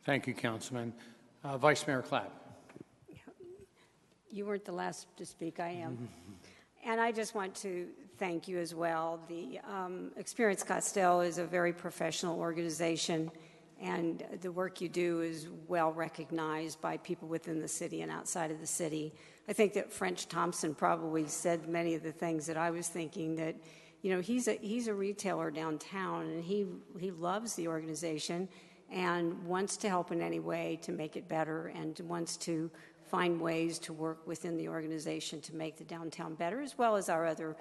Thank you, Councilman. Vice Mayor Clapp. You weren't the last to speak, I am. And I just want to thank you as well. The Experience Scottsdale is a very professional organization, and the work you do is well recognized by people within the city and outside of the city. I think that French Thompson probably said many of the things that I was thinking, that, you know, he's a retailer downtown, and he loves the organization and wants to help in any way to make it better, and wants to find ways to work within the organization to make the downtown better, as well as our other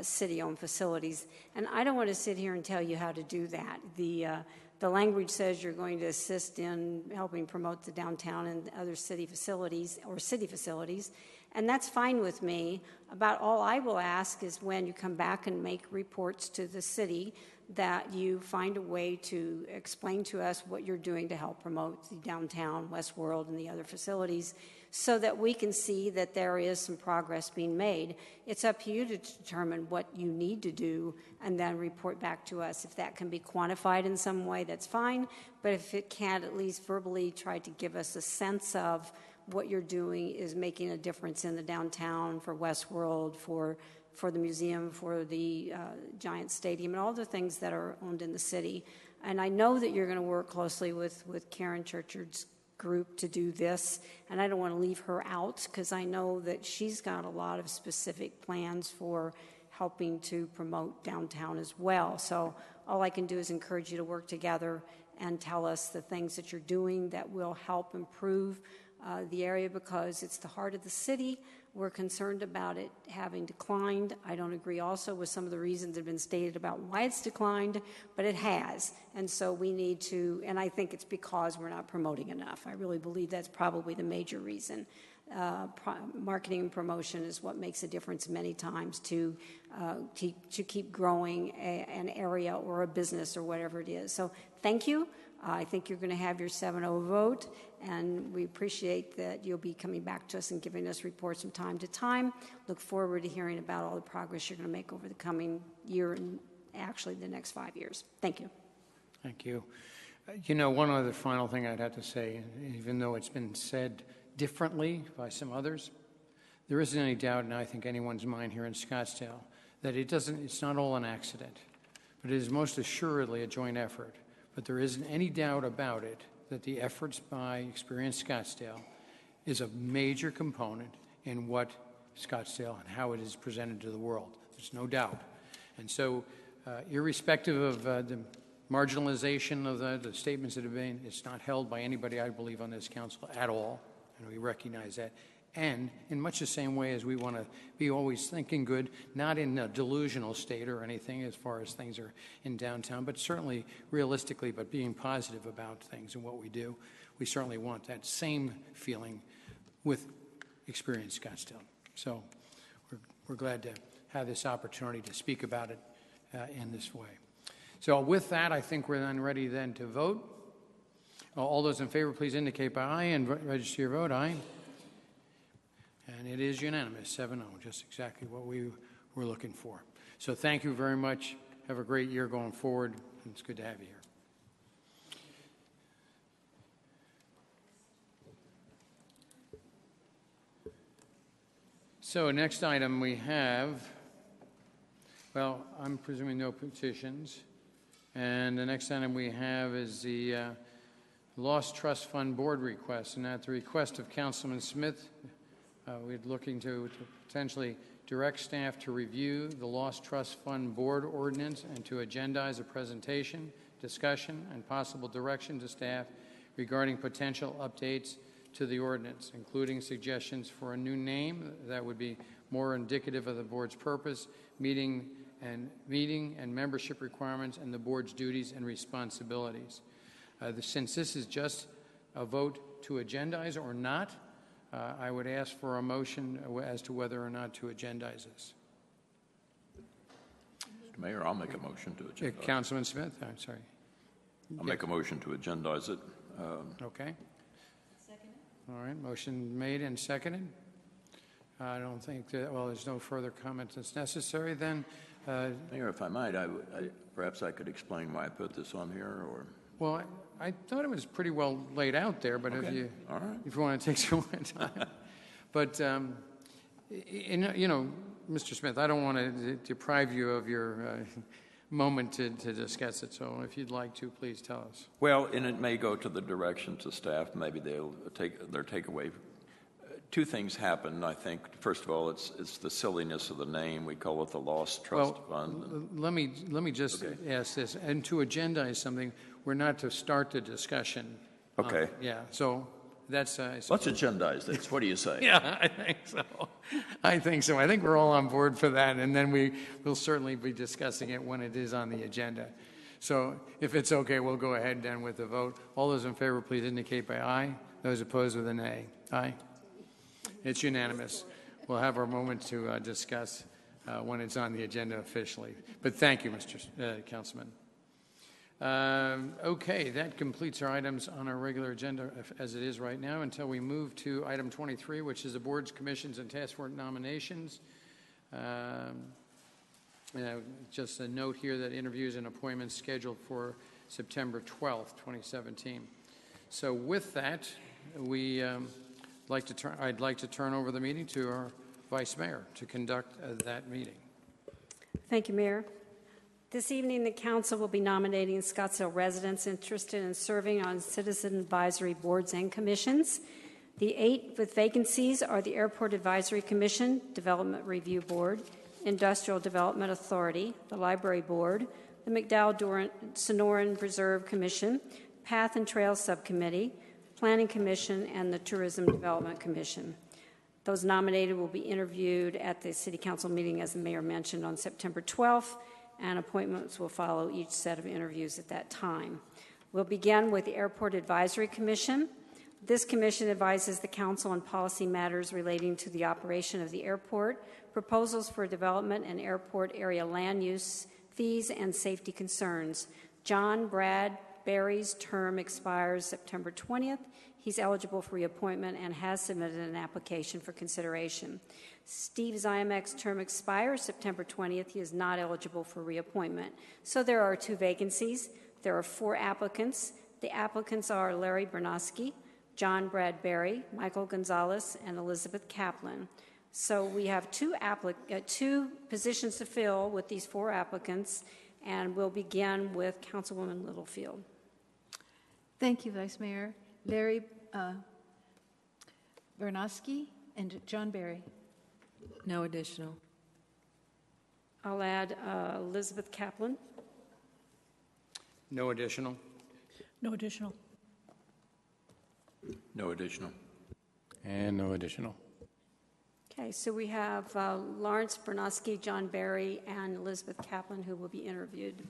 city-owned facilities. And I don't want to sit here and tell you how to do that. The language says you're going to assist in helping promote the downtown and other city facilities, and that's fine with me. About all I will ask is when you come back and make reports to the city, that you find a way to explain to us what you're doing to help promote the downtown, Westworld, and the other facilities, so that we can see that there is some progress being made. It's up to you to determine what you need to do and then report back to us. If that can be quantified in some way, that's fine. But if it can't, at least verbally try to give us a sense of what you're doing is making a difference in the downtown, for Westworld, for the museum, for the Giant Stadium, and all the things that are owned in the city. And I know that you're going to work closely with Karen Churchard's group to do this, and I don't want to leave her out, because I know that she's got a lot of specific plans for helping to promote downtown as well. So all I can do is encourage you to work together and tell us the things that you're doing that will help improve the area, because it's the heart of the city. We're concerned about it having declined. I don't agree also with some of the reasons that have been stated about why it's declined, but it has. And so we need to, and I think it's because we're not promoting enough. I really believe that's probably the major reason. Marketing and promotion is what makes a difference many times to keep growing an area or a business or whatever it is. So thank you. I think you're going to have your 7-0 vote, and we appreciate that you'll be coming back to us and giving us reports from time to time. Look forward to hearing about all the progress you're going to make over the coming year and actually the next 5 years. Thank you. Thank you. You know, one other final thing I'd have to say, even though it's been said differently by some others, there isn't any doubt in, I think, anyone's mind here in Scottsdale that it's not all an accident, but it is most assuredly a joint effort. But there isn't any doubt about it that the efforts by Experience Scottsdale is a major component in what Scottsdale and how it is presented to the world. There's no doubt. And so, irrespective of the marginalization of the statements that have been, it's not held by anybody, I believe, on this council at all, and we recognize that. And in much the same way as we want to be always thinking good, not in a delusional state or anything as far as things are in downtown, but certainly realistically, but being positive about things and what we do, we certainly want that same feeling with Experience Scottsdale. So we're glad to have this opportunity to speak about it in this way. So with that, I think we're then ready then to vote. All those in favor, please indicate by aye and register your vote. Aye. And it is unanimous, 7-0, just exactly what we were looking for. So thank you very much. Have a great year going forward. And it's good to have you here. So next item we have, well, I'm presuming no petitions. And the next item we have is the Lost Trust Fund Board request. And at the request of Councilman Smith, we're looking to potentially direct staff to review the Lost Trust Fund Board ordinance and to agendize a presentation, discussion, and possible direction to staff regarding potential updates to the ordinance, including suggestions for a new name that would be more indicative of the board's purpose, meeting and membership requirements, and the board's duties and responsibilities. Since this is just a vote to agendize or not, I would ask for a motion as to whether or not to agendize this. Mr. Mayor, I'll make a motion to agendize. Councilman Smith, I'm sorry. I'll make a motion to agendize it. Okay. All right, motion made and seconded. I don't think that, well, there's no further comment that's necessary then. Mayor, if I might, perhaps I could explain why I put this on here, or... Well, I thought it was pretty well laid out there, but okay. If you want to take some more time. But, you know, Mr. Smith, I don't want to deprive you of your moment to discuss it, so if you'd like to, please tell us. Well, and it may go to the direction to staff. Maybe they'll take their takeaway. Two things happen, I think. First of all, it's the silliness of the name. We call it the Lost Trust Fund. Let me just ask this. And to agendize something, we're not to start the discussion. Okay. Yeah, so that's... Let's agendize this. What do you say? Yeah, I think so. I think we're all on board for that, and then we'll certainly be discussing it when it is on the agenda. So if it's okay, we'll go ahead then with the vote. All those in favor, please indicate by aye. Those opposed with a nay. Aye. It's unanimous. We'll have our moment to discuss when it's on the agenda officially. But thank you, Mr. Councilman. Okay, that completes our items on our regular agenda as it is right now until we move to item 23, which is the boards, commissions, and task force nominations. Just a note here that interviews and appointments scheduled for September 12th, 2017. So with that, I'd like to turn over the meeting to our Vice Mayor to conduct that meeting. Thank you, Mayor. This evening, the Council will be nominating Scottsdale residents interested in serving on citizen advisory boards and commissions. The 8 with vacancies are the Airport Advisory Commission, Development Review Board, Industrial Development Authority, the Library Board, the McDowell-Sonoran Preserve Commission, Path and Trail Subcommittee, Planning Commission, and the Tourism Development Commission. Those nominated will be interviewed at the City Council meeting, as the Mayor mentioned, on September 12th, and appointments will follow each set of interviews at that time. We'll begin with the Airport Advisory Commission. This commission advises the Council on policy matters relating to the operation of the airport, proposals for development and airport area land use, fees, and safety concerns. John Brad Barry's term expires September 20th. He's eligible for reappointment and has submitted an application for consideration. Steve Ziamek's term expires September 20th. He is not eligible for reappointment. So there are 2 vacancies. There are 4 applicants. The applicants are Larry Bernosky, John Brad Barry, Michael Gonzalez, and Elizabeth Kaplan. So we have 2 positions to fill with these 4 applicants, and we'll begin with Councilwoman Littlefield. Thank you, Vice Mayor. Larry Vernosky, and John Barry. No additional. I'll add Elizabeth Kaplan. No additional. No additional. No additional. And no additional. Okay, so we have Lawrence Bernosky, John Barry, and Elizabeth Kaplan who will be interviewed.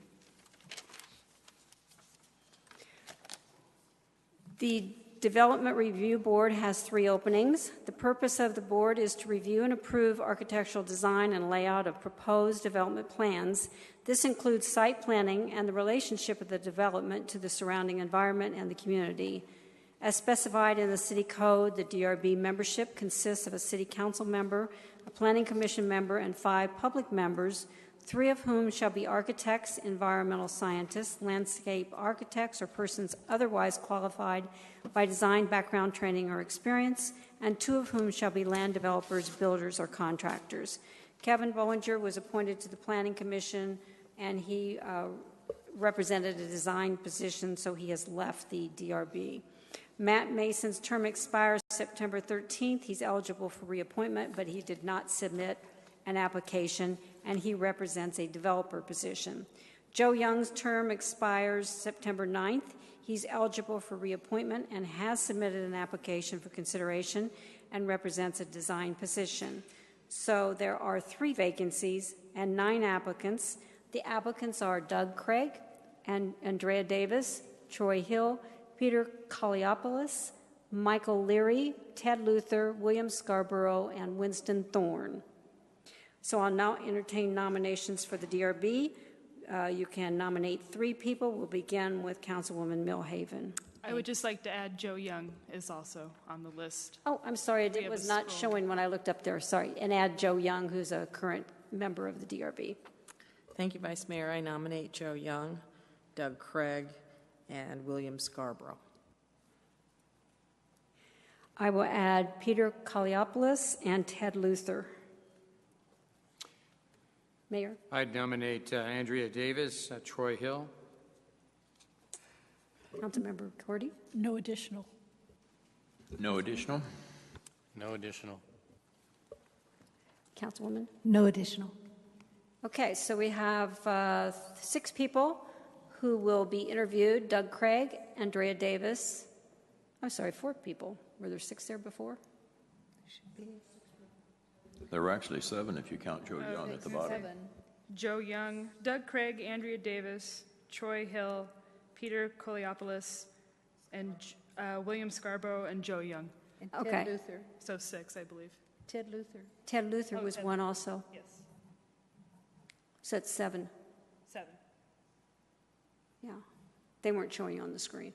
The Development Review Board has 3 openings. The purpose of the board is to review and approve architectural design and layout of proposed development plans. This includes site planning and the relationship of the development to the surrounding environment and the community. As specified in the City Code, the DRB membership consists of a City Council member, a Planning Commission member, and 5 public members, 3 of whom shall be architects, environmental scientists, landscape architects, or persons otherwise qualified by design, background, training, or experience, and 2 of whom shall be land developers, builders, or contractors. Kevin Bollinger was appointed to the Planning Commission, and he represented a design position, so he has left the DRB. Matt Mason's term expires September 13th. He's eligible for reappointment, but he did not submit an application, and he represents a developer position. Joe Young's term expires September 9th. He's eligible for reappointment and has submitted an application for consideration and represents a design position. So there are 3 vacancies and 9 applicants. The applicants are Doug Craig and Andrea Davis, Troy Hill, Peter Kaliopoulos, Michael Leary, Ted Luther, William Scarborough, and Winston Thorne. So I'll now entertain nominations for the DRB. You can nominate 3 people. We'll begin with Councilwoman Milhaven. I would just like to add Joe Young is also on the list. Oh, I'm sorry, it was not showing when I looked up there. Sorry. And add Joe Young, who's a current member of the DRB. Thank you, Vice Mayor. I nominate Joe Young, Doug Craig, and William Scarborough. I will add Peter Kaliopoulos and Ted Luther. Mayor? I'd nominate Andrea Davis, Troy Hill. Councilmember Cordy? No additional. No additional. No additional. Councilwoman? No additional. Okay, so we have 6 people who will be interviewed. Doug Craig, Andrea Davis. I'm sorry, 4 people. Were there 6 there before? There were actually 7 if you count Joe Young at the bottom. 7. Joe Young, Doug Craig, Andrea Davis, Troy Hill, Peter Koliopoulos, and William Scarborough, and Joe Young. And Okay. Ted Luther. So 6, I believe. Ted Luther. Ted Luther was Ted 1 Luther. also. Yes. So it's 7. 7. Yeah. They weren't showing on the screen.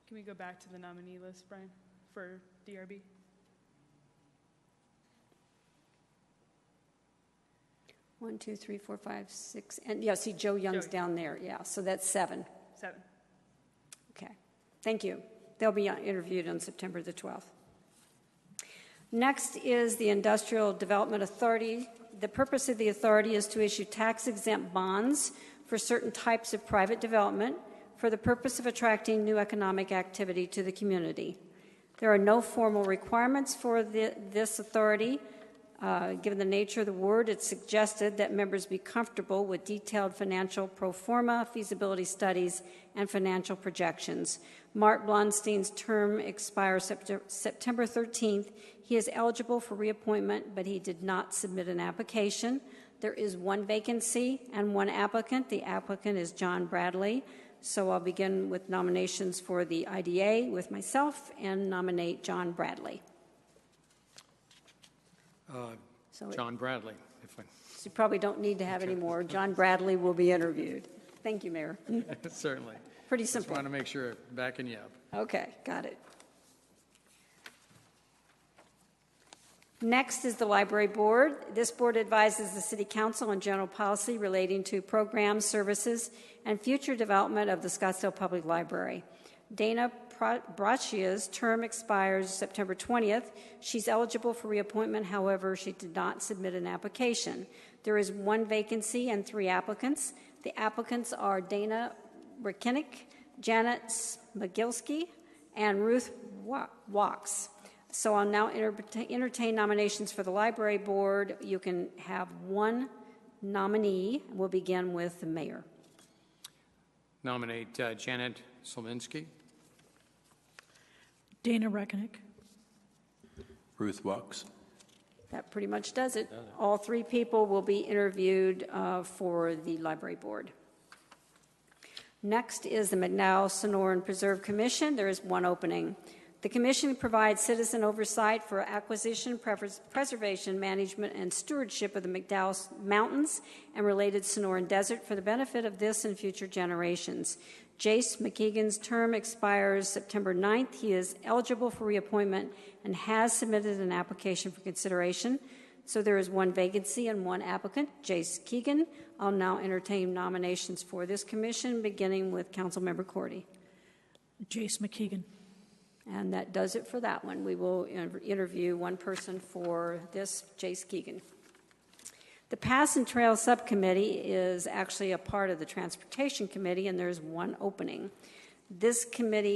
Can we go back to the nominee list, Brian, for DRB? One, two, three, four, five, 6, and yeah, see Joe Young's down there. Yeah, so that's 7. 7. Okay, thank you. They'll be interviewed on September the 12th. Next is the Industrial Development Authority. The purpose of the authority is to issue tax-exempt bonds for certain types of private development for the purpose of attracting new economic activity to the community. There are no formal requirements for this authority. Given the nature of the word, it's suggested that members be comfortable with detailed financial pro forma, feasibility studies, and financial projections. Mark Blonstein's term expires September 13th. He is eligible for reappointment, but he did not submit an application. There is 1 vacancy and 1 applicant. The applicant is John Bradley. So I'll begin with nominations for the IDA with myself and nominate John Bradley. John Bradley. So you probably don't need to have any more. John Bradley will be interviewed. Thank you, Mayor. Certainly. Pretty simple. Just want to make sure backing you up. Okay, got it. Next is the Library Board. This board advises the City Council on general policy relating to programs, services, and future development of the Scottsdale Public Library. Dana Brachia's term expires September 20th. She's eligible for reappointment, however, she did not submit an application. There is 1 vacancy and 3 applicants. The applicants are Dana Rekinnick, Janet Smagilski, and Ruth Walks. So I'll now entertain nominations for the library board. You can have one nominee. We'll begin with the mayor. Nominate Janet Slominski. Dana Recknick. Ruth Wux. That pretty much does it. All three people will be interviewed for the library board. Next is the McDowell Sonoran Preserve Commission. There is one opening. The commission provides citizen oversight for acquisition, preservation, management, and stewardship of the McDowell Mountains and related Sonoran Desert for the benefit of this and future generations. Jace McKeegan's term expires September 9th. He is eligible for reappointment and has submitted an application for consideration. So there is one vacancy and one applicant, Jace Keegan. I'll now entertain nominations for this commission, beginning with Councilmember Cordy. Jace McKeegan. And that does it for that one. We will interview one person for this, Jace Keegan. The Pass and Trail Subcommittee is actually a part of the Transportation Committee, and there's one opening. This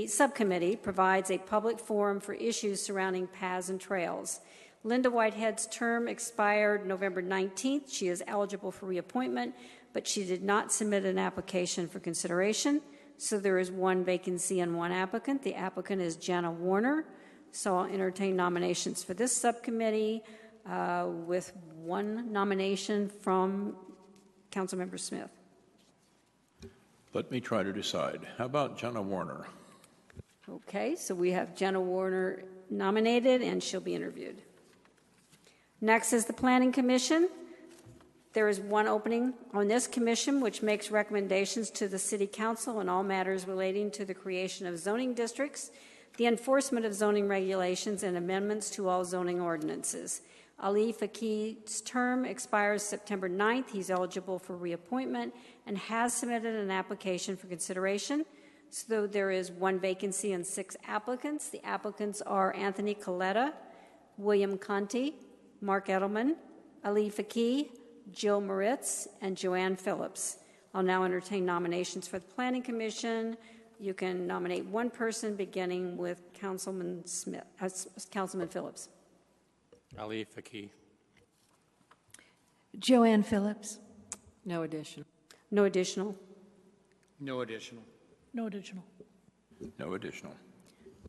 subcommittee provides a public forum for issues surrounding paths and trails. Linda Whitehead's term expired November 19th. She is eligible for reappointment, but she did not submit an application for consideration. So there is one vacancy and one applicant. The applicant is Jenna Warner. So I'll entertain nominations for this subcommittee with one nomination from Councilmember Smith. Let me try to decide. How about Jenna Warner? Okay, so we have Jenna Warner nominated, and she'll be interviewed. Next is the Planning Commission. There is one opening on this commission, which makes recommendations to the City Council on all matters relating to the creation of zoning districts, the enforcement of zoning regulations, and amendments to all zoning ordinances. Ali Faki's term expires September 9th. He's eligible for reappointment and has submitted an application for consideration. So there is one vacancy and 6 applicants. The applicants are Anthony Coletta, William Conti, Mark Edelman, Ali Faki, Jill Moritz, and Joanne Phillips. I'll now entertain nominations for the Planning Commission. You can nominate one person, beginning with Councilman Phillips. Ali Faki. Joanne Phillips. No addition. No additional. No additional. No additional. No additional.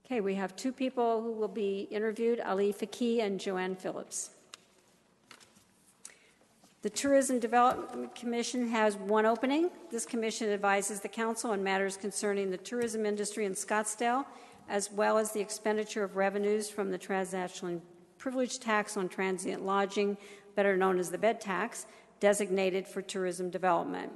Okay, we have 2 people who will be interviewed, Ali Faki and Joanne Phillips. The Tourism Development Commission has one opening. This commission advises the council on matters concerning the tourism industry in Scottsdale, as well as the expenditure of revenues from the transnational privilege tax on transient lodging, better known as the bed tax, designated for tourism development.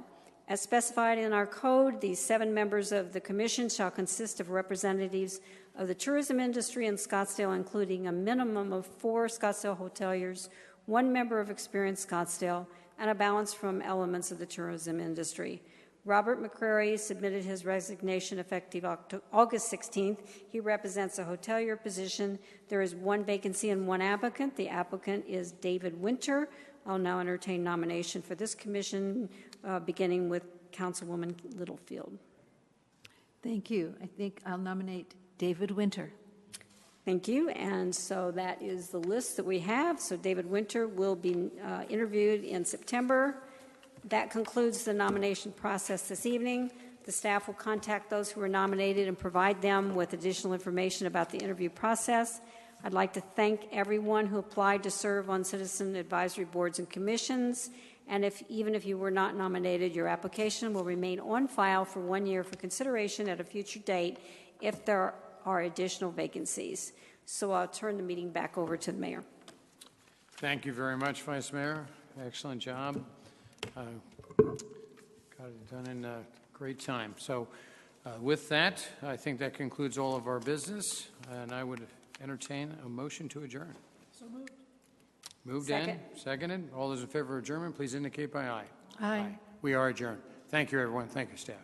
As specified in our code, these 7 members of the commission shall consist of representatives of the tourism industry in Scottsdale, including a minimum of 4 Scottsdale hoteliers, 1 member of Experience Scottsdale, and a balance from elements of the tourism industry. Robert McCrary submitted his resignation effective August 16th. He represents a hotelier position. There is one vacancy and one applicant. The applicant is David Winter. I'll now entertain nomination for this commission, beginning with Councilwoman Littlefield. Thank you. I think I'll nominate David Winter. Thank you. And so that is the list that we have. So David Winter will be interviewed in September. That concludes the nomination process this evening. The staff will contact those who were nominated and provide them with additional information about the interview process. I'd like to thank everyone who applied to serve on citizen advisory boards and commissions. And even if you were not nominated, your application will remain on file for 1 year for consideration at a future date if there are additional vacancies. So I'll turn the meeting back over to the mayor. Thank you very much, Vice Mayor. Excellent job. Got it done in a great time. So with that, I think that concludes all of our business, and I would entertain a motion to adjourn. So moved. Moved Second. in, seconded. All those in favor of adjournment, please indicate by aye. Aye. We are adjourned. Thank you, everyone. Thank you, staff.